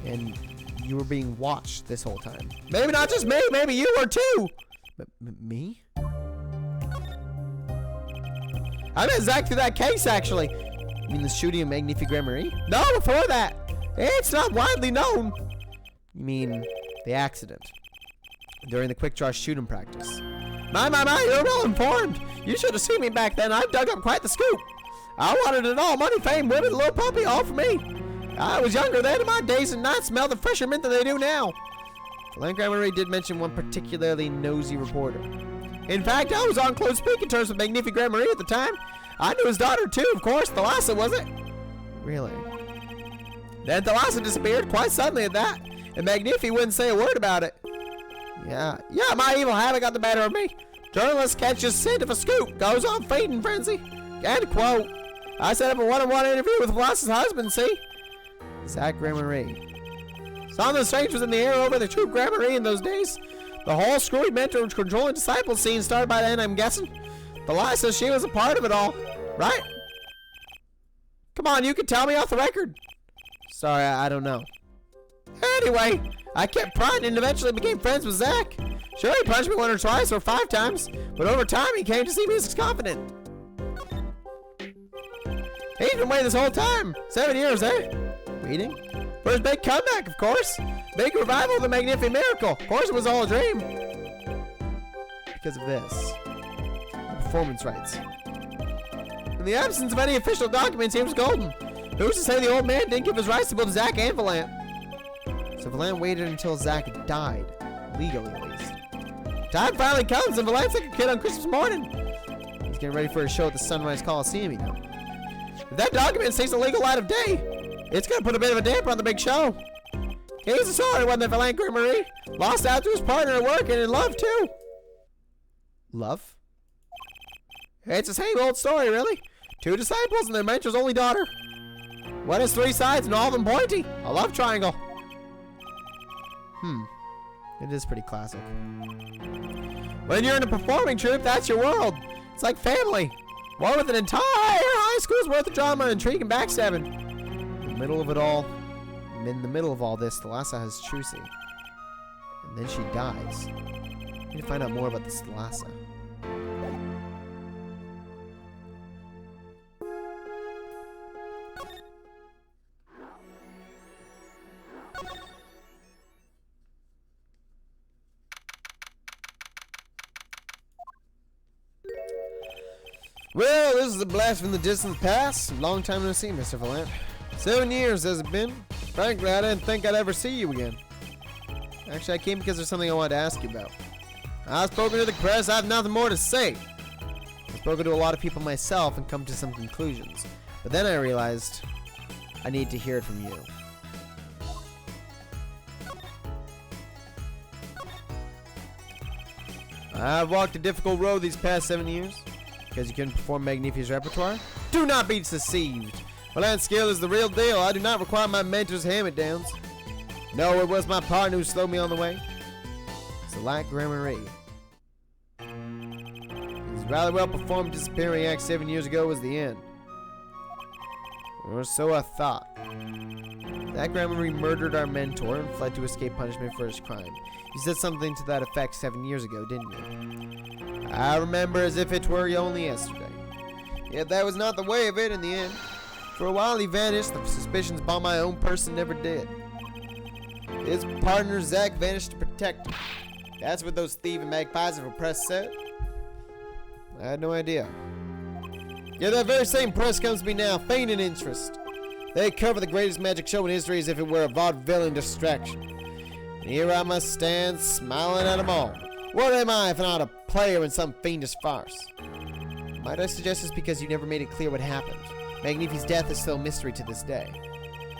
And you were being watched this whole time. Maybe not just me, maybe you were too. Me? I met Zach through that case, actually. You mean the shooting of Magnifique Marie? No, before that. It's not widely known. You mean the accident during the quick draw shooting practice? My, you're well informed. You should have seen me back then. I dug up quite the scoop. I wanted it all. Money, fame, women, little puppy, all for me. I was younger then, and my days and nights smelled of fresher mint than they do now. Valentin Marie did mention one particularly nosy reporter. In fact, I was on close speaking terms with Magnifique Marie at the time. I knew his daughter too, of course, Thalassa, was it? Really? Then Thalassa disappeared quite suddenly at that, and Magnifique wouldn't say a word about it. Yeah, my evil habit got the better of me. Journalists catch a scent of a scoop, goes on feeding frenzy. End quote. I set up a one-on-one interview with Thalassa's husband, see? Zach Marie. Something strange was in the air over the true Marie in those days. The whole screwy mentor controlling disciple scene started by then, I'm guessing. Thalassa, she was a part of it all, right? Come on, you can tell me off the record. Sorry, I don't know. Anyway, I kept prying and eventually became friends with Zach. Sure, he punched me 1 or twice or 5 times, but over time he came to see me as his confidant. He's been waiting this whole time. 7 years, eh? Waiting? For his big comeback, of course. Big revival of the Magnificent Miracle. Of course it was all a dream. Because of this. The performance rights. In the absence of any official documents, he was golden. Who's to say the old man didn't give his rights to both Zach and Valant? So Valant waited until Zach died. Legally, at least. Time finally comes, and Valant's like a kid on Christmas morning. He's getting ready for a show at the Sunrise Coliseum, you know. If that document sees the legal light of day, it's going to put a bit of a damper on the big show. He's a sorry one that Valant Marie lost out to his partner at work and in love, too. Love? It's the same old story, really. 2 disciples and their mentor's only daughter. One has 3 sides and all of them pointy. A love triangle. It is pretty classic. When you're in a performing troupe, that's your world. It's like family. One with an entire high school's worth of drama, intrigue, and backstabbing. In the middle of it all, in the middle of all this, Thalassa has Trucy. And then she dies. We need to find out more about this Thalassa. Well, this is a blast from the distant past. Long time no see, Mr. Valant. 7 years has it been? Frankly, I didn't think I'd ever see you again. Actually, I came because there's something I wanted to ask you about. I've spoken to the press. I have nothing more to say. I've spoken to a lot of people myself and come to some conclusions. But then I realized I need to hear it from you. I've walked a difficult road these past 7 years. Because you couldn't perform Magnifique's repertoire? Do not be deceived. Valant's skill is the real deal. I do not require my mentor's hand-me-downs. No, it was my partner who slowed me on the way. Zach Marie. His rather well performed disappearing act 7 years ago was the end. Or so I thought. Zach Marie murdered our mentor and fled to escape punishment for his crime. You said something to that effect 7 years ago, didn't you? I remember as if it were only yesterday. Yet that was not the way of it in the end. For a while he vanished, the suspicions about my own person never did. His partner Zach vanished to protect him. That's what those thieving magpies of a press said. I had no idea. Yet that very same press comes to me now, feigning interest. They cover the greatest magic show in history as if it were a vaudevillian distraction. And here I must stand, smiling at them all. What am I if not a player in some fiendish farce? Might I suggest it's because you never made it clear what happened? Magnifique's death is still a mystery to this day.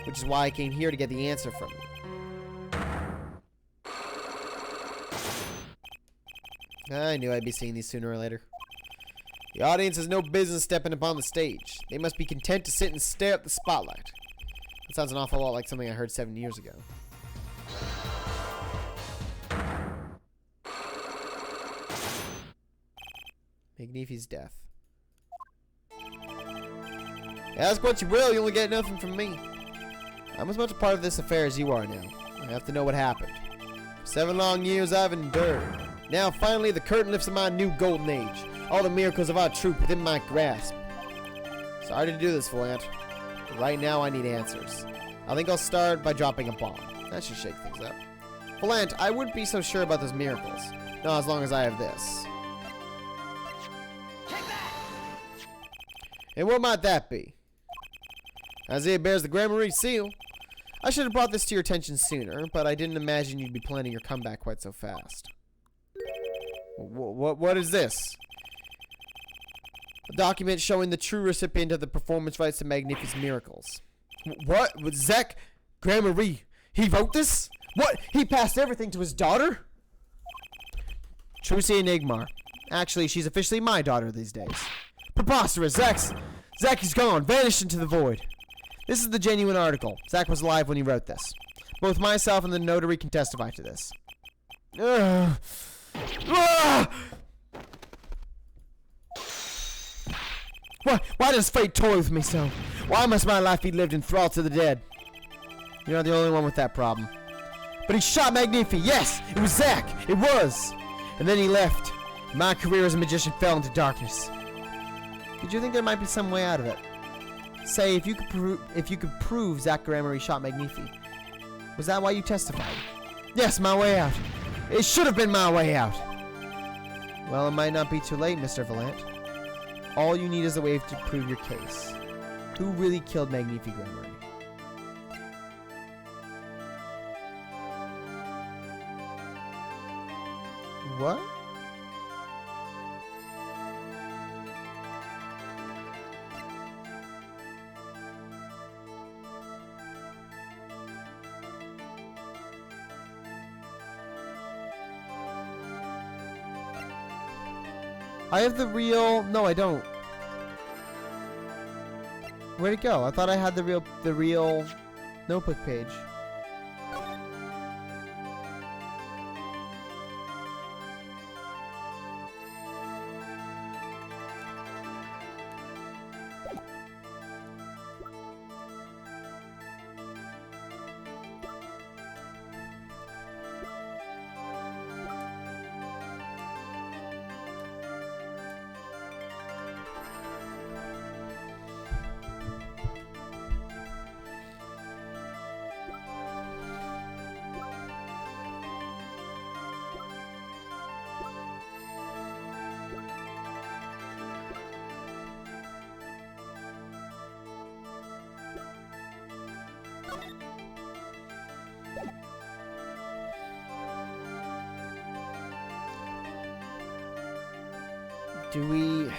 Which is why I came here to get the answer from you. I knew I'd be seeing these sooner or later. The audience has no business stepping upon the stage. They must be content to sit and stare at the spotlight. That sounds an awful lot like something I heard 7 years ago. Magnifi's death. Ask what you will, you only get nothing from me. I'm as much a part of this affair as you are now. I have to know what happened. For 7 long years I've endured. Now finally the curtain lifts on my new golden age. All the miracles of our troop within my grasp. Sorry to do this, Volant. But right now I need answers. I think I'll start by dropping a bomb. That should shake things up. Volant, I wouldn't be so sure about those miracles. Not as long as I have this. And what might that be? Isaiah bears the Grand Marie seal. I should have brought this to your attention sooner, but I didn't imagine you'd be planning your comeback quite so fast. What is this? A document showing the true recipient of the performance rights to Magnifi's miracles. What? Zach Grand Marie? He wrote this? What? He passed everything to his daughter? Trucy and Igmar. Actually, she's officially my daughter these days. Preposterous! Zach is gone, vanished into the void. This is the genuine article. Zach was alive when he wrote this. Both myself and the notary can testify to this. Why does fate toy with me so? Why must my life be lived in thrall to the dead? You're not the only one with that problem. But he shot Magnifi. Yes, it was Zach. It was. And then he left. My career as a magician fell into darkness. Did you think there might be some way out of it? Say, if you could prove Zach Grammary shot Magnifi. Was that why you testified? Yes, my way out. It should have been my way out. Well, it might not be too late, Mr. Volant. All you need is a way to prove your case. Who really killed Magnifi Grammary? What? I have the real... No, I don't. Where'd it go? I thought I had the real notebook page. Do we...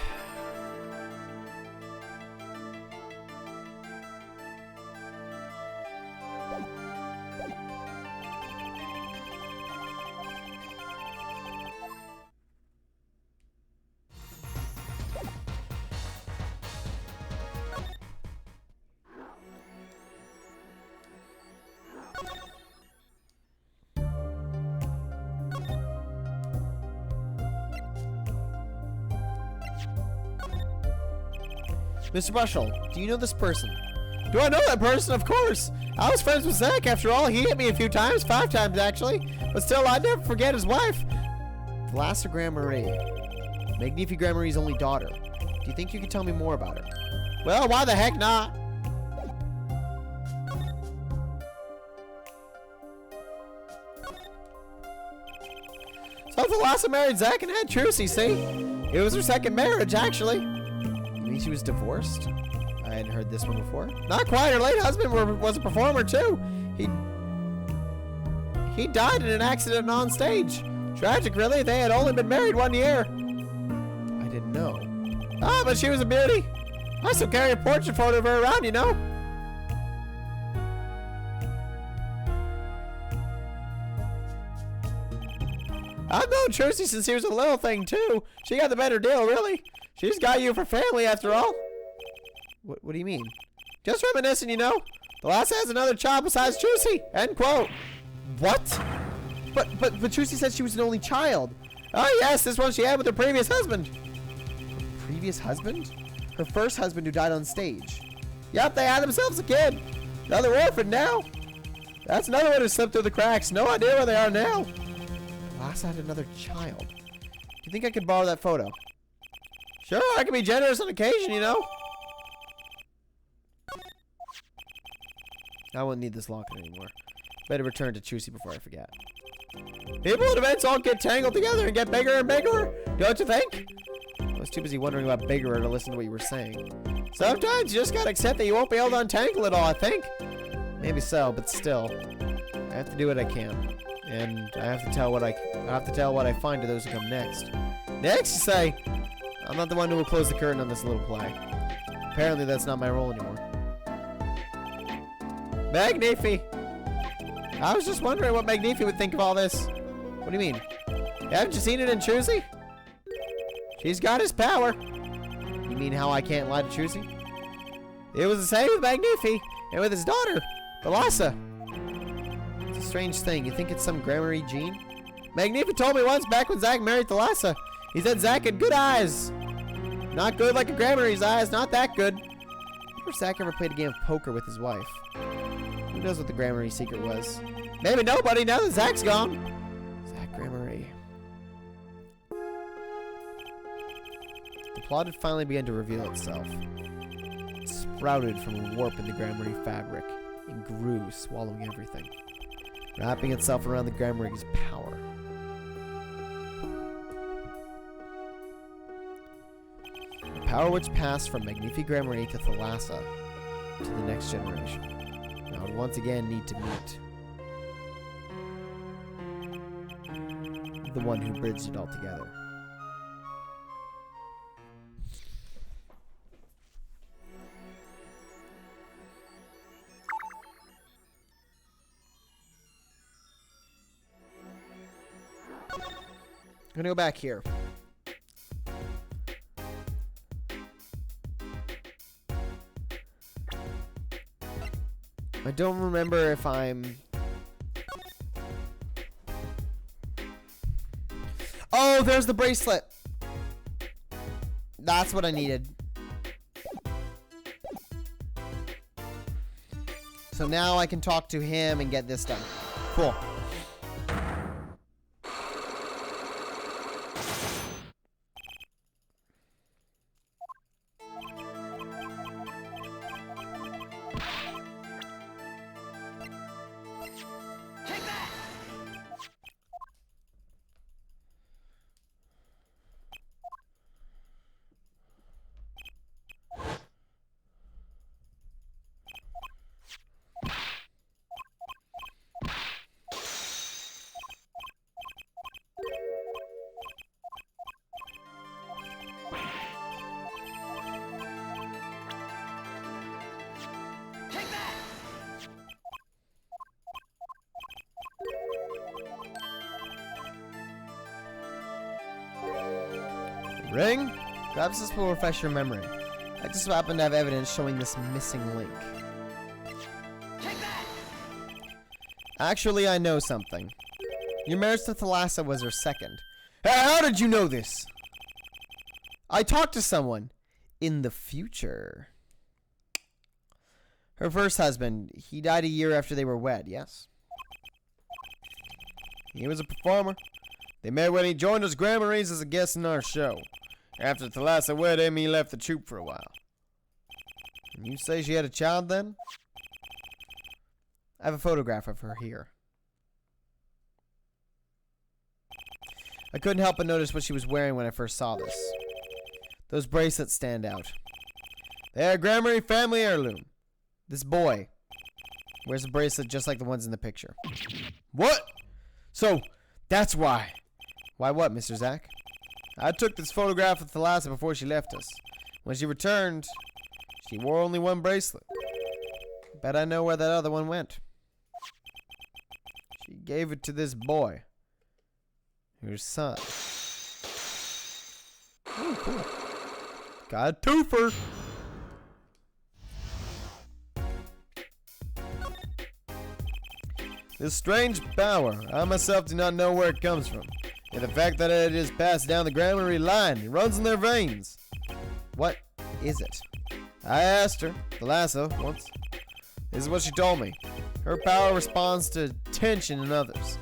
Mr. Bushel, do you know this person? Do I know that person? Of course! I was friends with Zach after all. He hit me a few times, 5 times actually. But still, I'd never forget his wife. Vlasta Grammary. Magnifi Grammary's only daughter. Do you think you could tell me more about her? Well, why the heck not? So Vlasta married Zach and had Trucy, see? It was her second marriage, actually. You mean she was divorced? I hadn't heard this one before. Not quite. Her late husband was a performer, too. He died in an accident on stage. Tragic, really. They had only been married 1 year. I didn't know. Ah, but she was a beauty. I still carry a portrait photo of her around, you know. I've known Trucy since he was a little thing, too. She got the better deal, really. She's got you for family, after all. What do you mean? Just reminiscing, you know. The last has another child besides Trucy. End quote. What? But Trucy said she was an only child. Oh, yes, this one she had with her previous husband. previous husband? Her first husband who died on stage. Yep, they had themselves a kid. Another orphan now. That's another one who slipped through the cracks. No idea where they are now. Last had another child. Do you think I could borrow that photo? Sure, I can be generous on occasion, you know. I won't need this locket anymore. Better return to Chusey before I forget. People and events all get tangled together and get bigger and bigger, don't you think? I was too busy wondering about bigger to listen to what you were saying. Sometimes you just gotta accept that you won't be able to untangle it all, I think. Maybe so, but still, I have to do what I can, and I have to tell what I find to those who come next. Next, you say? I'm not the one who will close the curtain on this little play. Apparently, that's not my role anymore. Magnifi! I was just wondering what Magnifi would think of all this. What do you mean? Haven't you seen it in Chusey? She's got his power. You mean how I can't lie to Chusey? It was the same with Magnifi and with his daughter, Thalassa. It's a strange thing. You think it's some grammary gene? Magnifi told me once back when Zach married Thalassa. He said Zach had good eyes. Not good like a Grammary's eyes, not that good. I wonder if Zach ever played a game of poker with his wife. Who knows what the Grammary secret was? Maybe nobody, now that Zach's gone. Zach Grammary. The plot had finally begun to reveal itself. It sprouted from a warp in the Grammary fabric and grew, swallowing everything, wrapping itself around the Grammary's power. A power which passed from Magnifi Grammary to Thalassa to the next generation. Now would once again need to meet the one who bridged it all together. I'm gonna go back here. I don't remember if I'm... Oh, there's the bracelet. That's what I needed. So now I can talk to him and get this done. Cool. Ring? Perhaps this will refresh your memory. I just happen to have evidence showing this missing link. Actually, I know something. Your marriage to Thalassa was her second. How did you know this? I talked to someone in the future. Her first husband, he died a year after they were wed, yes? He was a performer. They met when he joined us Grammarys as a guest in our show. After Thalassa wed him, he left the troupe for a while. And you say she had a child then? I have a photograph of her here. I couldn't help but notice what she was wearing when I first saw this. Those bracelets stand out. They're a Grammary family heirloom. This boy wears a bracelet just like the ones in the picture. What? So, that's why. Why what, Mr. Zach? I took this photograph of Thalassa before she left us. When she returned, she wore only one bracelet. Bet I know where that other one went. She gave it to this boy. Her son. Oh, cool. Got a twofer. This strange power, I myself do not know where it comes from. And the fact that it is passed down the Grammary line, it runs in their veins. What is it? I asked her, Thalassa, once. This is what she told me. Her power responds to tension in others.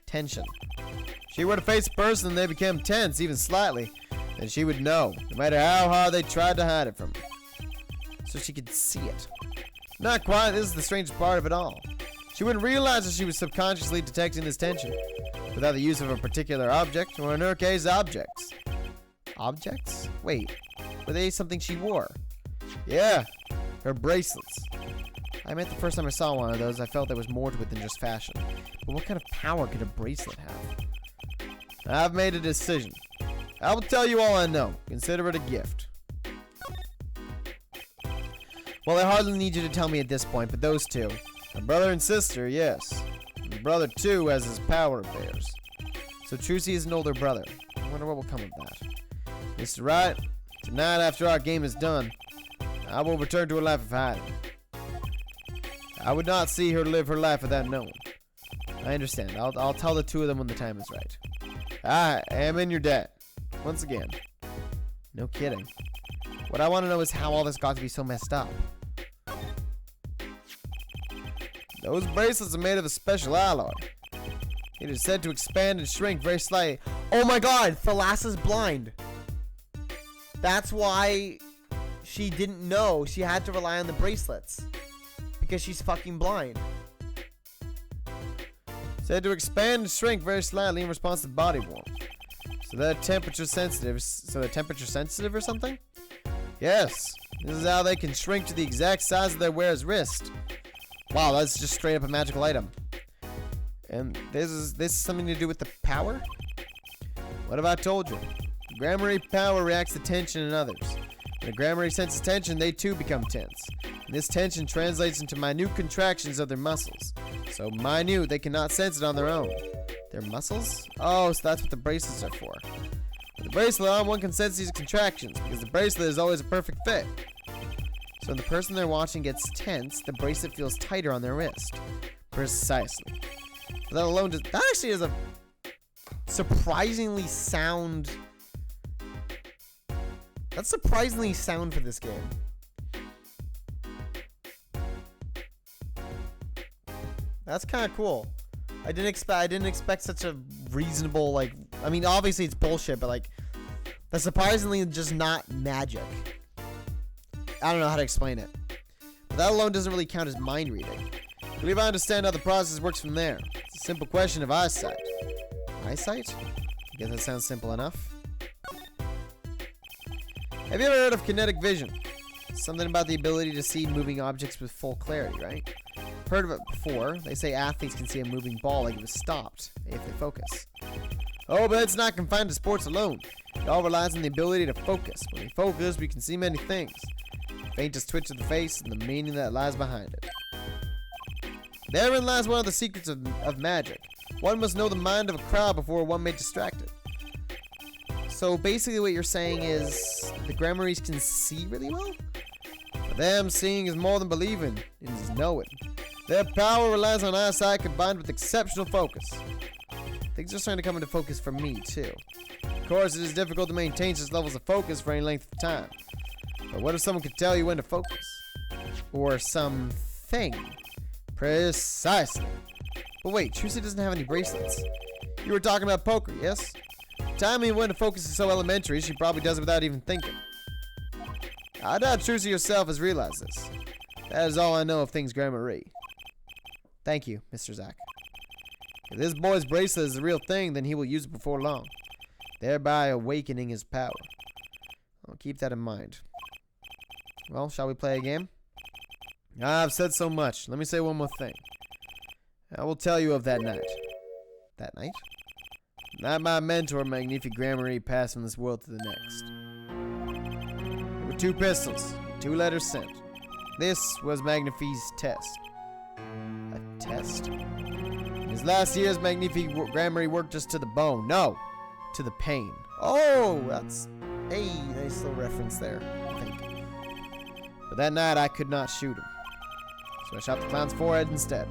Tension. If she were to face a person and they became tense, even slightly, then she would know, no matter how hard they tried to hide it from her. So she could see it. Not quite, this is the strangest part of it all. She wouldn't realize that she was subconsciously detecting this tension, without the use of a particular object, or in her case, objects. Objects? Wait, were they something she wore? Yeah, her bracelets. I meant the first time I saw one of those, I felt there was more to it than just fashion. But what kind of power could a bracelet have? I've made a decision. I will tell you all I know. Consider it a gift. Well, I hardly need you to tell me at this point, but those two. My brother and sister, yes. My brother, too, has his power affairs. So Trucy is an older brother. I wonder what will come of that. Mr. Wright, tonight after our game is done, I will return to a life of hiding. I would not see her live her life without knowing. I understand. I'll tell the two of them when the time is right. I am in your debt. Once again. No kidding. What I want to know is how all this got to be so messed up. Those bracelets are made of a special alloy. It is said to expand and shrink very slightly. Oh my god, Thalassa's blind. That's why she didn't know she had to rely on the bracelets. Because she's fucking blind. Said to expand and shrink very slightly in response to body warmth. So they're temperature sensitive. So they're temperature sensitive or something? Yes. This is how they can shrink to the exact size of their wearer's wrist. Wow, that's just straight up a magical item. And this is something to do with the power? What have I told you? Gramarye power reacts to tension in others. When a Gramarye senses tension, they too become tense. And this tension translates into minute contractions of their muscles. So minute, they cannot sense it on their own. Their muscles? Oh, so that's what the bracelets are for. With the bracelet on, one can sense these contractions, because the bracelet is always a perfect fit. So when the person they're watching gets tense, the bracelet feels tighter on their wrist. Precisely. But that alone that actually is a surprisingly sound. That's surprisingly sound for this game. That's kind of cool. I didn't expect such a reasonable, like, I mean, obviously it's bullshit, but like, that's surprisingly just not magic. I don't know how to explain it. But that alone doesn't really count as mind reading. I believe I understand how the process works from there. It's a simple question of eyesight. Eyesight? I guess that sounds simple enough. Have you ever heard of kinetic vision? Something about the ability to see moving objects with full clarity, right? Heard of it before. They say athletes can see a moving ball like it was stopped if they focus. Oh, but it's not confined to sports alone. It all relies on the ability to focus. When we focus, we can see many things. The faintest twitch of the face and the meaning that lies behind it. Therein lies one of the secrets of magic. One must know the mind of a crowd before one may distract it. So basically what you're saying is the Gramaryes can see really well? For them, seeing is more than believing. It is knowing. Their power relies on eyesight combined with exceptional focus. Things are starting to come into focus for me, too. Of course, it is difficult to maintain such levels of focus for any length of time. But what if someone could tell you when to focus? Or something. Precisely. But wait, Trucy doesn't have any bracelets. You were talking about poker, yes? Timing when to focus is so elementary, she probably does it without even thinking. I doubt Trucy herself has realized this. That is all I know of things Gramarye. Thank you, Mr. Zack. If this boy's bracelet is the real thing, then he will use it before long, thereby awakening his power. I'll keep that in mind. Well, shall we play a game? I've said so much. Let me say one more thing. I will tell you of that night. That night? Not my mentor, Magnifique Gramarye, passed from this world to the next. There were 2 pistols, 2 letters sent. This was Magnifique's test. A test? In his last years, Magnifique Gramarye worked us to the bone. No, to the pain. Oh, that's a nice little reference there, I think. But that night, I could not shoot him. So I shot the clown's forehead instead.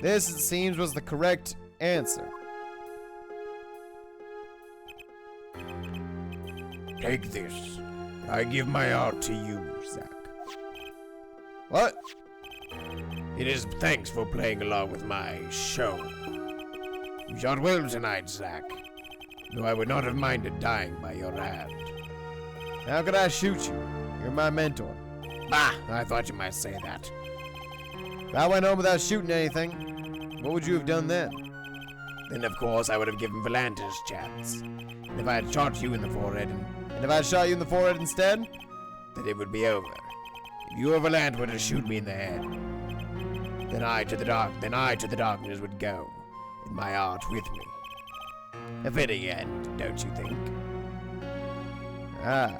This, it seems, was the correct answer. Take this. I give my art to you, Zack. What? It is thanks for playing along with my show. You shot well tonight, Zack. Though I would not have minded dying by your hand. How could I shoot you? You're my mentor. Bah! I thought you might say that. If I went home without shooting anything, what would you have done then? Then, of course, I would have given Valant his chance. And if I had shot you in the forehead, And if I shot you in the forehead instead? then it would be over. If you or Valant were to shoot me in the head, then I to the darkness would go, and my art with me. A fitting end, don't you think? Ah,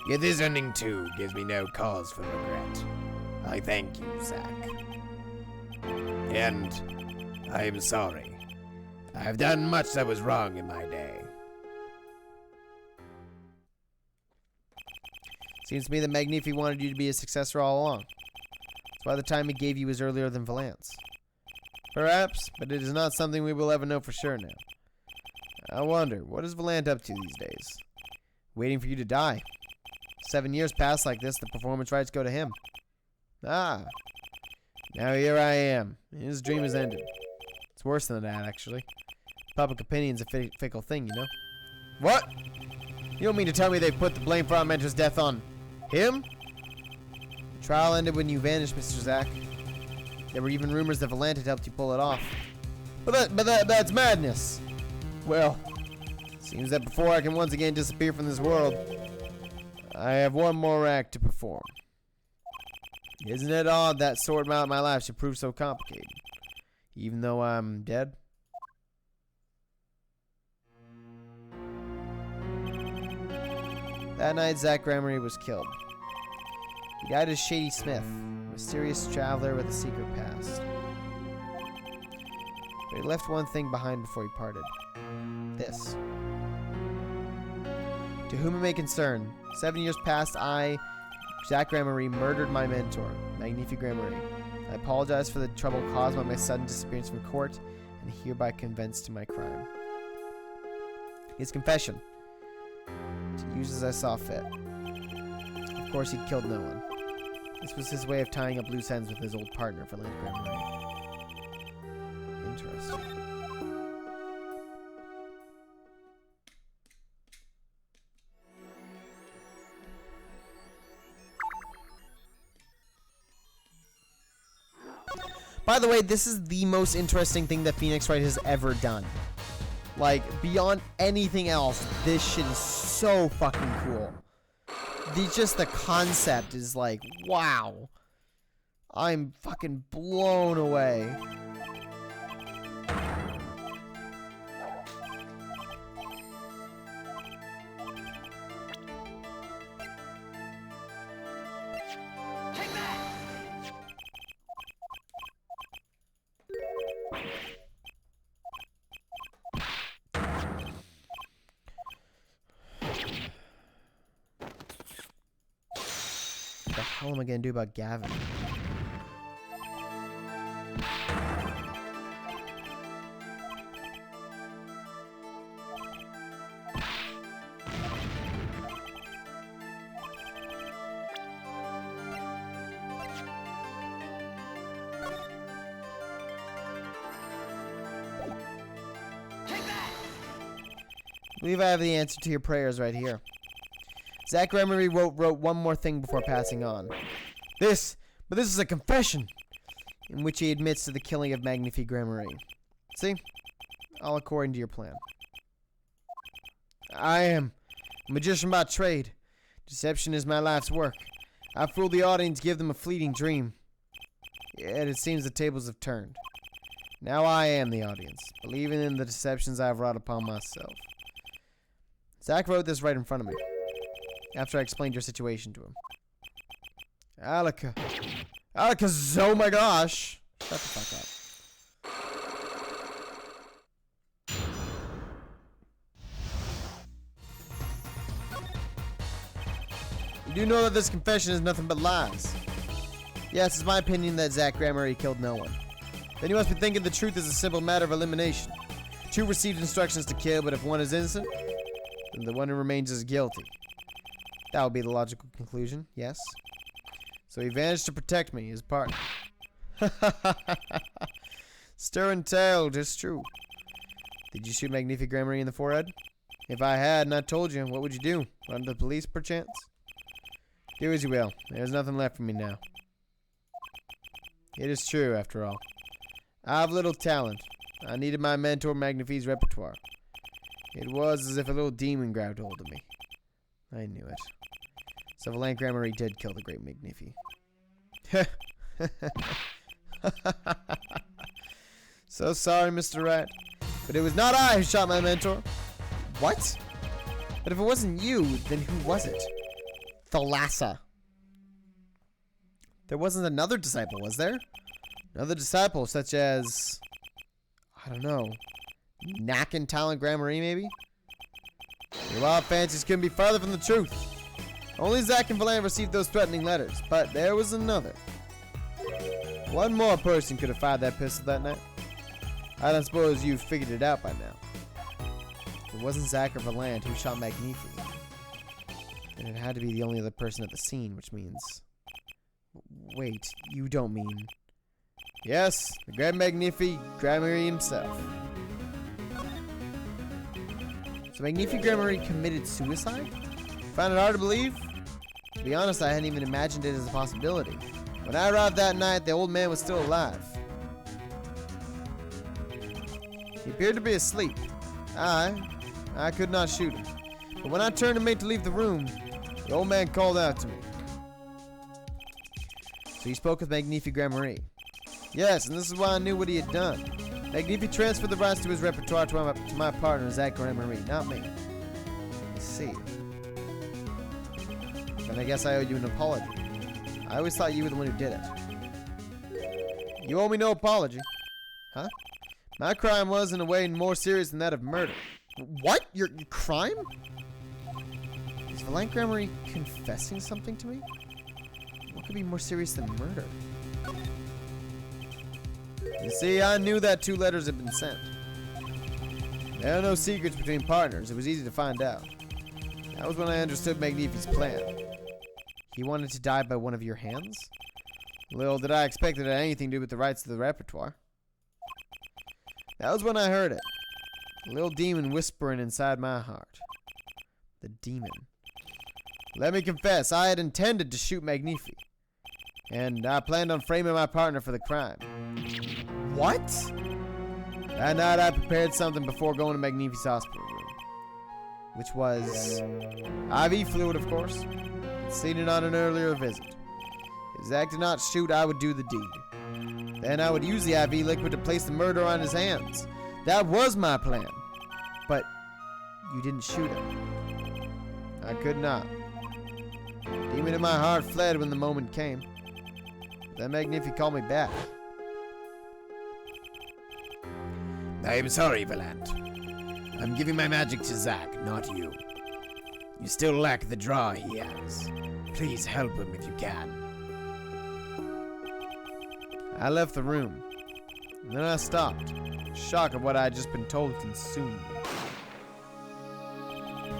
Yet this ending too gives me no cause for regret. I thank you, Zack. And I am sorry. I have done much that was wrong in my day. seems to me that Magnifi wanted you to be a successor all along. That's why the time he gave you was earlier than Valant's. Perhaps, but it is not something we will ever know for sure now. I wonder, what is Valant up to these days? Waiting for you to die. 7 years pass like this, the performance rights go to him. Ah, now here I am. His dream has ended. It's worse than that, actually. Public opinion's a fickle thing, you know? What? You don't mean to tell me they put the blame for our mentor's death on him? The trial ended when you vanished, Mr. Zack. There were even rumors that Valant had helped you pull it off. But that's madness. Well, seems that before I can once again disappear from this world, I have one more act to perform. Isn't it odd that sorting out my life should prove so complicated, even though I'm dead? That night, Zack Gramery was killed. He died as Shady Smith, a mysterious traveler with a secret past. But he left one thing behind before he parted. This. To whom it may concern, 7 years past, I, Zack Gramery, murdered my mentor, Magnifi Gramery. I apologize for the trouble caused by my sudden disappearance from court, and hereby confess to my crime. His confession. To use as I saw fit. Of course, he'd killed no one. This was his way of tying up loose ends with his old partner, Valant Gramery. Interesting. By the way, this is the most interesting thing that Phoenix Wright has ever done. Like, beyond anything else, this shit is so fucking cool. Just the concept is like, wow. I'm fucking blown away. What the hell am I gonna do about Gavin? I believe I have the answer to your prayers right here. Zack Gramery wrote one more thing before passing on. This is a confession, in which he admits to the killing of Magnifi Gramery. See? All according to your plan. I am a magician by trade. Deception is my life's work. I fool the audience, give them a fleeting dream. Yet it seems the tables have turned. Now I am the audience, believing in the deceptions I have wrought upon myself. Zack wrote this right in front of me, after I explained your situation to him. Alaka, oh my gosh! Shut the fuck up. You do know that this confession is nothing but lies. Yes, it's my opinion that Zack Gramery killed no one. Then you must be thinking the truth is a simple matter of elimination. Two received instructions to kill, but if one is innocent, then the one who remains is guilty. That would be the logical conclusion, yes. So he vanished to protect me, his partner. Stirring tale, just true. Did you shoot Magnifique Gramarye in the forehead? If I had and I told you, what would you do? Run to the police, perchance? Do as you will. There's nothing left for me now. It is true, after all. I have little talent. I needed my mentor Magnifique's repertoire. It was as if a little demon grabbed hold of me. I knew it. So Valant Gramarye did kill the great Magnifique. So sorry, Mr. Rat. But it was not I who shot my mentor. What? But if it wasn't you, then who was it? Thalassa. There wasn't another disciple, was there? Another disciple such as... I don't know. Knack and Talent Gramarye, maybe? Your wild fancies couldn't be farther from the truth. Only Zack and Valant received those threatening letters, but there was another. One more person could have fired that pistol that night. I don't suppose you've figured it out by now. It wasn't Zack or Valant who shot Magnifique. And it had to be the only other person at the scene, which means... Wait, you don't mean... Yes, the Grand Magnifique Gramarye himself. So Magnifique Gramarye committed suicide? Found it hard to believe? To be honest, I hadn't even imagined it as a possibility. When I arrived that night, the old man was still alive. He appeared to be asleep. I could not shoot him. But when I turned and made to leave the room, the old man called out to me. So you spoke with Magnifique Gramarye? Yes, and this is why I knew what he had done. Magnifique transferred the rights to his repertoire to my partner, Zack Gramarye, not me. I see. Then I guess I owe you an apology. I always thought you were the one who did it. You owe me no apology. Huh? My crime was, in a way, more serious than that of murder. What? Your crime? Is Valant Gramarye confessing something to me? What could be more serious than murder? You see, I knew that 2 letters had been sent. There are no secrets between partners. It was easy to find out. That was when I understood Magnifique's plan. He wanted to die by one of your hands? Little did I expect it had anything to do with the rights to the repertoire. That was when I heard it. A little demon whispering inside my heart. The demon. Let me confess, I had intended to shoot Magnifique. And I planned on framing my partner for the crime. What? That night I prepared something before going to Magnifique's hospital room. Which was... IV fluid, of course. Seen it on an earlier visit. If Zack did not shoot, I would do the deed. Then I would use the IV liquid to place the murder on his hands. That was my plan. But you didn't shoot him. I could not. The demon in my heart fled when the moment came. Then Magnifique called me back. I am sorry, Valant. I'm giving my magic to Zack, not you. You still lack the draw he has. Please help him if you can. I left the room. And then I stopped. Shock of what I had just been told consumed me.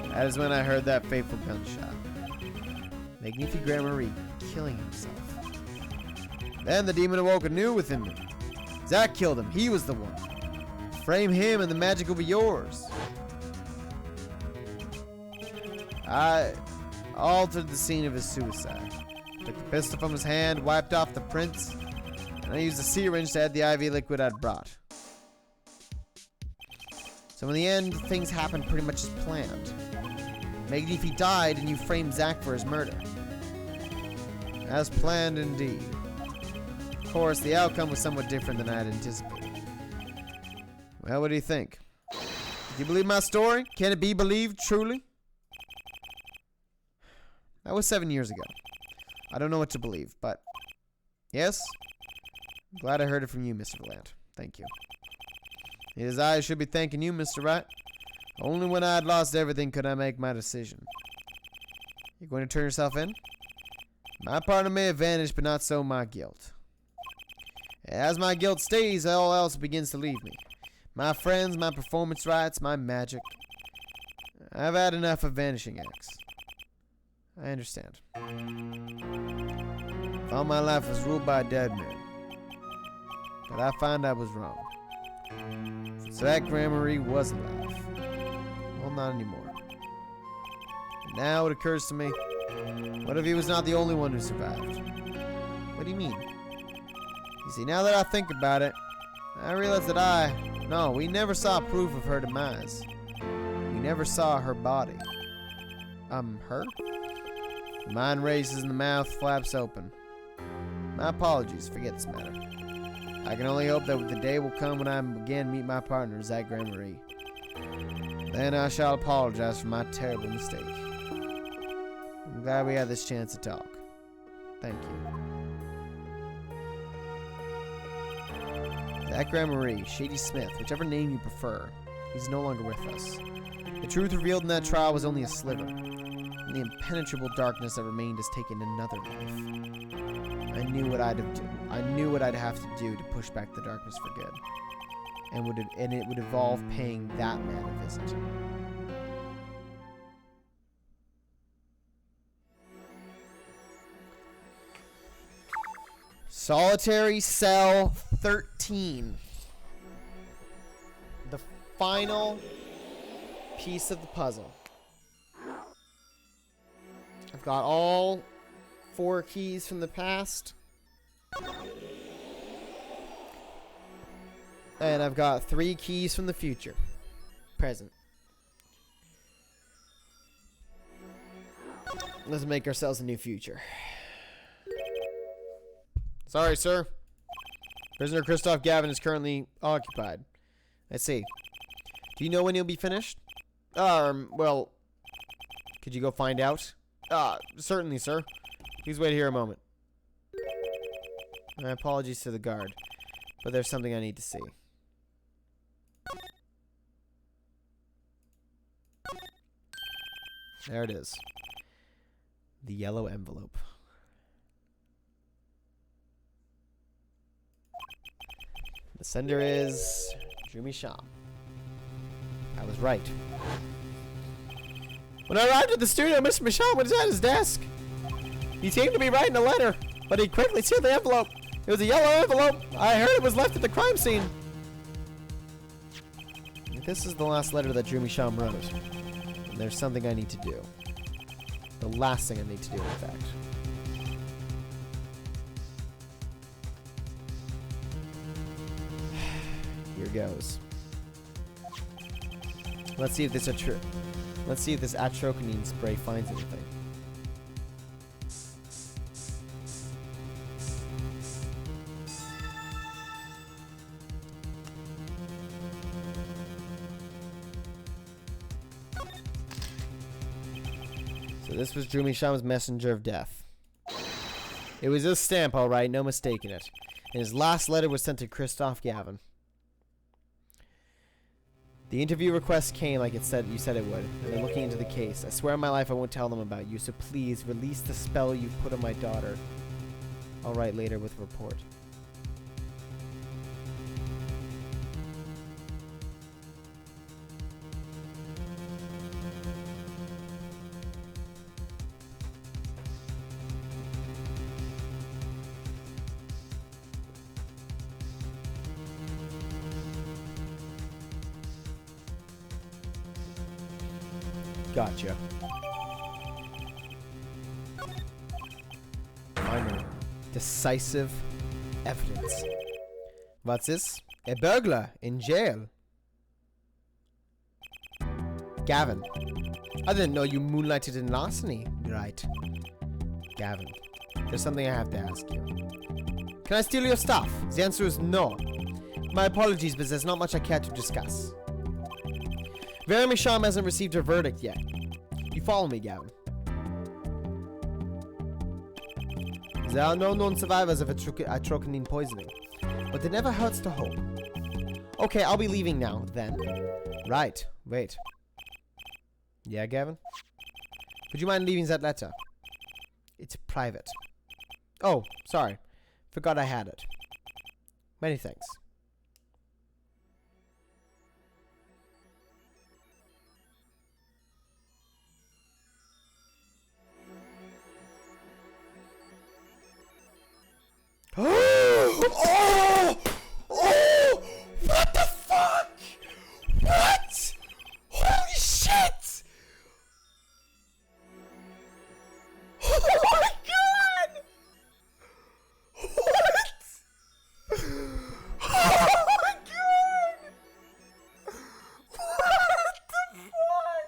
That is when I heard that fateful gunshot. Magnifique Gramarye killing himself. Then the demon awoke anew within me. Zack killed him. He was the one. Frame him and the magic will be yours. I altered the scene of his suicide. Took the pistol from his hand, wiped off the prints, and I used a syringe to add the IV liquid I'd brought. So in the end, things happened pretty much as planned. Magnifique died and you framed Zack for his murder. As planned indeed. Of course, the outcome was somewhat different than I had anticipated. Well, what do you think? Do you believe my story? Can it be believed, truly? That was 7 years ago. I don't know what to believe, but... Yes? I'm glad I heard it from you, Mr. Valant. Thank you. It is I who should be thanking you, Mr. Wright. Only when I had lost everything could I make my decision. You going to turn yourself in? My partner may have vanished, but not so my guilt. As my guilt stays, all else begins to leave me. My friends, my performance rights, my magic. I've had enough of vanishing acts. I understand. Thought my life was ruled by a dead man. But I find I was wrong. Zach Gramarye was alive. Well, not anymore. And now it occurs to me, what if he was not the only one who survived? What do you mean? You see, now that I think about it, I realize that no, we never saw proof of her demise. We never saw her body. Her? The mind races and the mouth flaps open. My apologies, forget this matter. I can only hope that the day will come when I again meet my partner, Zach Gramarye. Then I shall apologize for my terrible mistake. I'm glad we had this chance to talk. Thank you. Zach Gramarye, Shady Smith, whichever name you prefer, he's no longer with us. The truth revealed in that trial was only a sliver, and the impenetrable darkness that remained has taken another life. I knew what I'd have to do to push back the darkness for good, and it would involve paying that man a visit. Solitary Cell 13. The final piece of the puzzle. I've got all 4 keys from the past. And I've got 3 keys from the future. Present. Let's make ourselves a new future. Sorry, sir. Prisoner Christoph Gavin is currently occupied. I see. Do you know when he'll be finished? Well, could you go find out? Certainly, sir. Please wait here a moment. My apologies to the guard, but there's something I need to see. There it is. The yellow envelope. The sender is Jumi Sham. I was right. When I arrived at the studio, Mr. Misham was at his desk. He seemed to be writing a letter, but he quickly sealed the envelope. It was a yellow envelope. I heard it was left at the crime scene. This is the last letter that Jumi Sham wrote. And there's something I need to do. The last thing I need to do, in fact. Here goes. Let's see if this atrocanine spray finds anything. So this was Jumi Sham's messenger of death. It was his stamp, all right, no mistaking it. And his last letter was sent to Christoph Gavin. The interview request came like you said it would, and they're looking into the case. I swear on my life I won't tell them about you, so please release the spell you put on my daughter. I'll write later with a report. Gotcha. Minor. Decisive evidence. What's this? A burglar in jail. Gavin. I didn't know you moonlighted in larceny. Right. Gavin. There's something I have to ask you. Can I steal your stuff? The answer is no. My apologies, but there's not much I care to discuss. Vera Misham hasn't received her verdict yet. You follow me, Gavin. There are no known survivors of atrocanine poisoning, but it never hurts to hope. Okay, I'll be leaving now, then. Right, wait. Yeah, Gavin? Would you mind leaving that letter? It's private. Oh, sorry. Forgot I had it. Many thanks. Oh! Oh! What the fuck? What? Holy shit! Oh my god! What? Oh my god! What the fuck?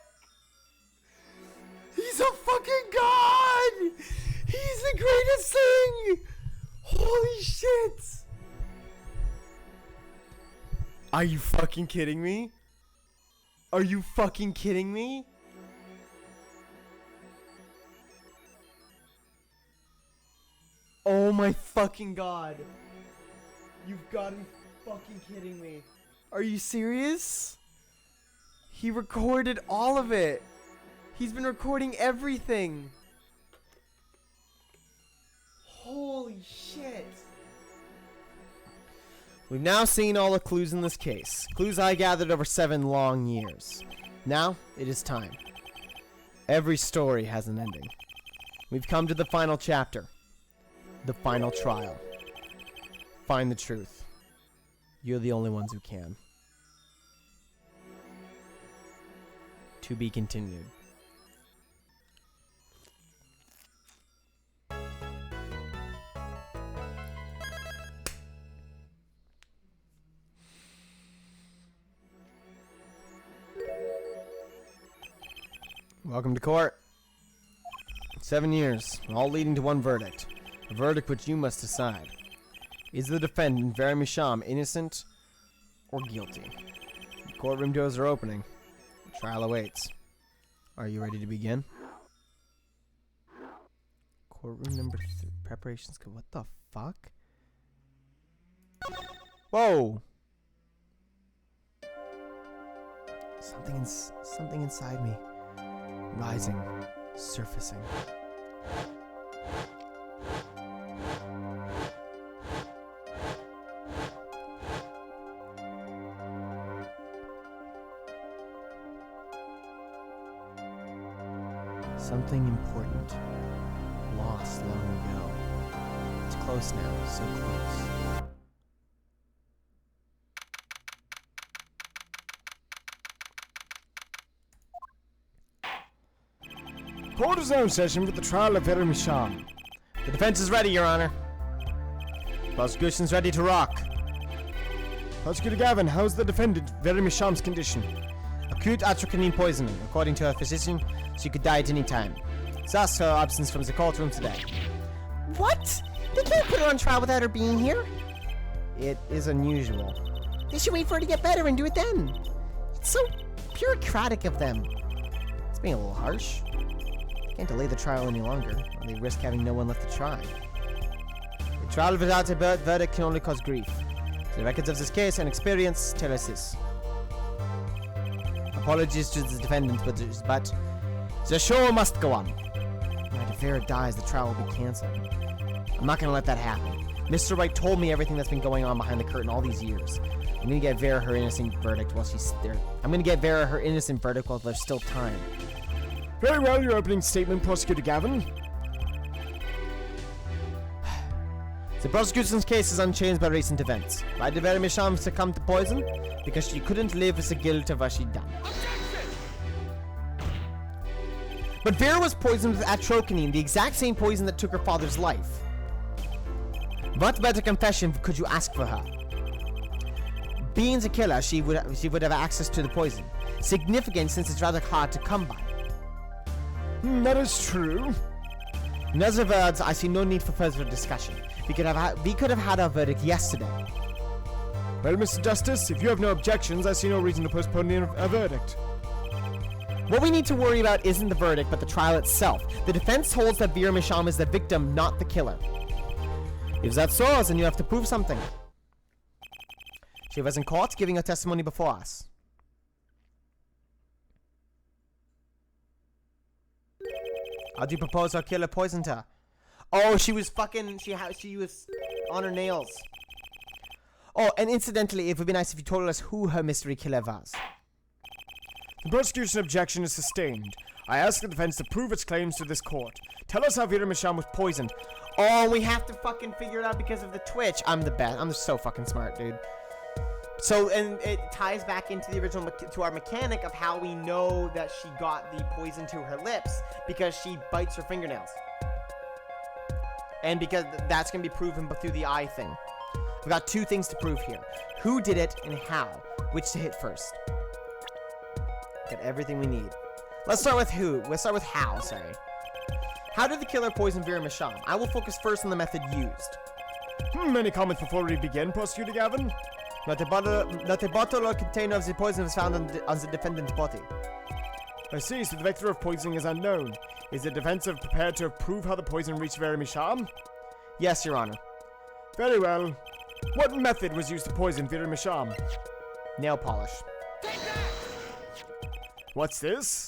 He's a fucking god! He's the greatest thing! Holy shit! Are you fucking kidding me? Are you fucking kidding me? Oh my fucking god. You've got to be fucking kidding me. Are you serious? He recorded all of it. He's been recording everything. Holy shit. We've now seen all the clues in this case. Clues I gathered over 7 long years. Now, it is time. Every story has an ending. We've come to the final chapter. The final trial. Find the truth. You're the only ones who can. To be continued. Welcome to court. 7 years, all leading to one verdict. A verdict which you must decide. Is the defendant, Vermisham, innocent or guilty? The courtroom doors are opening. The trial awaits. Are you ready to begin? Courtroom number 3. Preparations. What the fuck? Whoa! Something inside me. Rising, surfacing. Something important. Lost long ago. It's close now, so close. Court is now in session with the trial of Vermisham. The defense is ready, Your Honor. Prosecution's ready to rock. Prosecutor Gavin, how's the defendant Vermisham's condition? Acute atropine poisoning. According to her physician, she could die at any time. Thus, her absence from the courtroom today. What? They can't put her on trial without her being here? It is unusual. They should wait for her to get better and do it then. It's so bureaucratic of them. It's being a little harsh. Can't delay the trial any longer, or they risk having no one left to try. A trial without a verdict can only cause grief. The records of this case and experience tell us this. Apologies to the defendant, but the show must go on. Right, if Vera dies, the trial will be cancelled. I'm not gonna let that happen. Mr. Wright told me everything that's been going on behind the curtain all these years. I'm gonna get Vera her innocent verdict while she's there. I'm gonna get Vera her innocent verdict while there's still time. Very well, your opening statement, Prosecutor Gavin. The prosecution's case is unchanged by recent events. Why did Vermisham succumb to poison? Because she couldn't live with the guilt of what she'd done. But Vera was poisoned with atrocanine, the exact same poison that took her father's life. What better confession could you ask for her? Being a killer, she would have access to the poison. Significant since it's rather hard to come by. That is true. In other words, I see no need for further discussion. We could have had our verdict yesterday. Well, Mr. Justice, if you have no objections, I see no reason to postpone a verdict. What we need to worry about isn't the verdict, but the trial itself. The defense holds that Vermisham is the victim, not the killer. If that's so, then you have to prove something. She was in court giving her testimony before us. How do you propose our killer poisoned her? Oh, she was on her nails. Oh, and incidentally, it would be nice if you told us who her mystery killer was. The prosecution objection is sustained. I ask the defense to prove its claims to this court. Tell us how Vera Michon was poisoned. Oh, we have to fucking figure it out because of the Twitch. I'm the best. I'm so fucking smart, dude. So, and it ties back into the original, to our mechanic of how we know that she got the poison to her lips because she bites her fingernails. And because that's going to be proven through the eye thing. We've got two things to prove here. Who did it and how? Which to hit first. Got everything we need. Let's start with who. Let's start with how, sorry. How did the killer poison Vera Michon? I will focus first on the method used. Any comments before we begin, Prosecutor Gavin? Not a bottle or container of the poison was found on the defendant's body. I see, so the vector of poisoning is unknown. Is the defensive prepared to prove how the poison reached Vera Michon? Yes, Your Honor. Very well. What method was used to poison Vera Michon? Nail polish. What's this?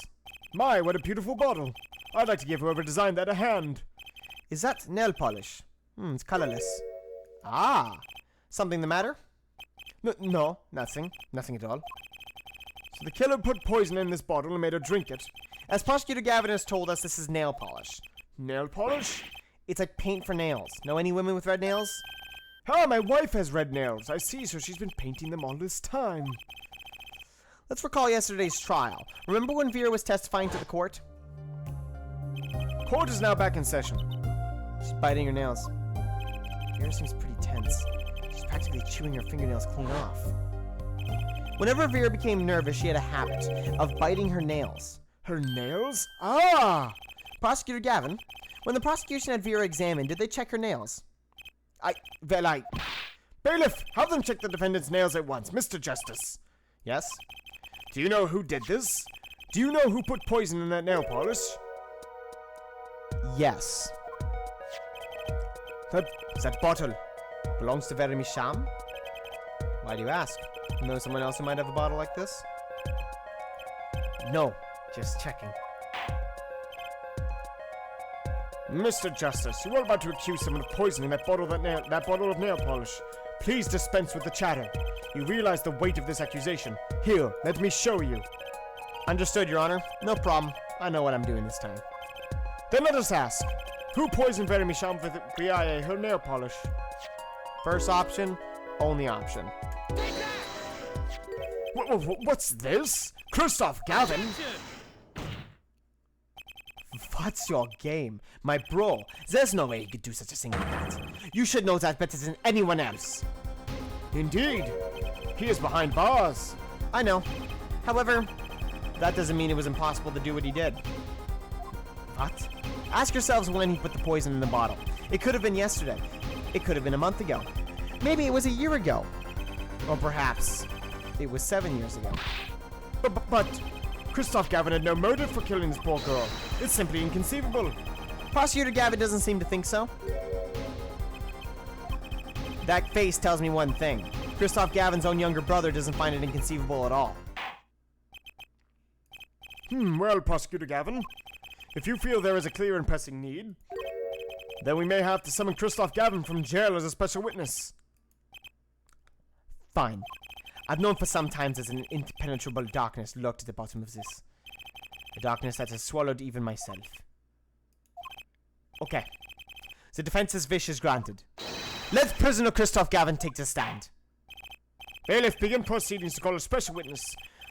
My, what a beautiful bottle. I'd like to give whoever designed that a hand. Is that nail polish? It's colorless. Ah, something the matter? No, nothing. Nothing at all. So the killer put poison in this bottle and made her drink it. As Prosecutor Gavin has told us, this is nail polish. Nail polish? It's like paint for nails. Know any women with red nails? Ah, my wife has red nails. I see, so she's been painting them all this time. Let's recall yesterday's trial. Remember when Vera was testifying to the court? Court is now back in session. She's biting her nails. Vera seems pretty tense. She's practically chewing her fingernails clean off. Whenever Vera became nervous, she had a habit of biting her nails. Her nails? Ah! Prosecutor Gavin, when the prosecution had Vera examined, did they check her nails? Bailiff, have them check the defendant's nails at once, Mr. Justice. Yes? Do you know who did this? Do you know who put poison in that nail polish? Yes. That bottle Belongs to Vera Michon? Why do you ask? Know someone else who might have a bottle like this? No, just checking. Mr. Justice, you are about to accuse someone of poisoning that bottle of nail polish. Please dispense with the chatter. You realize the weight of this accusation. Here, let me show you. Understood, Your Honor. No problem. I know what I'm doing this time. Then let us ask, who poisoned Vera Michon via her nail polish? First option, only option. What's this? Christoph Gavin? What's your game? My bro, there's no way you could do such a thing like that. You should know that better than anyone else. Indeed. He is behind bars. I know. However, that doesn't mean it was impossible to do what he did. What? Ask yourselves when he put the poison in the bottle. It could have been yesterday. It could have been a month ago. Maybe it was a year ago. Or perhaps it was 7 years ago. But Christoph Gavin had no motive for killing this poor girl. It's simply inconceivable. Prosecutor Gavin doesn't seem to think so. That face tells me one thing. Christoph Gavin's own younger brother doesn't find it inconceivable at all. Well, Prosecutor Gavin, if you feel there is a clear and pressing need, then we may have to summon Christoph Gavin from jail as a special witness. Fine. I've known for some time that an impenetrable darkness lurked at the bottom of this. A darkness that has swallowed even myself. Okay. The defense's wish is granted. Let prisoner Christoph Gavin take the stand. Bailiff, begin proceedings to call a special witness.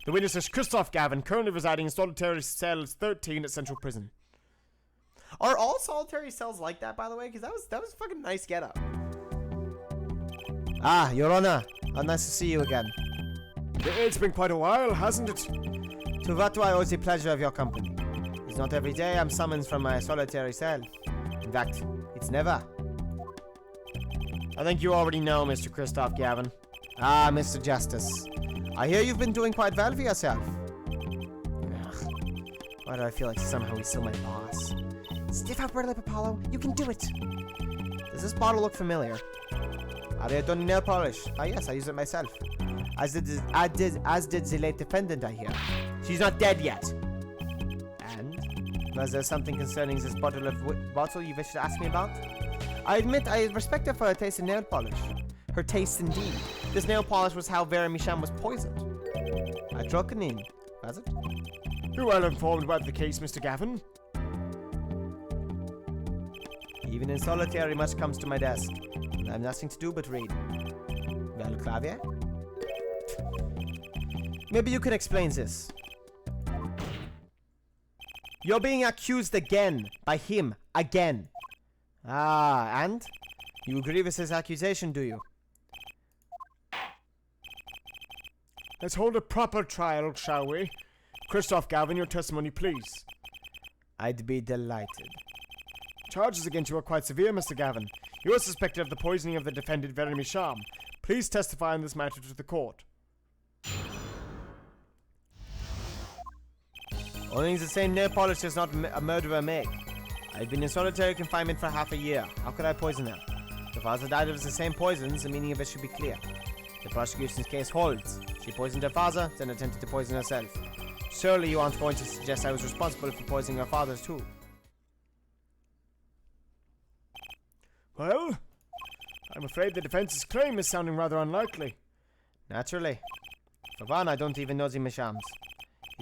The witness is Christoph Gavin, currently residing in solitary cells 13 at Central Prison. Are all solitary cells like that, by the way? Because that was fucking nice getup. Ah, Your Honor. How nice to see you again. It's been quite a while, hasn't it? To what do I owe the pleasure of your company? It's not every day I'm summoned from my solitary cell. In fact, it's never. I think you already know, Mr. Christoph Gavin. Ah, Mr. Justice. I hear you've been doing quite well for yourself. Ugh. Why do I feel like somehow he's still my boss? Stiff upper lip, Apollo. You can do it. Does this bottle look familiar? Have you done nail polish? Ah, yes, I use it myself. As did the late defendant, I hear. She's not dead yet. And? Was there something concerning this bottle you wish to ask me about? I admit I respect her for her taste in nail polish. Her taste indeed. This nail polish was how Vera Michon was poisoned. A trocanin, was it? You're well informed about the case, Mr. Gavin. Even in solitary, much comes to my desk. I have nothing to do but read. Well, Clavier? Maybe you can explain this. You're being accused again. By him. Again. Ah, and? You agree with his accusation, do you? Let's hold a proper trial, shall we? Christoph Gavin, your testimony, please. I'd be delighted. Charges against you are quite severe, Mr. Gavin. You are suspected of the poisoning of the defendant, Veremy Sham. Please testify in this matter to the court. Only the same nail polish does not a murderer make. I've been in solitary confinement for half a year. How could I poison them? The father died of the same poisons, the meaning of it should be clear. The prosecution's case holds. She poisoned her father, then attempted to poison herself. Surely you aren't going to suggest I was responsible for poisoning her father's too. Well, I'm afraid the defense's claim is sounding rather unlikely. Naturally. For one, I don't even know the Mishams.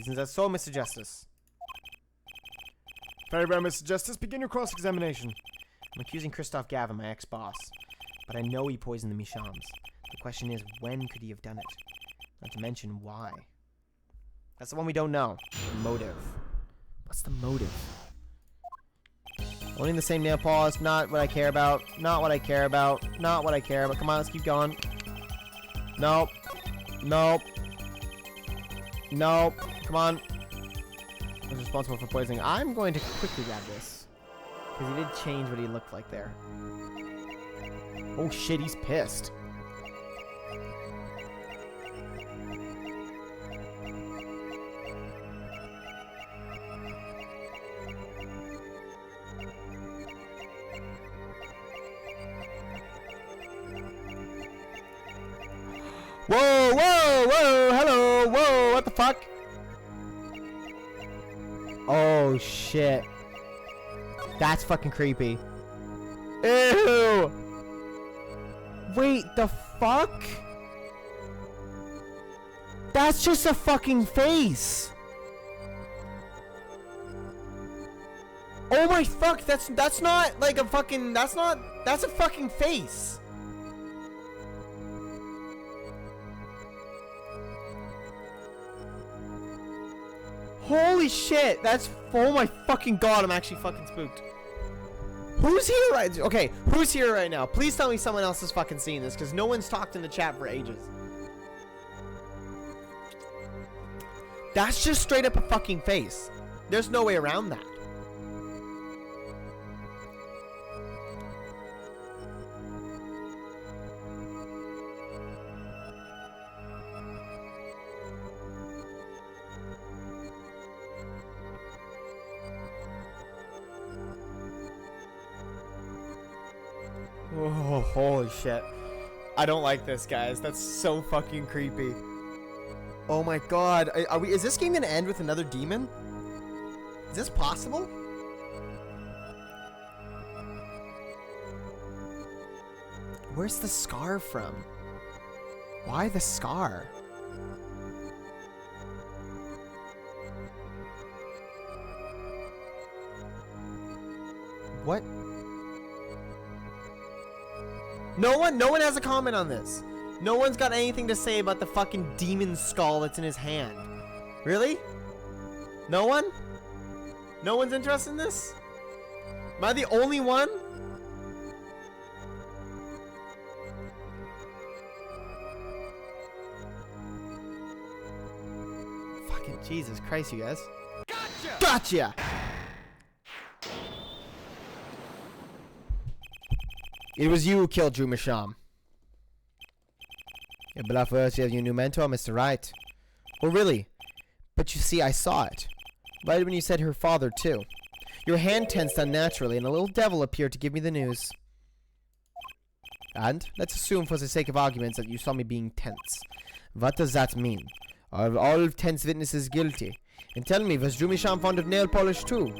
Isn't that so, Mr. Justice? Very well, Mr. Justice. Begin your cross-examination. I'm accusing Christoph Gavin, my ex-boss. But I know he poisoned the Mishams. The question is, when could he have done it? Not to mention why. That's the one we don't know. The motive. What's the motive? Owning the same nail polish, not what I care about. Not what I care about. Not what I care about. Come on, let's keep going. Nope. Nope. Nope. Come on. Who's responsible for poisoning? I'm going to quickly grab this. Because he did change what he looked like there. Oh shit, he's pissed. Whoa, whoa, whoa, hello, whoa, what the fuck? Oh, shit. That's fucking creepy. Ew! Wait, the fuck? That's just a fucking face! Oh my fuck, that's not like a fucking, that's a fucking face! Holy shit, that's, oh my fucking god, I'm actually fucking spooked. Who's here right, okay, who's here right now? Please tell me someone else is fucking seeing this, because no one's talked in the chat for ages. That's just straight up a fucking face. There's no way around that. Oh, holy shit. I don't like this, guys. That's so fucking creepy. Oh my god. Is this game gonna end with another demon? Is this possible? Where's the scar from? Why the scar? What? No one has a comment on this. No one's got anything to say about the fucking demon skull that's in his hand. Really? No one? No one's interested in this? Am I the only one? Fucking Jesus Christ, you guys. Gotcha! Gotcha! It was you who killed Drew Misham. Yeah, but first you have your new mentor, Mr. Wright. Oh, really? But you see, I saw it. Right when you said her father, too. Your hand tensed unnaturally, and a little devil appeared to give me the news. And let's assume, for the sake of arguments, that you saw me being tense. What does that mean? Are all tense witnesses guilty? And tell me, was Drew Misham fond of nail polish, too?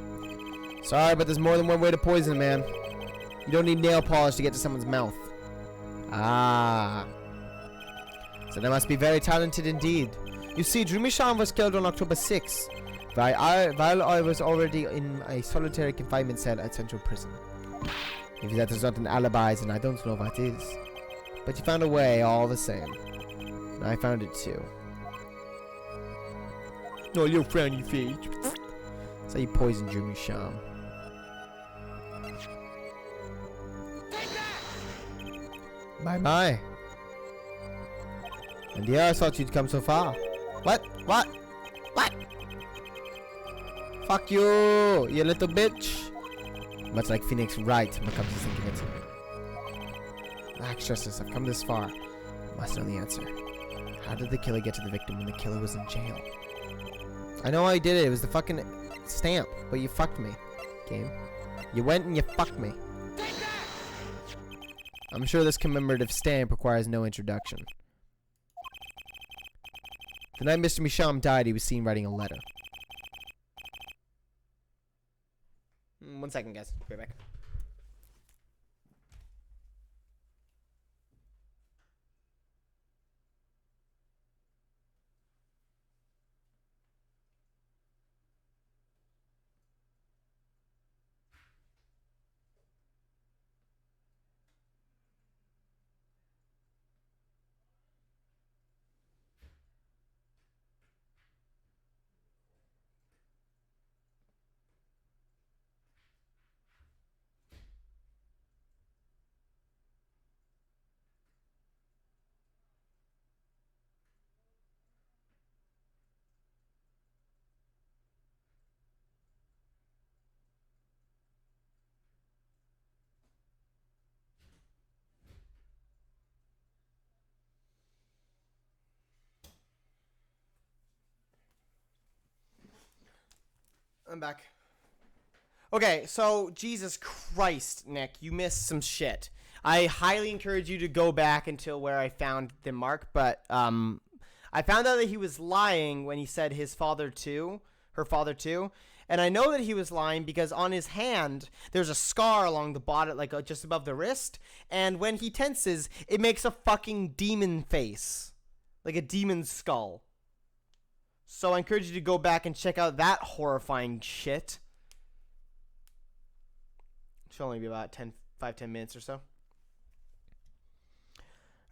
Sorry, but there's more than one way to poison a man. You don't need nail polish to get to someone's mouth. Ah. So they must be very talented indeed. You see, Drew Misham was killed on October 6th. while I was already in a solitary confinement cell at Central Prison. If that is not an alibi, then I don't know what is. But you found a way all the same. And I found it too. Oh, you frowny face. So you poisoned Jimmy Sham. My. And yeah, I thought you'd come so far. What? Fuck you, you little bitch. Much like Phoenix Wright, when it comes to thinking it. Max Justice, I've come this far. I must know the answer. How did the killer get to the victim when the killer was in jail? I know how I did it. It was the fucking stamp. But you fucked me, game. You went and you fucked me. I'm sure this commemorative stamp requires no introduction. The night Mr. Misham died, he was seen writing a letter. 1 second, guys. Be right back. I'm back. Okay, so Jesus Christ, Nick, you missed some shit. I highly encourage you to go back until where I found the mark, but I found out that he was lying when he said his father too, her father too, and I know that he was lying because on his hand there's a scar along the bottom, like just above the wrist, and when he tenses, it makes a fucking demon face, like a demon's skull. So I encourage you to go back and check out that horrifying shit. It should only be about 10 minutes or so.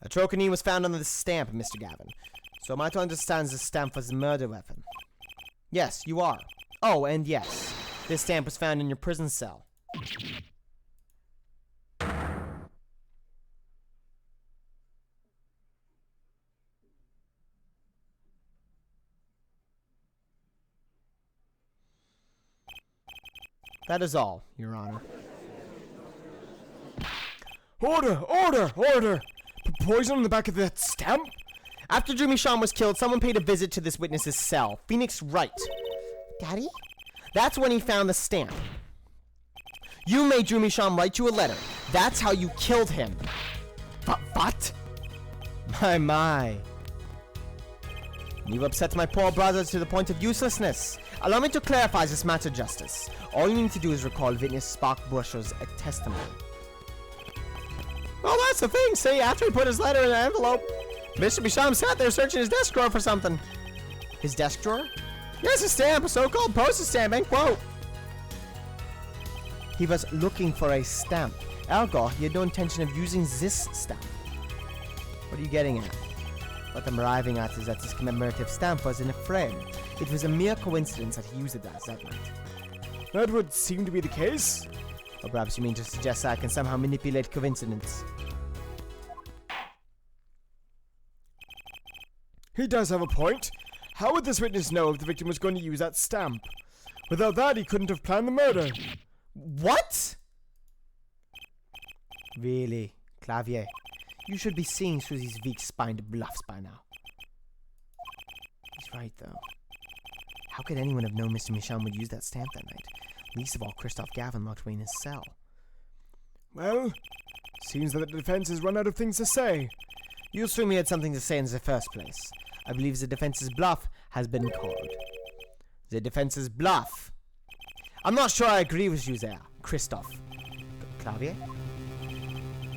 A trocanine was found on the stamp, Mr. Gavin. So am I to understand the stamp was a murder weapon? Yes, you are. Oh, and yes, this stamp was found in your prison cell. That is all, Your Honor. Order! Poison on the back of that stamp? After Drew Michon was killed, someone paid a visit to this witness's cell. Phoenix Wright. Daddy? That's when he found the stamp. You made Drew Michon write you a letter. That's how you killed him. What? My. You've upset my poor brother to the point of uselessness. Allow me to clarify this matter, Justice. All you need to do is recall witness Spark Busher's testimony. Well, that's the thing. See, after he put his letter in an envelope, Mr. Bisham sat there searching his desk drawer for something. His desk drawer? Yes, a stamp, a so-called postage stamp, end quote. He was looking for a stamp. Ergo, he had no intention of using this stamp. What are you getting at? What I'm arriving at is that this commemorative stamp was in a frame. It was a mere coincidence that he used it as that night. That would seem to be the case. Or perhaps you mean to suggest that I can somehow manipulate coincidence. He does have a point. How would this witness know if the victim was going to use that stamp? Without that, he couldn't have planned the murder. What? Really, Clavier? You should be seeing through these weak-spined bluffs by now. He's right, though. How could anyone have known Mr. Michon would use that stamp that night? Least of all, Christoph Gavin locked away in his cell. Well, seems that the defense has run out of things to say. You assume he had something to say in the first place. I believe the defense's bluff has been called. The defense's bluff. I'm not sure I agree with you there, Christoph. Clavier?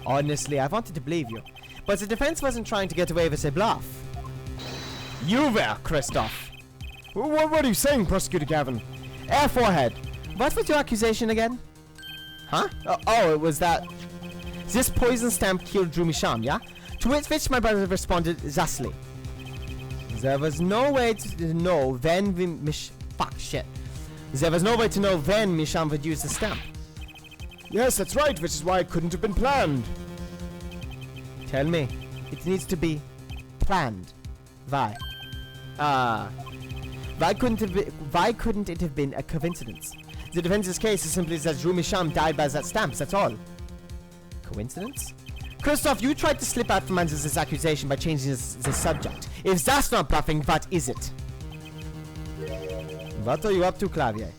Honestly, I wanted to believe you. But the defense wasn't trying to get away with a bluff. You were, Christoph. What are you saying, Prosecutor Gavin? Forehead. What was your accusation again? Huh? It was that this poison stamp killed Drew Misham, yeah? To which my brother responded thusly. There was no way to know when There was no way to know when Misham would use the stamp. Yes, that's right, which is why it couldn't have been planned. Tell me. It needs to be planned. Why? Why couldn't it have been a coincidence? The defense's case is simply that Drew Misham died by that stamp, that's all. Coincidence? Christoph, you tried to slip out from under this accusation by changing the subject. If that's not bluffing, what is it? What are you up to, Clavier?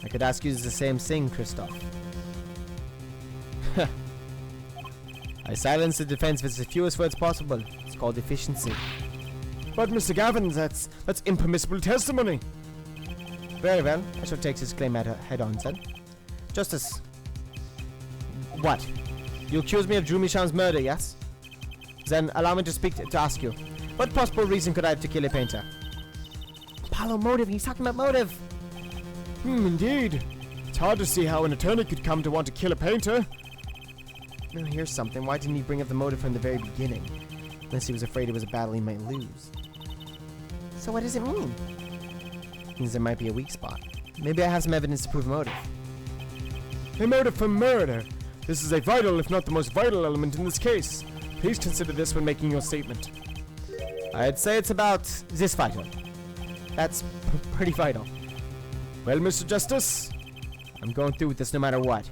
I could ask you the same thing, Christoph. I silence the defense with the fewest words possible. It's called efficiency. But Mr. Gavin, that's impermissible testimony. Very well. I shall take this claim head on, then. Justice. What? You accuse me of Drew Misham's murder, yes? Then allow me to ask you. What possible reason could I have to kill a painter? Apollo, motive. He's talking about motive. Indeed. It's hard to see how an attorney could come to want to kill a painter. Now here's something. Why didn't he bring up the motive from the very beginning? Unless he was afraid it was a battle he might lose. So what does it mean? It means there might be a weak spot. Maybe I have some evidence to prove motive. A motive for murder. This is a vital, if not the most vital element in this case. Please consider this when making your statement. I'd say it's about this vital. That's pretty vital. Well, Mr. Justice? I'm going through with this no matter what.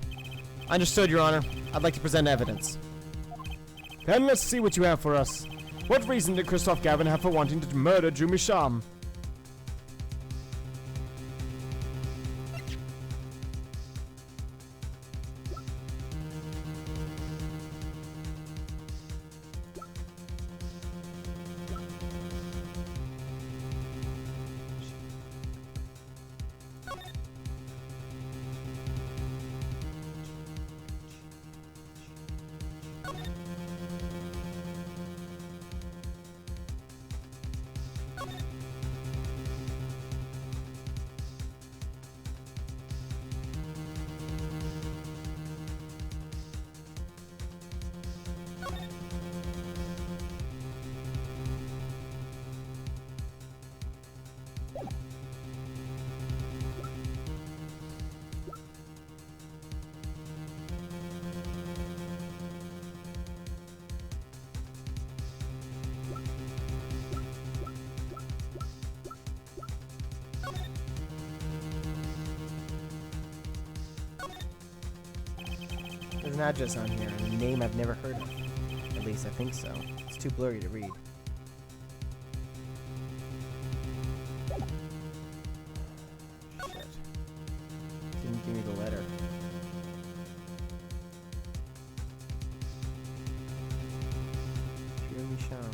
Understood, Your Honor. I'd like to present evidence. Then let's see what you have for us. What reason did Christoph Gavin have for wanting to murder Drew Misham? There's an address on here and a name I've never heard of. At least I think so. It's too blurry to read. Shit. Didn't give me the letter. Drew Misham.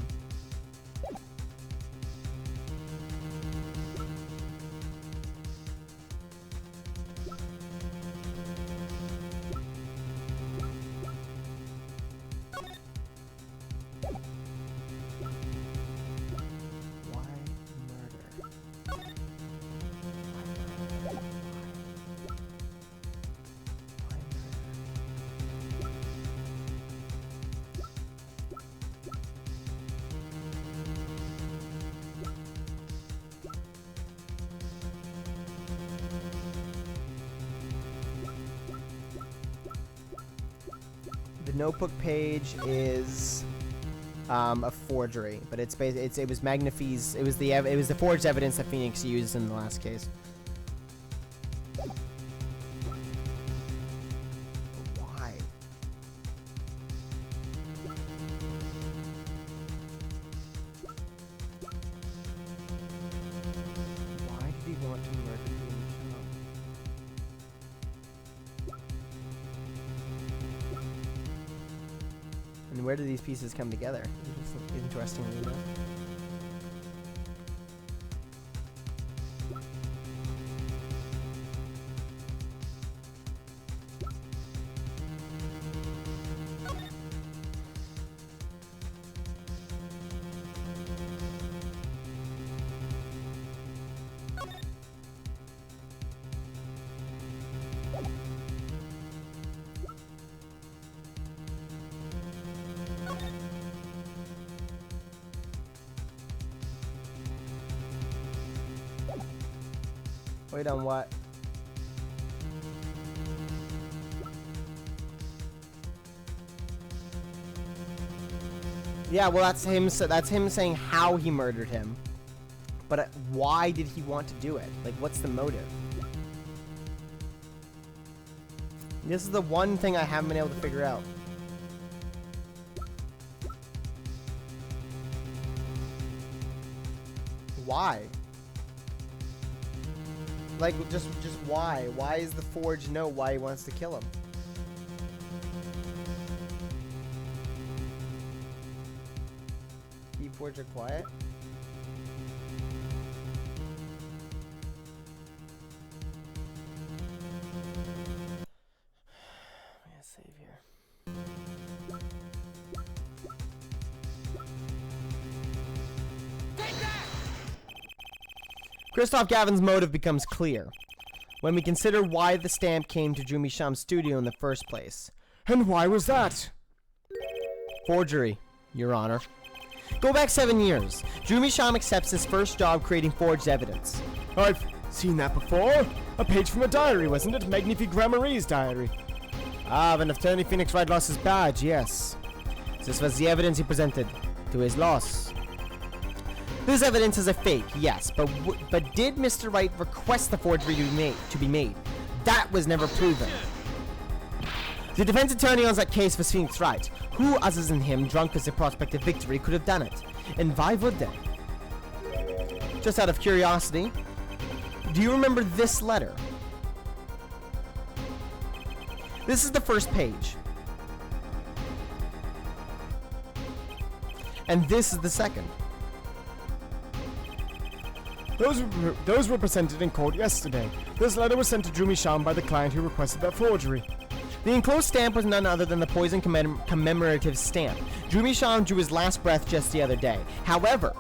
The notebook page is a forgery, but it was Magnafee's. It was the forged evidence that Phoenix used in the last case. Why? Why did he want to murder Michelle? And where do these pieces come together? Interestingly enough. Wait on what? Yeah, well, that's him. So that's him saying how he murdered him. But why did he want to do it? Like, what's the motive? This is the one thing I haven't been able to figure out. Why? Like, just why? Why is the Forge know why he wants to kill him? Keep Forger quiet? I'm gonna save here. Christoph Gavin's motive becomes clear when we consider why the stamp came to Jumi Sham's studio in the first place. And why was that? Forgery, Your Honor. Go back 7 years. Jumi Sham accepts his first job creating forged evidence. I've seen that before. A page from a diary, wasn't it? Magnifique Gramarie's diary. Ah, when Attorney Phoenix Wright lost his badge, yes. This was the evidence he presented to his loss. This evidence is a fake, yes, but did Mr. Wright request the forgery to be made? That was never proven. The defense attorney on that case was Phoenix Wright. Who other than him, drunk as the prospect of victory, could have done it? And why would they? Just out of curiosity, do you remember this letter? This is the first page. And this is the second. Those were presented in court yesterday. This letter was sent to Jumi Sham by the client who requested that forgery. The enclosed stamp was none other than the poison commemorative stamp. Jumi Sham drew his last breath just the other day. However,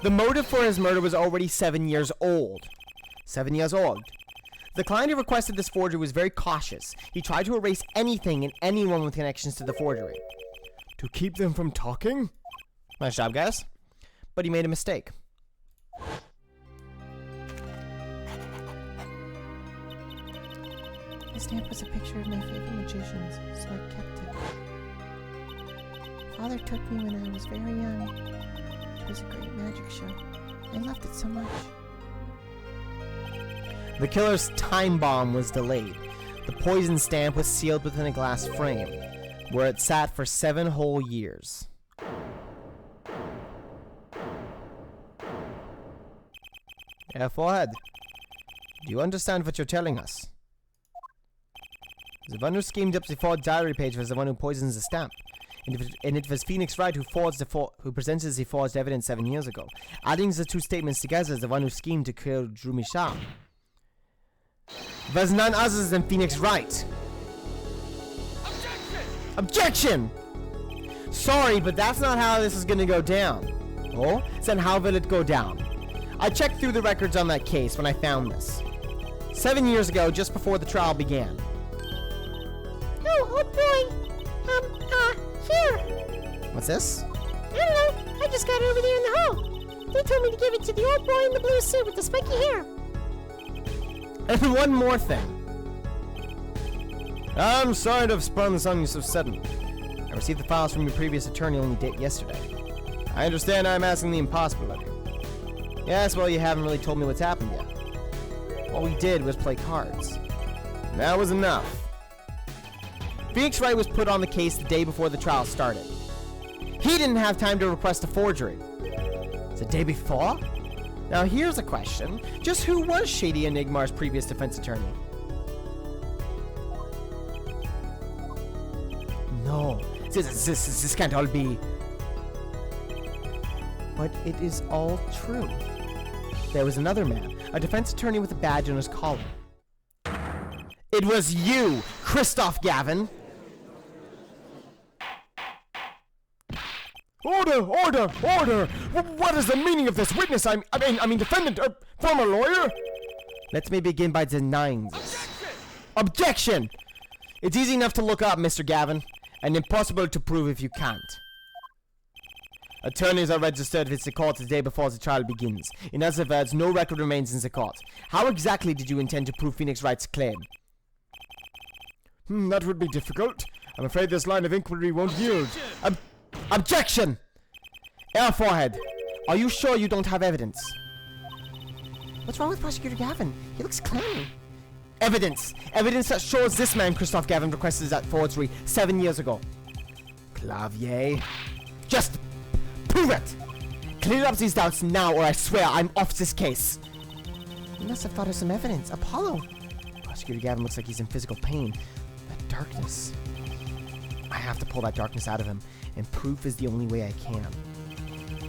the motive for his murder was already 7 years old. 7 years old. The client who requested this forgery was very cautious. He tried to erase anything and anyone with connections to the forgery. To keep them from talking? Nice job, guys. But he made a mistake. The stamp was a picture of my favorite magicians, so I kept it. Father took me when I was very young. It was a great magic show. I loved it so much. The killer's time bomb was delayed. The poison stamp was sealed within a glass frame, where it sat for 7 whole years. Yeah, forehead. Do you understand what you're telling us? The one who schemed up the forged diary page was the one who poisons the stamp. And it was Phoenix Wright who presented the forged evidence 7 years ago. Adding the two statements together, the one who schemed to kill Jumi Sham was none other than Phoenix Wright. Objection! Sorry, but that's not how this is gonna go down. Oh? Then how will it go down? I checked through the records on that case when I found this. 7 years ago, just before the trial began. Oh boy. Here. What's this? I don't know. I just got it over there in the hall. They told me to give it to the old boy in the blue suit with the spiky hair. And one more thing. I'm sorry to have sprung this on you so suddenly. I received the files from your previous attorney only yesterday. I understand I'm asking the impossible of you. Yes, well, you haven't really told me what's happened yet. All we did was play cards. And that was enough. Phoenix Wright was put on the case the day before the trial started. He didn't have time to request a forgery. The day before? Now here's a question. Just who was Shady Enigmar's previous defense attorney? No. This can't all be... But it is all true. There was another man, a defense attorney with a badge on his collar. It was you, Christoph Gavin! Order! Order! Order! What is the meaning of this? Witness, I mean defendant, former lawyer? Let me begin by denying this. Objection! It's easy enough to look up, Mr. Gavin, and impossible to prove if you can't. Attorneys are registered with the court the day before the trial begins. In other words, no record remains in the court. How exactly did you intend to prove Phoenix Wright's claim? That would be difficult. I'm afraid this line of inquiry won't yield. Objection! Air forehead. Are you sure you don't have evidence? What's wrong with Prosecutor Gavin? He looks clammy. Evidence! Evidence that shows this man, Christoph Gavin, requested that forgery 7 years ago. Clavier? Just prove it! Clear up these doubts now, or I swear I'm off this case. You must have thought of some evidence. Apollo. Prosecutor Gavin looks like he's in physical pain. That darkness. I have to pull that darkness out of him, and proof is the only way I can.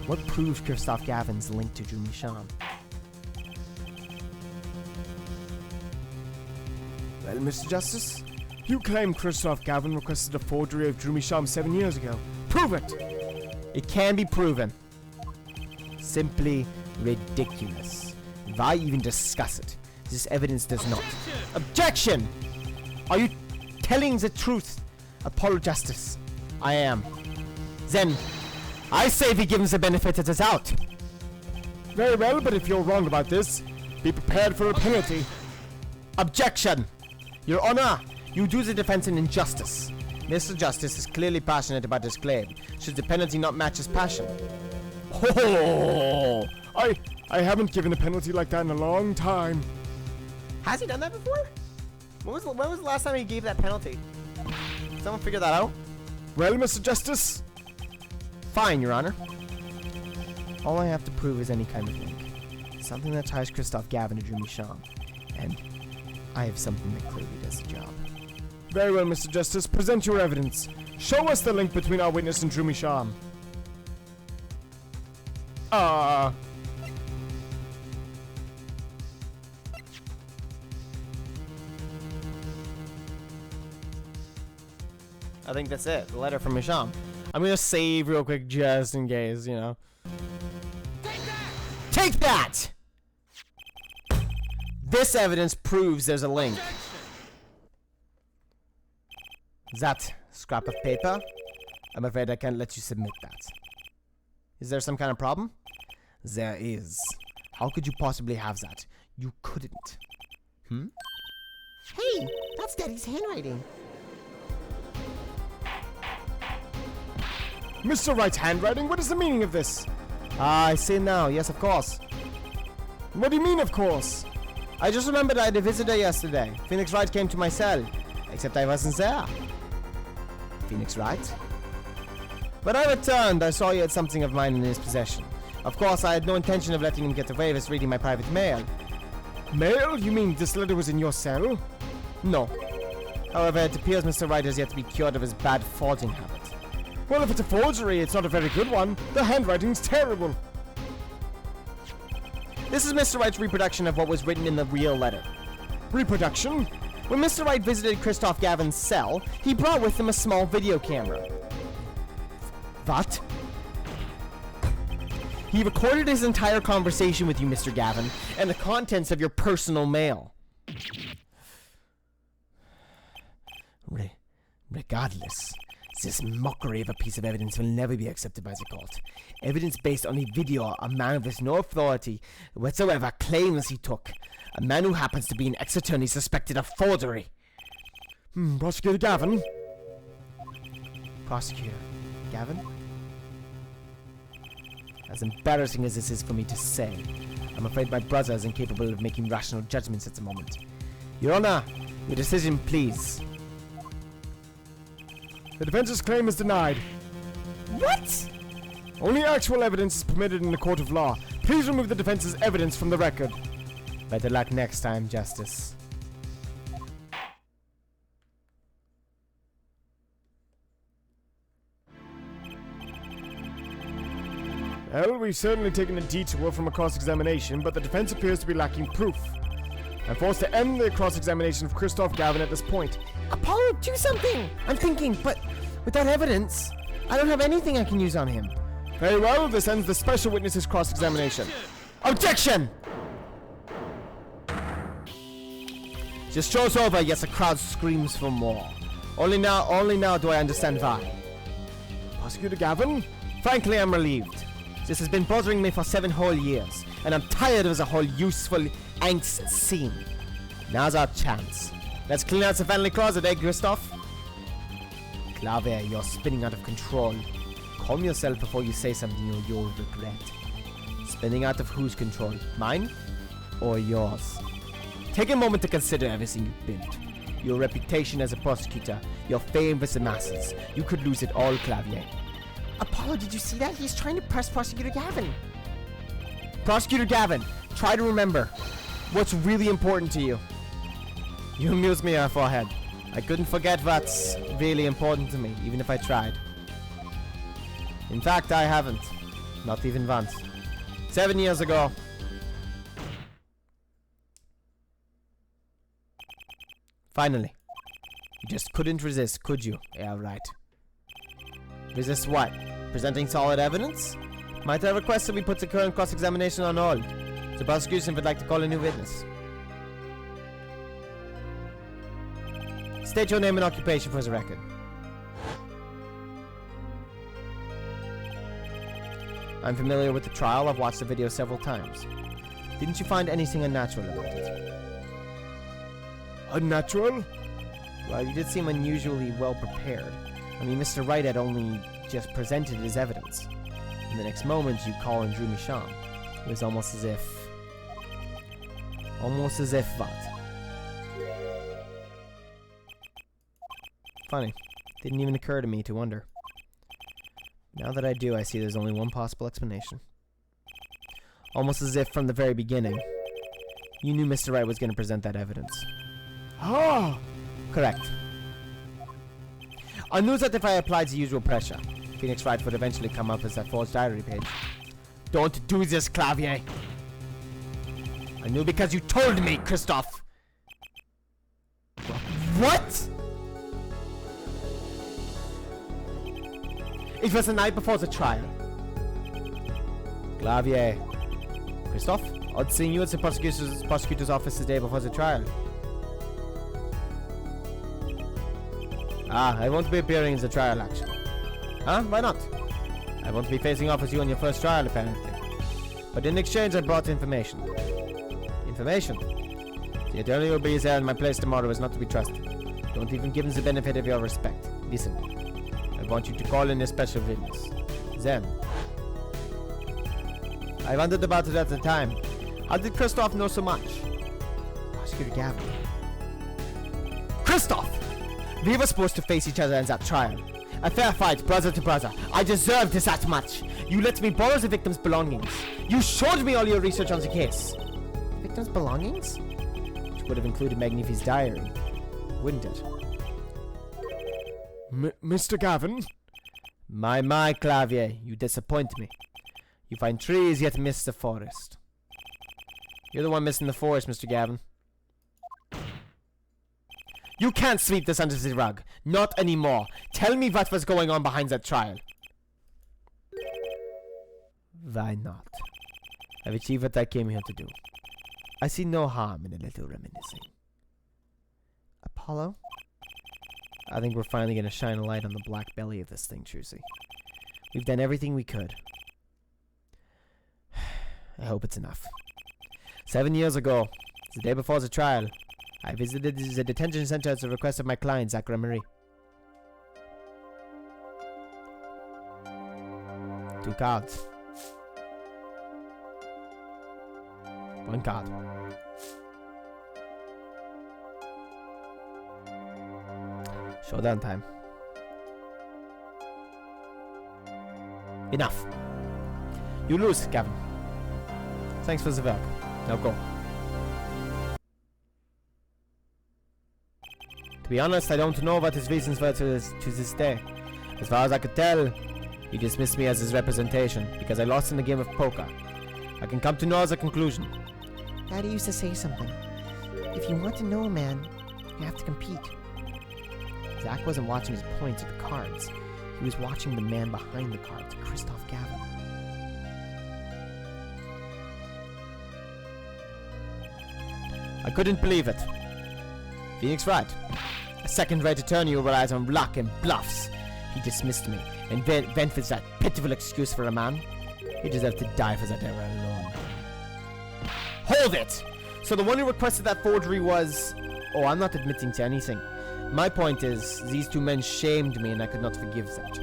What proves Christoph Gavin's link to Drew Michon? Well, Mr. Justice, you claim Christoph Gavin requested a forgery of Drew Michon 7 years ago. Prove it! It can be proven. Simply ridiculous. Why even discuss it? This evidence does not. Objection! Are you telling the truth, Apollo Justice? I am. Then, I say we give him the benefit of the doubt. Very well, but if you're wrong about this, be prepared for a penalty. Objection! Your Honor, you do the defense an injustice. Mr. Justice is clearly passionate about his claim. Should the penalty not match his passion? Oh, I haven't given a penalty like that in a long time. Has he done that before? When was the last time he gave that penalty? Someone figure that out? Well, Mr. Justice? Fine, Your Honor. All I have to prove is any kind of link. Something that ties Christoph Gavin to Drew Michon. And I have something that clearly does the job. Very well, Mr. Justice. Present your evidence. Show us the link between our witness and Drew Michon. I think that's it. The letter from Michon. I'm gonna save real quick just in case, you know. Take that! This evidence proves there's a link. That scrap of paper? I'm afraid I can't let you submit that. Is there some kind of problem? There is. How could you possibly have that? You couldn't. Hey, that's Daddy's handwriting. Mr. Wright's handwriting? What is the meaning of this? I see now. Yes, of course. What do you mean, of course? I just remembered I had a visitor yesterday. Phoenix Wright came to my cell. Except I wasn't there. Phoenix Wright? When I returned, I saw he had something of mine in his possession. Of course, I had no intention of letting him get away with reading my private mail. Mail? You mean this letter was in your cell? No. However, it appears Mr. Wright has yet to be cured of his bad forging habit. Well, if it's a forgery, it's not a very good one. The handwriting's terrible. This is Mr. Wright's reproduction of what was written in the real letter. Reproduction? When Mr. Wright visited Christoph Gavin's cell, he brought with him a small video camera. What? He recorded his entire conversation with you, Mr. Gavin, and the contents of your personal mail. Regardless, this mockery of a piece of evidence will never be accepted by the court. Evidence based on a video a man with no authority whatsoever claims he took. A man who happens to be an ex-attorney suspected of forgery. Prosecutor Gavin? Prosecutor Gavin? As embarrassing as this is for me to say, I'm afraid my brother is incapable of making rational judgments at the moment. Your Honor, your decision, please. The defense's claim is denied. What? Only actual evidence is permitted in a court of law. Please remove the defense's evidence from the record. Better luck next time, Justice. Well, we've certainly taken a detour from a cross-examination, but the defense appears to be lacking proof. I'm forced to end the cross-examination of Christoph Gavin at this point. Apollo, do something! I'm thinking, but without evidence, I don't have anything I can use on him. Very well, this ends the special witness's cross-examination. Objection! The show's over, yet the crowd screams for more. Only now do I understand why. Prosecutor Gavin? Frankly, I'm relieved. This has been bothering me for 7 whole years, and I'm tired of the whole useful angst scene. Now's our chance. Let's clean out the family closet, eh, Christoph? Clavier, you're spinning out of control. Calm yourself before you say something you'll regret. Spinning out of whose control? Mine? Or yours? Take a moment to consider everything you've built. Your reputation as a prosecutor, your fame with the masses. You could lose it all, Clavier. Apollo, did you see that? He's trying to press Prosecutor Gavin. Prosecutor Gavin, try to remember what's really important to you. You amuse me, our forehead. I couldn't forget what's really important to me, even if I tried. In fact, I haven't. Not even once. 7 years ago. Finally. You just couldn't resist, could you? Yeah, right. Resist what? Presenting solid evidence? Might I request that we put the current cross-examination on hold? The prosecution would like to call a new witness. State your name and occupation for the record. I'm familiar with the trial. I've watched the video several times. Didn't you find anything unnatural about it? Unnatural? Well, you did seem unusually well prepared. I mean, Mr. Wright had only just presented his evidence. In the next moment, you call and drew Michon. It was almost as if... what? Funny. Didn't even occur to me to wonder. Now that I do, I see there's only one possible explanation. Almost as if from the very beginning, you knew Mr. Wright was going to present that evidence. Ah! Correct. I knew that if I applied the usual pressure, Phoenix Wright would eventually come up as that forged diary page. Don't do this, Clavier! I knew because you told me, Christoph! What?! It was the night before the trial. Clavier. Christoph, I'd seen you at the prosecutor's office the day before the trial. I won't be appearing in the trial, actually. Huh? Why not? I won't be facing off with you on your first trial, apparently. But in exchange, I brought information. Information? The attorney who will be there in my place tomorrow is not to be trusted. Don't even give him the benefit of your respect. Listen. I want you to call in a special witness. Then. I wondered about it at the time. How did Christoph know so much? Prosecutor Gavin. Christoph! We were supposed to face each other in that trial. A fair fight, brother to brother. I deserved that much. You let me borrow the victim's belongings. You showed me all your research on the case. Victim's belongings? Which would have included Magnifi's diary, wouldn't it? Mr. Gavin? My, Clavier, you disappoint me. You find trees, yet miss the forest. You're the one missing the forest, Mr. Gavin. You can't sweep this under the rug. Not anymore. Tell me what was going on behind that trial. Why not? I've achieved what I came here to do. I see no harm in a little reminiscing. Apollo? I think we're finally going to shine a light on the black belly of this thing, Trucy. We've done everything we could. I hope it's enough. 7 years ago, the day before the trial, I visited the detention center at the request of my client, Zachary Marie. 2 cards. 1 card. Showdown time. Enough. You lose, Gavin. Thanks for the work. Now go. To be honest, I don't know what his reasons were to this day. As far as I could tell, he dismissed me as his representation because I lost in the game of poker. I can come to no other conclusion. Daddy used to say something. If you want to know a man, you have to compete. Zach wasn't watching his points or the cards. He was watching the man behind the cards, Christoph Gavin. I couldn't believe it. Phoenix Wright, a second-rate attorney who relies on luck and bluffs. He dismissed me and went with that pitiful excuse for a man. He deserved to die for that error alone. Hold it! So the one who requested that forgery was... Oh, I'm not admitting to anything. My point is, these two men shamed me and I could not forgive that.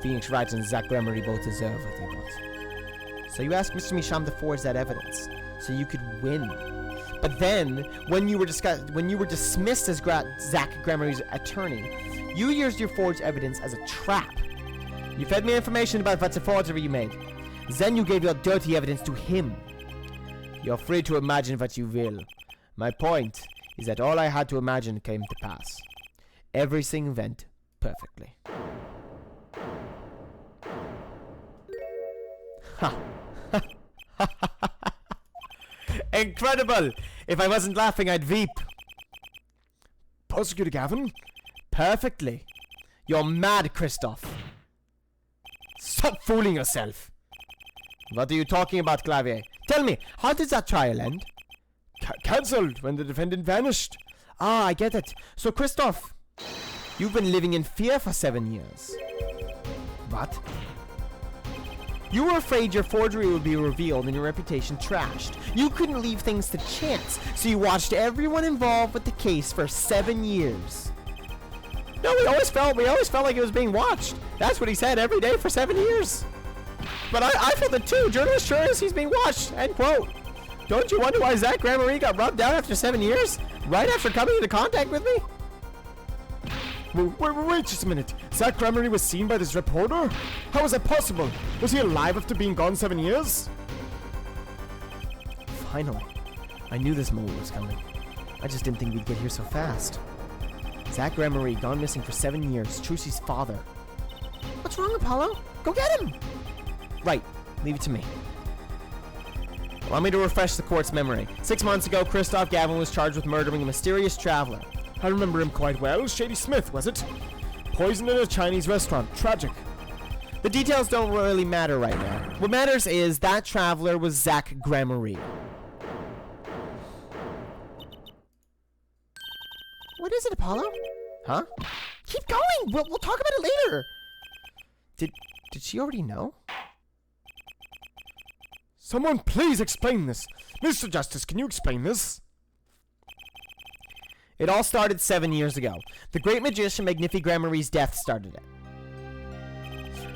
Phoenix Wright and Zach Gremery both deserve what they got. So you asked Mr. Misham to forge that evidence, so you could win. But then, when you were dismissed as Zach Gremery's attorney, you used your forged evidence as a trap. You fed me information about what the forgery you made. Then you gave your dirty evidence to him. You're free to imagine what you will. My point is that all I had to imagine came to pass. Everything went perfectly. Ha! Incredible! If I wasn't laughing, I'd weep. Prosecutor Gavin? Perfectly. You're mad, Christoph. Stop fooling yourself. What are you talking about, Clavier? Tell me, how did that trial end? Cancelled when the defendant vanished. Ah, I get it. So, Christoph, you've been living in fear for 7 years. What? You were afraid your forgery would be revealed and your reputation trashed. You couldn't leave things to chance, so you watched everyone involved with the case for 7 years. No, we always felt like it was being watched. That's what he said every day for 7 years. But I felt it too. Journalist sure is he's being watched. End quote. Don't you wonder why Zach Gremery got rubbed out after 7 years? Right after coming into contact with me? Wait just a minute. Zach Gremery was seen by this reporter? How was that possible? Was he alive after being gone 7 years? Finally. I knew this moment was coming. I just didn't think we'd get here so fast. Zach Gremery, gone missing for 7 years. Trucy's father. What's wrong, Apollo? Go get him! Right. Leave it to me. Allow me to refresh the court's memory. 6 months ago, Christoph Gavin was charged with murdering a mysterious traveler. I remember him quite well. Shady Smith, was it? Poisoned in a Chinese restaurant. Tragic. The details don't really matter right now. What matters is that traveler was Zach Gremery. What is it, Apollo? Huh? Keep going! We'll talk about it later! Did she already know? Someone please explain this. Mr. Justice, can you explain this? It all started 7 years ago. The great magician Magnifi Gremery's death started it.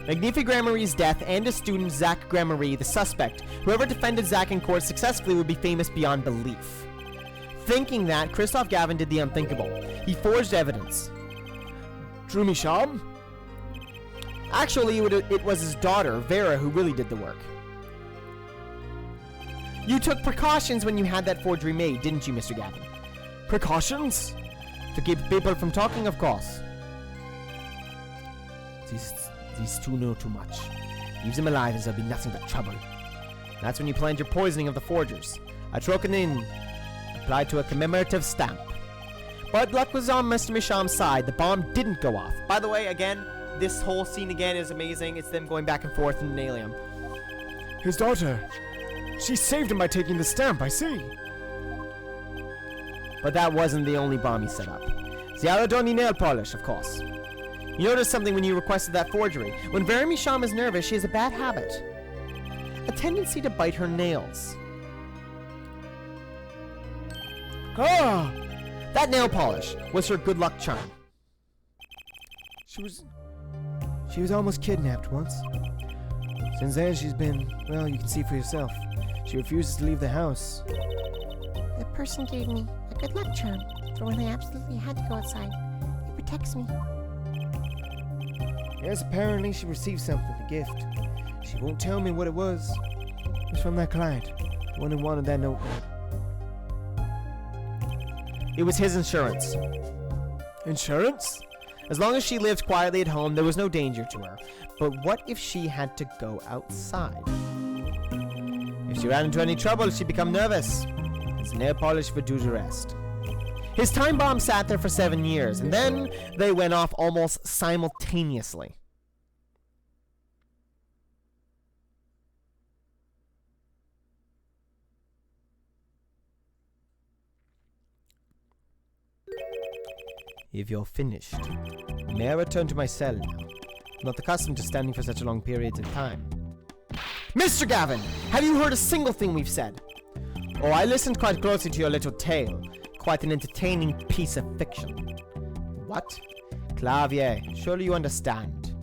Magnifi Gremery's death and his student Zach Gremery, the suspect, whoever defended Zach in court successfully would be famous beyond belief. Thinking that, Christoph Gavin did the unthinkable. He forged evidence. Drew Misham? Actually, it was his daughter, Vera, who really did the work. You took precautions when you had that forgery made, didn't you, Mr. Gavin? Precautions? To keep people from talking, of course. These two know too much. Leave them alive and there'll be nothing but trouble. That's when you planned your poisoning of the forgers. A trocanin applied to a commemorative stamp. But luck was on Mr. Misham's side. The bomb didn't go off. By the way, again, this whole scene again is amazing. It's them going back and forth in an alien. His daughter. She saved him by taking the stamp, I see. But that wasn't the only bomb he set up. The Aladoni nail polish, of course. You noticed something when you requested that forgery. When Vera Misham is nervous, she has a bad habit. A tendency to bite her nails. Ah! That nail polish was her good luck charm. She was almost kidnapped once. Since then, she's been, well, you can see for yourself. She refuses to leave the house. The person gave me a good luck charm for when I absolutely had to go outside. It protects me. Yes, apparently she received something, a gift. She won't tell me what it was. It was from that client, the one who wanted that notebook. It was his insurance. Insurance? As long as she lived quietly at home, there was no danger to her. But what if she had to go outside? If she ran into any trouble, she'd become nervous. His nail polish would do the rest. His time bomb sat there for 7 years, and then they went off almost simultaneously. If you're finished, may I return to my cell now? Not accustomed to standing for such long periods of time. Mr. Gavin, have you heard a single thing we've said? Oh, I listened quite closely to your little tale. Quite an entertaining piece of fiction. What? Clavier, surely you understand.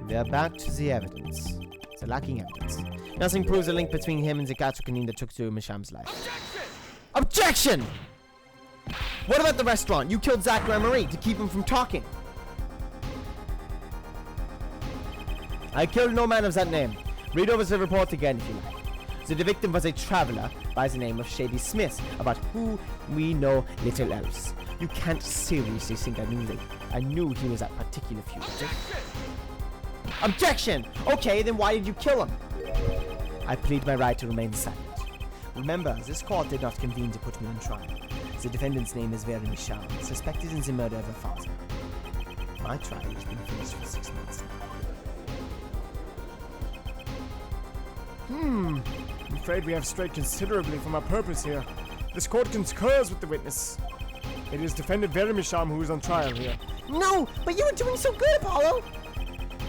We're back to the evidence. The lacking evidence. Nothing proves a link between him and the Katsukanin that took to Misham's life. Objection! What about the restaurant? You killed Zach Marie to keep him from talking. I killed no man of that name. Read over the report again if you like. The victim was a traveler by the name of Shady Smith, about who we know little else. You can't seriously think I knew he was that particular fugitive. Objection! Okay, then why did you kill him? I plead my right to remain silent. Remember, this court did not convene to put me on trial. The defendant's name is Vera Michal, suspected in the murder of her father. My trial has been finished for 6 months now. I'm afraid we have strayed considerably from our purpose here. This court concurs with the witness. It is defendant Vera Misham who is on trial here. No, but you were doing so good, Apollo!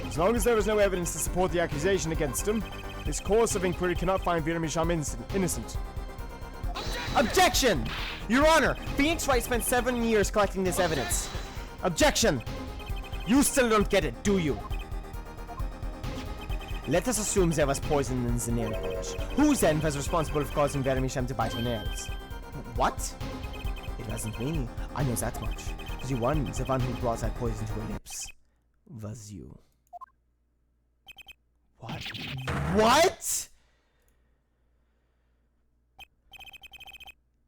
As long as there is no evidence to support the accusation against him, this course of inquiry cannot find Vera Misham innocent. Objection! Your Honor, Phoenix Wright spent 7 years collecting this evidence. Objection! You still don't get it, do you? Let us assume there was poison in the nail polish. Who then was responsible for causing Vera Misham to bite her nails? What? It wasn't me. I know that much. The one who brought that poison to her lips was you. What? What?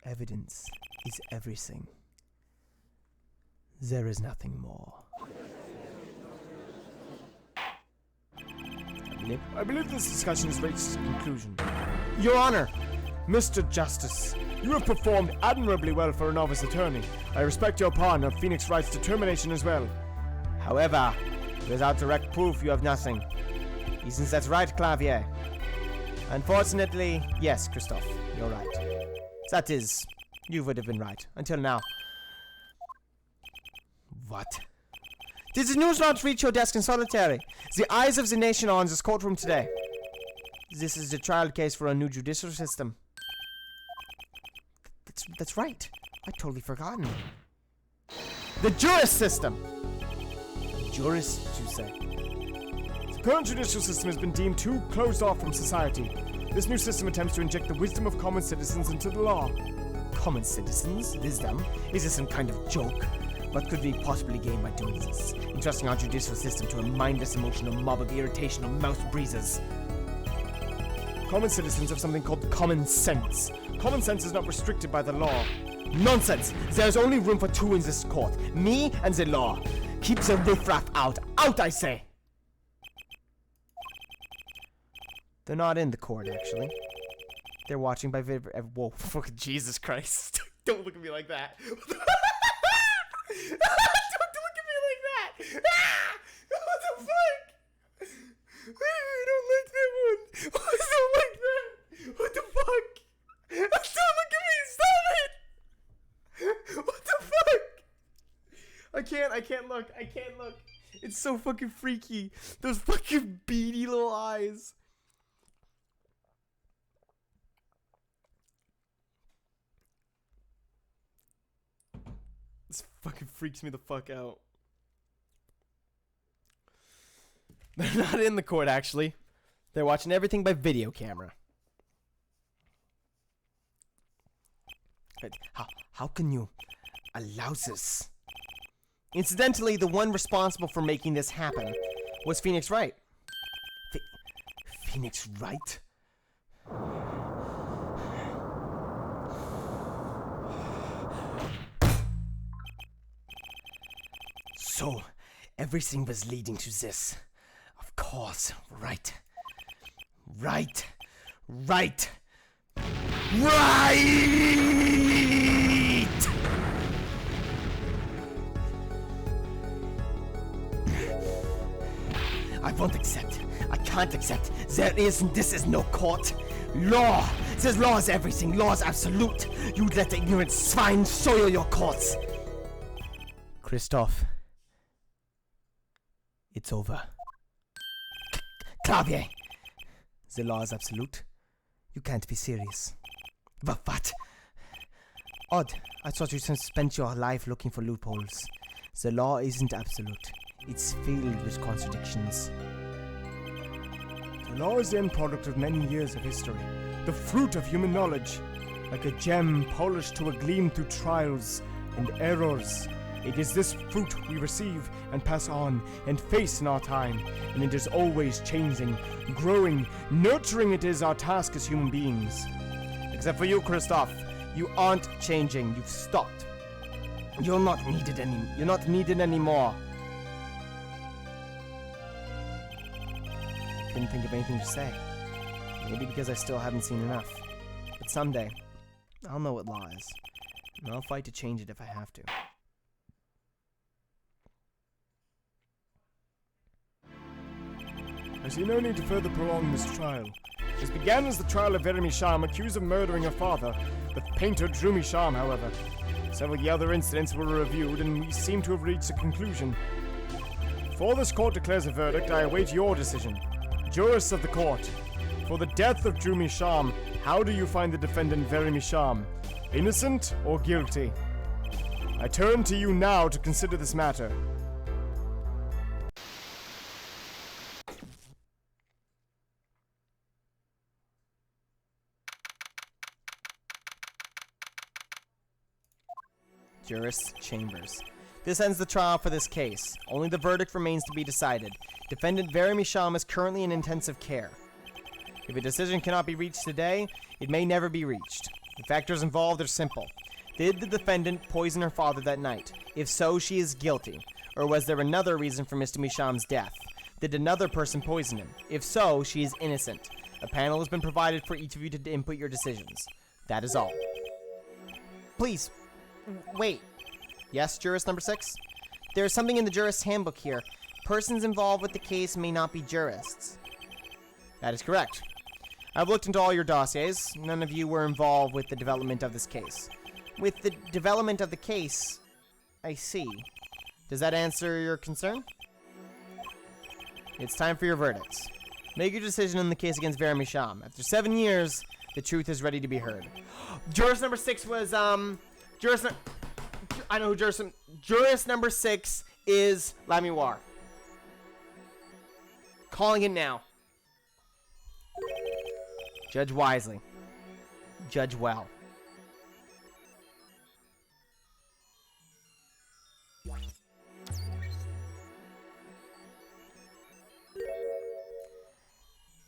Evidence is everything. There is nothing more. I believe this discussion has reached its conclusion. Your Honor! Mr. Justice, you have performed admirably well for a novice attorney. I respect your pardon of Phoenix Wright's determination as well. However, without direct proof, you have nothing. Isn't that right, Clavier? Unfortunately, yes, Christophe, you're right. That is, you would have been right, until now. What? Did the news not reach your desk in solitary? The eyes of the nation are on this courtroom today. This is the trial case for a new judicial system. That's right. I'd totally forgotten. The jurist system! Jurist, you say? The current judicial system has been deemed too closed off from society. This new system attempts to inject the wisdom of common citizens into the law. Common citizens? Wisdom? Is this some kind of joke? What could we possibly gain by doing this? Entrusting our judicial system to a mindless, emotional mob of irritational mouth breezes. Common citizens have something called common sense. Common sense is not restricted by the law. Nonsense! There's only room for two in this court. Me and the law. Keep the riffraff out. Out, I say! They're not in the court, actually. They're watching by video. Whoa, fucking Jesus Christ. Don't look at me like that. Don't look at me like that! Ah! What the fuck? I don't like that one. I don't like that. What the fuck? Don't look at me. Stop it. What the fuck? I can't look. I can't look. It's so fucking freaky. Those fucking beady little eyes. This fucking freaks me the fuck out. They're not in the court, actually. They're watching everything by video camera. How can you allow this? Incidentally, the one responsible for making this happen was Phoenix Wright. Phoenix Wright? So, everything was leading to this. Of course, right. Right. Right. Right! I won't accept. I can't accept. This is no court. Law. This law is everything. Law is absolute. You'd let the ignorant swine soil your courts. Christophe. It's over. Clavier! The law is absolute. You can't be serious. What? Odd. I thought you spent your life looking for loopholes. The law isn't absolute. It's filled with contradictions. The law is the end product of many years of history, the fruit of human knowledge, like a gem polished to a gleam through trials and errors. It is this fruit we receive and pass on and face in our time, and it is always changing, growing, nurturing. It is our task as human beings. Except for you, Christoph. You aren't changing. You've stopped. You're not needed anymore. Couldn't think of anything to say. Maybe because I still haven't seen enough. But someday, I'll know what law is. And I'll fight to change it if I have to. I see no need to further prolong this trial. This began as the trial of Veremy Sham, accused of murdering her father, the painter Drumi Sham, however. Several other incidents were reviewed, and we seem to have reached a conclusion. Before this court declares a verdict, I await your decision. Jurists of the court, for the death of Drumi Sham, how do you find the defendant Veremy Sham? Innocent or guilty? I turn to you now to consider this matter. Jurist Chambers. This ends the trial for this case. Only the verdict remains to be decided. Defendant Veremy Sham is currently in intensive care. If a decision cannot be reached today, it may never be reached. The factors involved are simple. Did the defendant poison her father that night? If so, she is guilty. Or was there another reason for Mr. Misham's death? Did another person poison him? If so, she is innocent. A panel has been provided for each of you to input your decisions. That is all. Please, wait. Yes, jurist number 6? There is something in the jurist's handbook here. Persons involved with the case may not be jurists. That is correct. I've looked into all your dossiers. None of you were involved with the development of this case. With the development of the case, I see. Does that answer your concern? It's time for your verdicts. Make your decision in the case against Veremy Sham. After 7 years, the truth is ready to be heard. Jurist number 6 was, I know who jurist number 6 is Lamiwar. Calling it now. Judge wisely. Judge well.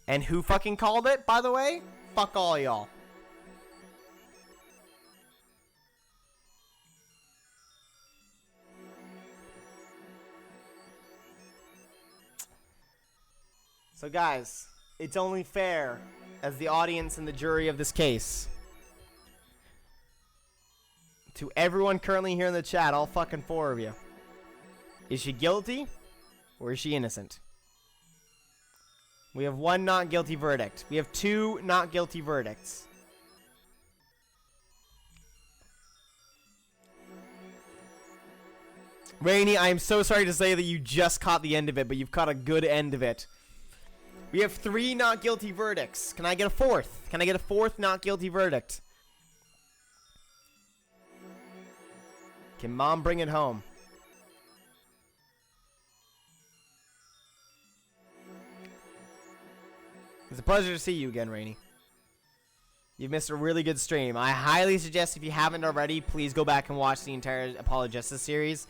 And who fucking called it, by the way? Fuck all y'all. So guys, it's only fair, as the audience and the jury of this case, to everyone currently here in the chat, all fucking 4 of you. Is she guilty or is she innocent? We have 1 not guilty verdict. We have 2 not guilty verdicts. Rainey, I am so sorry to say that you just caught the end of it, but you've caught a good end of it. We have 3 not guilty verdicts. Can I get a 4th? Can I get a 4th not guilty verdict? Can mom bring it home? It's a pleasure to see you again, Rainey. You've missed a really good stream. I highly suggest, if you haven't already, please go back and watch the entire Apollo Justice series.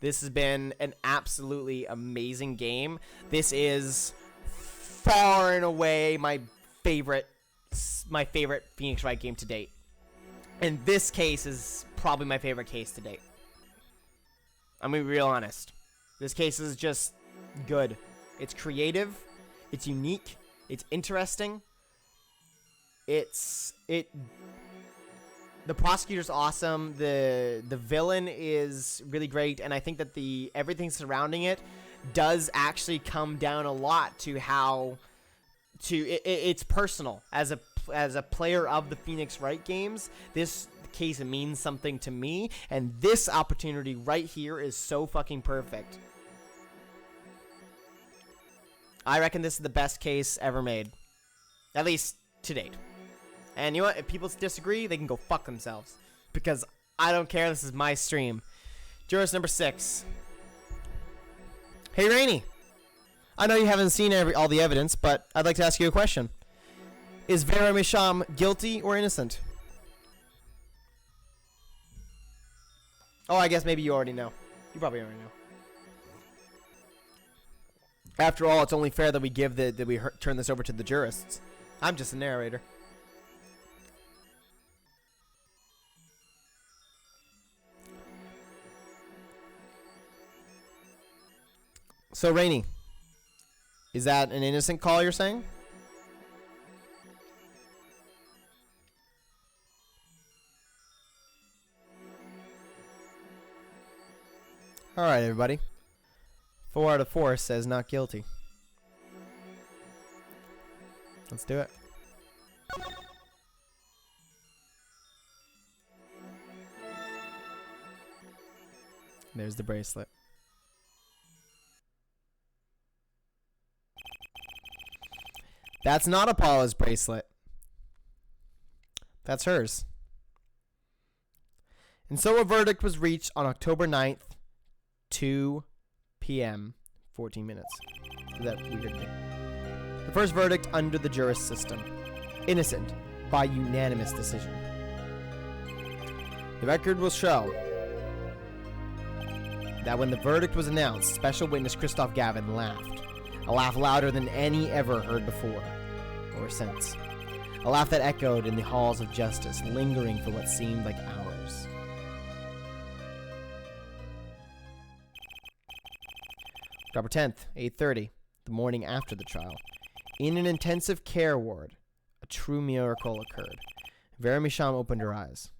This has been an absolutely amazing game. This is far and away my favorite Phoenix Wright game to date. And this case is probably my favorite case to date. I'm gonna be real honest. This case is just good. It's creative. It's unique. It's interesting. The prosecutor's awesome. The villain is really great, and I think that everything surrounding it does actually come down a lot to how it's personal. As a player of the Phoenix Wright games, this case means something to me, and this opportunity right here is so fucking perfect. I reckon this is the best case ever made. At least to date. And you know what? If people disagree, they can go fuck themselves. Because I don't care. This is my stream. Jurist number 6. Hey, Rainey. I know you haven't seen all the evidence, but I'd like to ask you a question. Is Vera Misham guilty or innocent? Oh, I guess maybe you already know. You probably already know. After all, it's only fair that we turn this over to the jurists. I'm just a narrator. So, Rainey, is that an innocent call you're saying? Alright, everybody. 4 out of 4 says not guilty. Let's do it. There's the bracelet. That's not Apollo's bracelet. That's hers. And so a verdict was reached on October 9th, 2 p.m. 14 minutes. That weird thing. The first verdict under the jurist system. Innocent by unanimous decision. The record will show that when the verdict was announced, special witness Christoph Gavin laughed. A laugh louder than any ever heard before or since. A laugh that echoed in the halls of justice, lingering for what seemed like hours. October 10th, 8:30, the morning after the trial. In an intensive care ward, a true miracle occurred. Vera Misham opened her eyes.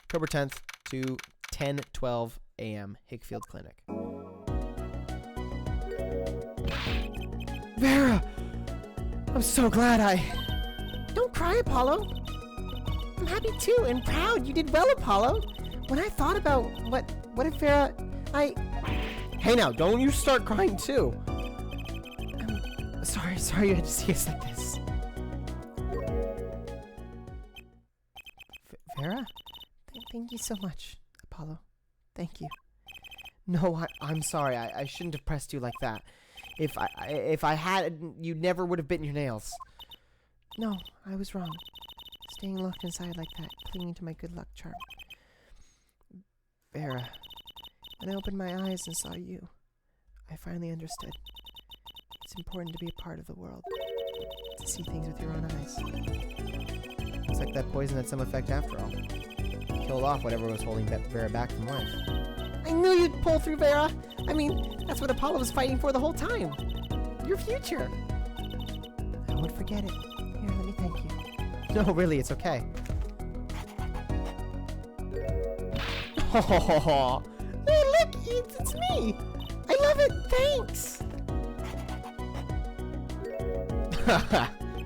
October 10th to 10:12 a.m. Hickfield Clinic. Vera! I'm so glad Don't cry, Apollo. I'm happy too and proud. You did well, Apollo. When I thought about what if Vera... Hey now, don't you start crying too. I'm sorry you had to see us like this. Vera? Thank you so much, Apollo. Thank you. No, I'm sorry. I shouldn't have pressed you like that. If I had, you never would have bitten your nails. No, I was wrong. Staying locked inside like that, clinging to my good luck charm. Vera, when I opened my eyes and saw you, I finally understood. It's important to be a part of the world, to see things with your own eyes. It's like that poison had some effect after all. Killed off whatever was holding Vera back from life. I knew you'd pull through, Vera. I mean, that's what Apollo was fighting for the whole time. Your future. I won't forget it. Here, let me thank you. No, really, it's okay. Oh, hey, look, it's me. I love it. Thanks.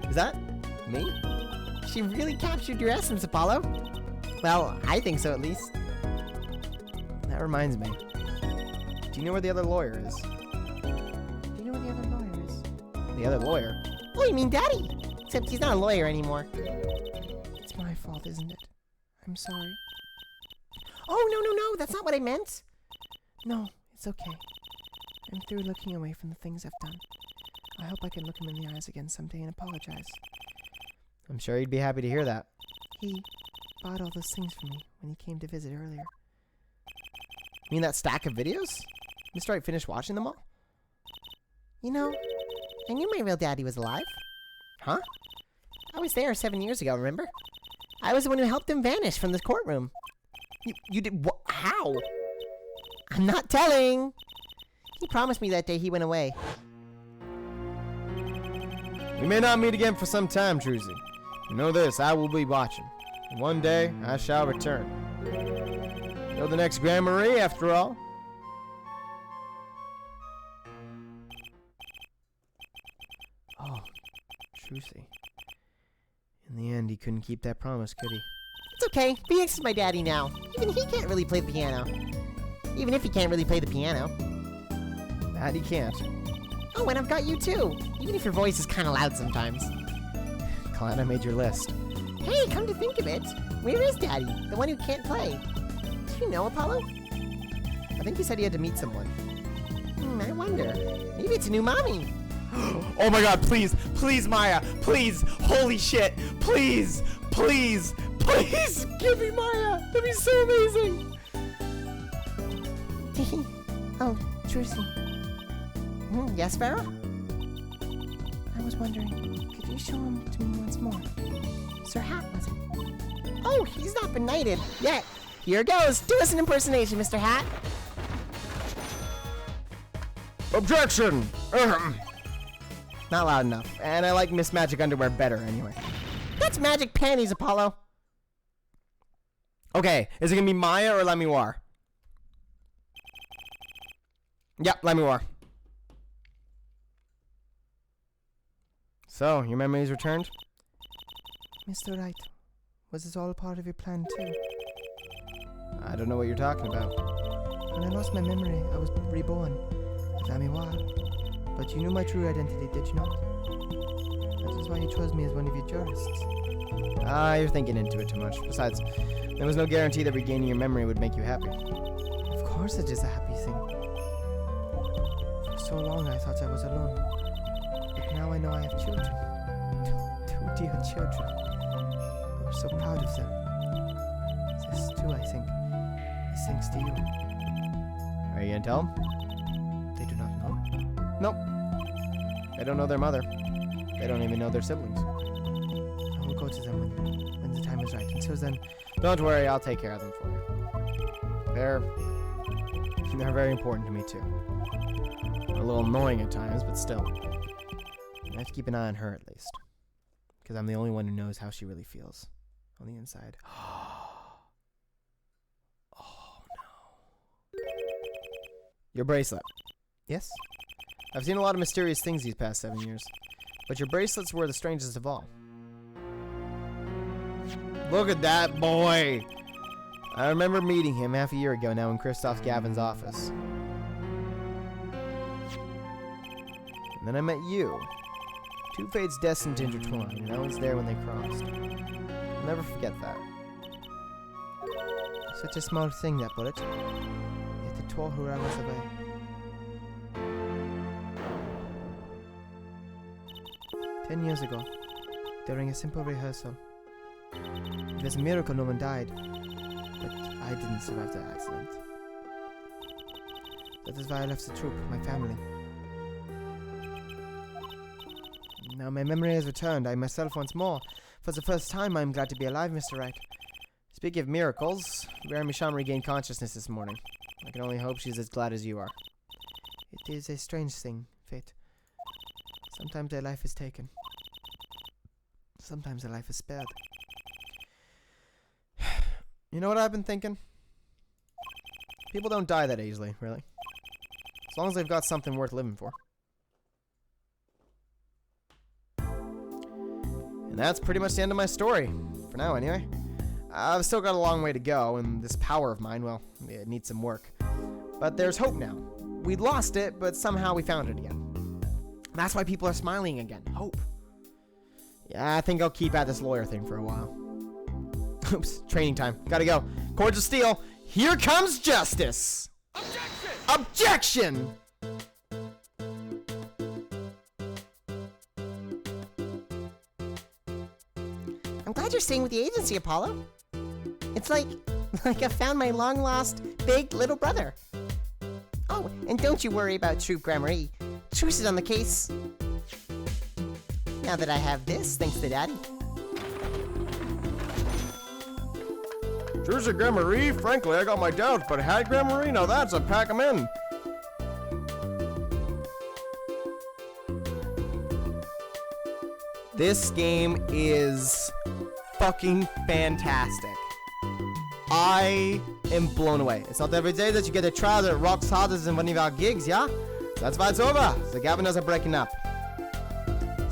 Is that me? She really captured your essence, Apollo. Well, I think so at least. That reminds me. Do you know where the other lawyer is? Do you know where the other lawyer is? The other lawyer? Oh, you mean Daddy? Except he's not a lawyer anymore. It's my fault, isn't it? I'm sorry. Oh, no, that's not what I meant. No, it's okay. I'm through looking away from the things I've done. I hope I can look him in the eyes again someday and apologize. I'm sure he'd be happy to hear that. He bought all those things for me when he came to visit earlier. You mean that stack of videos? Mr. Wright finished watching them all? You know, I knew my real daddy was alive. Huh? I was there 7 years ago, remember? I was the one who helped him vanish from the courtroom. You did what? How? I'm not telling. He promised me that day he went away. We may not meet again for some time, Druzy. You know this, I will be watching. One day, I shall return. You're the next Grand Marie, after all. Oh, Druzy. In the end, he couldn't keep that promise, could he? It's okay. Phoenix is my daddy now. Even he can't really play the piano. Even if he can't really play the piano. That he can't. Oh, and I've got you too, even if your voice is kind of loud sometimes. Glad I made your list. Hey, come to think of it, where is Daddy, the one who can't play? Do you know Apollo? I think he said he had to meet someone. I wonder. Maybe it's a new mommy. Oh my god, please, please, Maya, please, holy shit, please, please, please, give me Maya. That'd be so amazing. Oh, Trucy. Yes, Farrah? I was wondering, could you show him to me once more? Sir Hat, was it? Oh, he's not been knighted yet. Here goes. Do us an impersonation, Mr. Hat. Objection! Not loud enough. And I like Miss Magic Underwear better anyway. That's magic panties, Apollo. Okay, is it gonna be Maya or Lemmiwar? Yep, Lemmiwar. So, your memory is returned? Mr. Wright, was this all a part of your plan too? I don't know what you're talking about. When I lost my memory, I was reborn as Amiwar. But you knew my true identity, did you not? That is why you chose me as one of your jurists. You're thinking into it too much. Besides, there was no guarantee that regaining your memory would make you happy. Of course it is a happy thing. For so long I thought I was alone. But now I know I have children. Two dear children. I'm so proud of them. This too, I think, is thanks to you. Are you gonna tell them? They do not know. Nope. They don't know their mother. They don't even know their siblings. I will go to them when the time is right. Until then, Don't worry, I'll take care of them for you. They're very important to me too. A little annoying at times, but still. I have to keep an eye on her at least. Because I'm the only one who knows how she really feels on the inside. Oh no. Your bracelet. yes? I've seen a lot of mysterious things these past 7 years, but your bracelets were the strangest of all. Look at that boy! I remember meeting him half a year ago now in Christoph Gavin's office. And then I met you. Two fates destined to intertwine, and I was there when they crossed. I'll never forget that. Such a small thing, that bullet. Yet it tore her hours away. 10 years ago, during a simple rehearsal. It was a miracle no one died, but I didn't survive the accident. That is why I left the troupe, my family. Now my memory has returned, I myself once more. For the first time, I am glad to be alive, Mr. Wright. Speaking of miracles, Rami Sham regained consciousness this morning. I can only hope she's as glad as you are. It is a strange thing, fate. Sometimes a life is taken. Sometimes a life is spared. You know what I've been thinking? People don't die that easily, really. As long as they've got something worth living for. And that's pretty much the end of my story. For now, anyway. I've still got a long way to go, and this power of mine, well, it needs some work. But there's hope now. We lost it, but somehow we found it again. That's why people are smiling again. Hope. Yeah, I think I'll keep at this lawyer thing for a while. Oops, training time. Gotta go. Cords of steel. Here comes justice. Objection! I'm glad you're staying with the agency, Apollo. It's like I found my long-lost big little brother. Oh, and don't you worry about Troop Grammary. Truce is on the case. Now that I have this, thanks to Daddy. Truce Grammary? Frankly, I got my doubts, but had Grammary? Now that's a pack 'em in. This game is fucking fantastic. I am blown away. It's not every day that you get a trial that rocks harder than one of our gigs, yeah? That's why it's over. The governors are breaking up.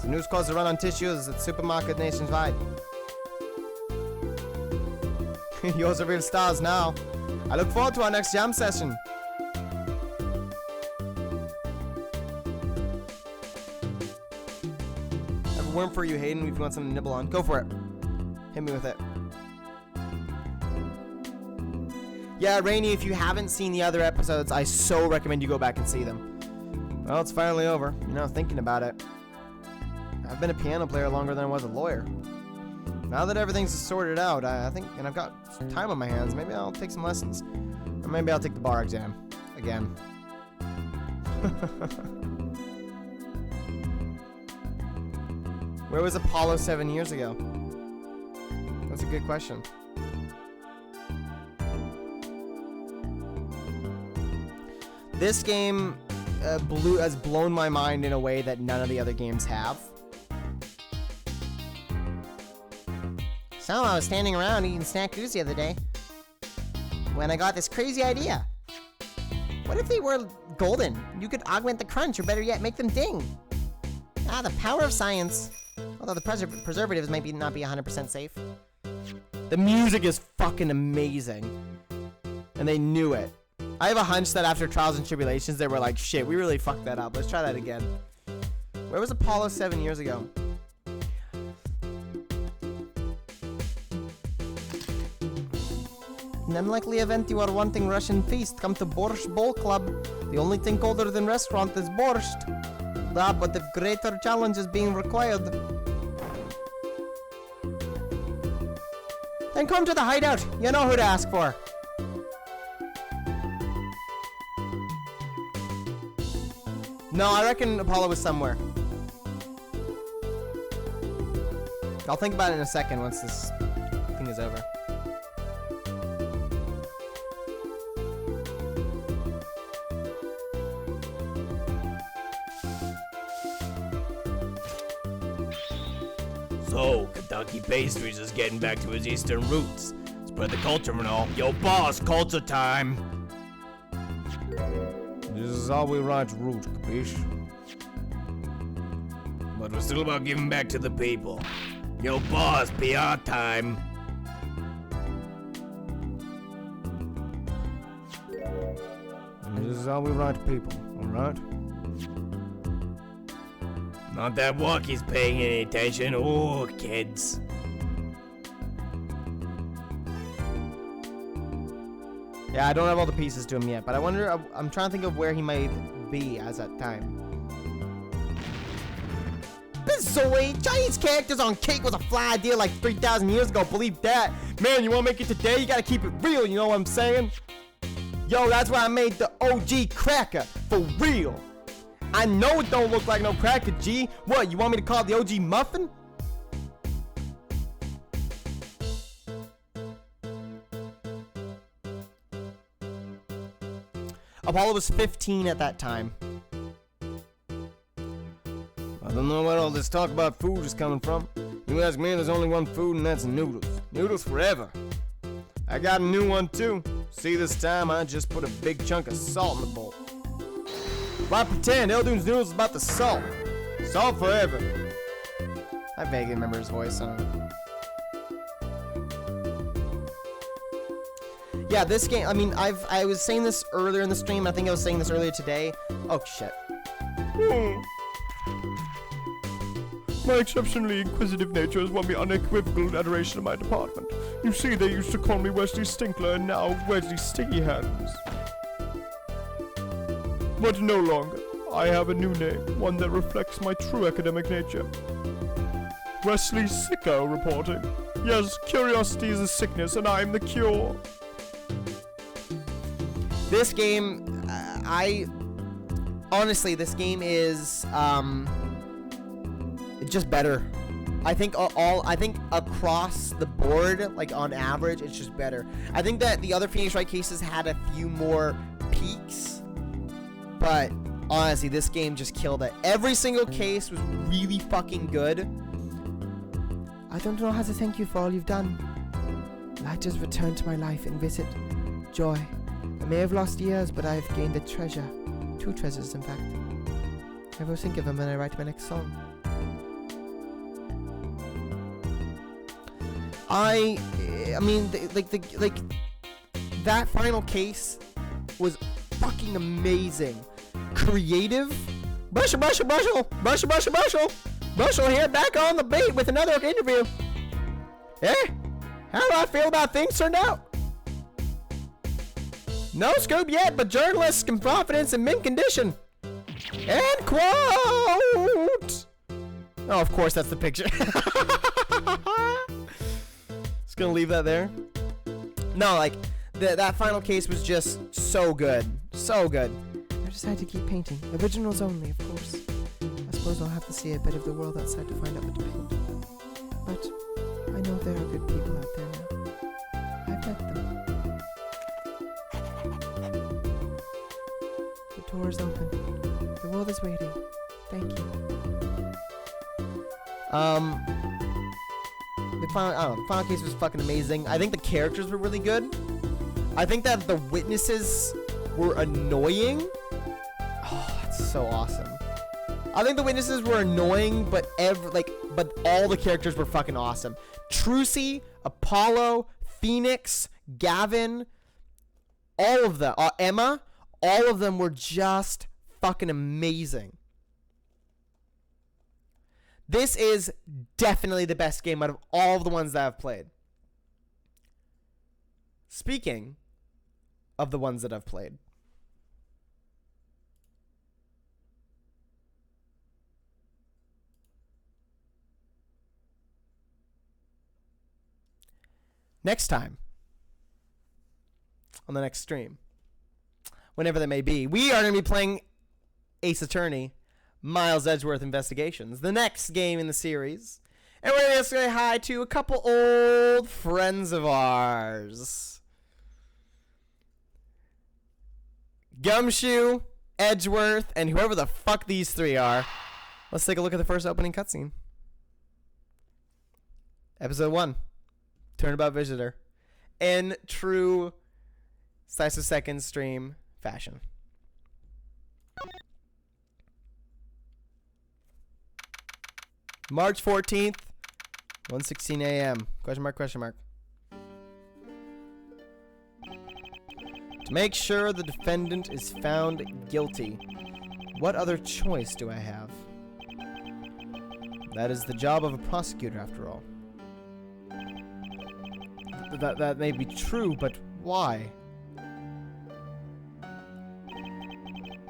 The news caused a run on tissues at supermarket nationwide. Yours are real stars now. I look forward to our next jam session. weren't for you, Hayden, if you want something to nibble on, go for it. Hit me with it. Yeah, Rainy, if you haven't seen the other episodes, I so recommend you go back and see them. Well, it's finally over. You know, thinking about it, I've been a piano player longer than I was a lawyer. Now that everything's sorted out, I think, and I've got some time on my hands, maybe I'll take some lessons. Or maybe I'll take the bar exam. Again. Where was Apollo 7 years ago? That's a good question. This game has blown my mind in a way that none of the other games have. So I was standing around eating snack foods the other day when I got this crazy idea. What if they were golden? You could augment the crunch, or better yet, make them ding. Ah, the power of science. Although the preservatives might not be 100% safe. The music is fucking amazing. And they knew it. I have a hunch that after Trials and Tribulations, they were like, shit, we really fucked that up. Let's try that again. Where was Apollo 7 years ago? In an unlikely event you are wanting Russian feast, come to Borscht Bowl Club. The only thing colder than restaurant is borscht. Ah, but the greater challenge is being required. Then come to the hideout. You know who to ask for. No, I reckon Apollo was somewhere. I'll think about it in a second once this thing is over. So, Kentucky Pastries is getting back to his eastern roots. Spread the culture and all. Yo, boss, culture time. This is how we write root, capiche? But we're still about giving back to the people. Yo, boss, PR time. This is how we write people, alright? Not that walkie's paying any attention. Oh, kids. Yeah, I don't have all the pieces to him yet, but I wonder, I'm trying to think of where he might be as that time. Bizzoid, Chinese characters on cake was a fly idea like 3,000 years ago, believe that. Man, you wanna make it today, you gotta keep it real, you know what I'm saying? Yo, that's why I made the OG cracker, for real. I know it don't look like no cracker, G. What, you want me to call it the OG muffin? Apollo was 15 at that time. I don't know where all this talk about food is coming from. You ask me, there's only one food, and that's noodles. Noodles forever. I got a new one, too. See, this time I just put a big chunk of salt in the bowl. Why pretend? Eldune's noodles is about the salt. Salt forever. I vaguely remember his voice. I don't know. Yeah, this game, I mean, I was saying this earlier in the stream. I think I was saying this earlier today. Oh, shit. My exceptionally inquisitive nature has won me unequivocal adoration of my department. You see, they used to call me Wesley Stinkler, and now Wesley Sticky Hands. But no longer. I have a new name, one that reflects my true academic nature. Wesley Sicko reporting. Yes, curiosity is a sickness, and I'm the cure. This game, honestly, this game is, just better. I think I think across the board, like on average, it's just better. I think that the other Phoenix Wright cases had a few more peaks, but honestly, this game just killed it. Every single case was really fucking good. I don't know how to thank you for all you've done. Light has returned to my life and visit joy. I may have lost years, but I have gained a treasure. 2 treasures, in fact. I will think of them when I write my next song. I mean, like that final case was fucking amazing, creative. Bushel. Bushel here, back on the beat with another interview. Eh? How do I feel about things turned out? No scoop yet, but journalists can confidence in mint condition. End quote! Oh, of course, that's the picture. Just gonna leave that there. No, like, that final case was just so good. So good. I decided to keep painting. Originals only, of course. I suppose I'll have to see a bit of the world outside to find out what to paint. But I know there are good people out there now. I've met them. The door is open. The world is waiting. Thank you. The final case was fucking amazing. I think the characters were really good. I think that the witnesses were annoying. Oh, that's so awesome. I think the witnesses were annoying, but all the characters were fucking awesome. Trucy, Apollo, Phoenix, Gavin, all of them, Emma, all of them were just fucking amazing. This is definitely the best game out of all of the ones that I've played. Speaking of the ones that I've played, next time, on the next stream, whenever that may be, we are going to be playing Ace Attorney, Miles Edgeworth Investigations, the next game in the series. And we're going to say hi to a couple old friends of ours. Gumshoe, Edgeworth, and whoever the fuck these three are. Let's take a look at the first opening cutscene. Episode 1. Turnabout Visitor. In true Slice of Second stream fashion. March 14th, 1:16 a.m. Question mark, question mark. To make sure the defendant is found guilty, what other choice do I have? That is the job of a prosecutor, after all. That may be true, but why?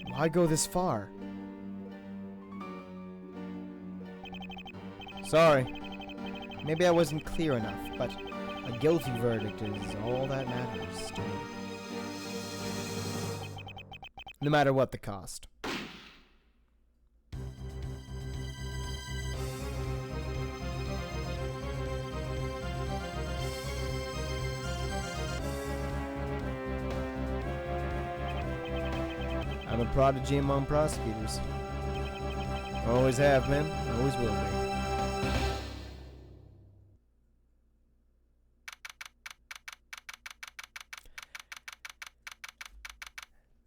Why go this far? Sorry. Maybe I wasn't clear enough, but a guilty verdict is all that matters to me. No matter what the cost. I'm a prodigy among prosecutors. Always have been, always will be.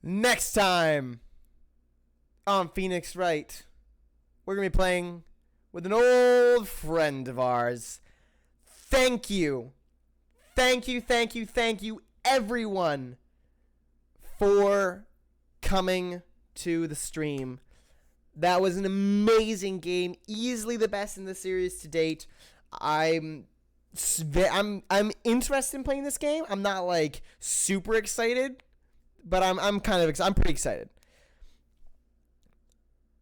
Next time on Phoenix Wright, we're going to be playing with an old friend of ours. Thank you. Thank you, thank you, thank you, everyone, for coming to the stream. That was an amazing game. Easily the best in the series to date. I'm interested in playing this game. I'm not like super excited, but I'm pretty excited.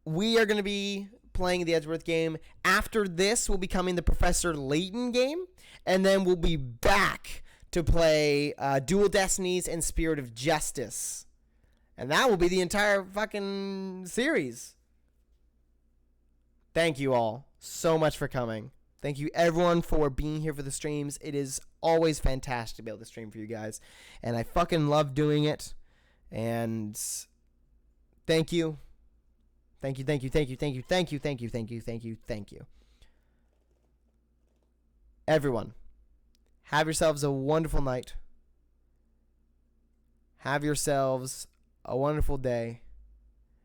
We are going to be playing the Edgeworth game. After this will be coming the Professor Layton game, and then we'll be back to play Dual Destinies and Spirit of Justice. And that will be the entire fucking series. Thank you all so much for coming. Thank you everyone for being here for the streams. It is always fantastic to be able to stream for you guys. And I fucking love doing it. And thank you. Thank you, thank you, thank you, thank you, thank you, thank you, thank you, thank you, thank you. Everyone, have yourselves a wonderful night. Have yourselves a wonderful day.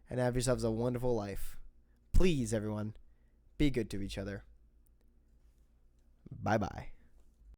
And have yourselves a wonderful life. Please, everyone, be good to each other. Bye-bye.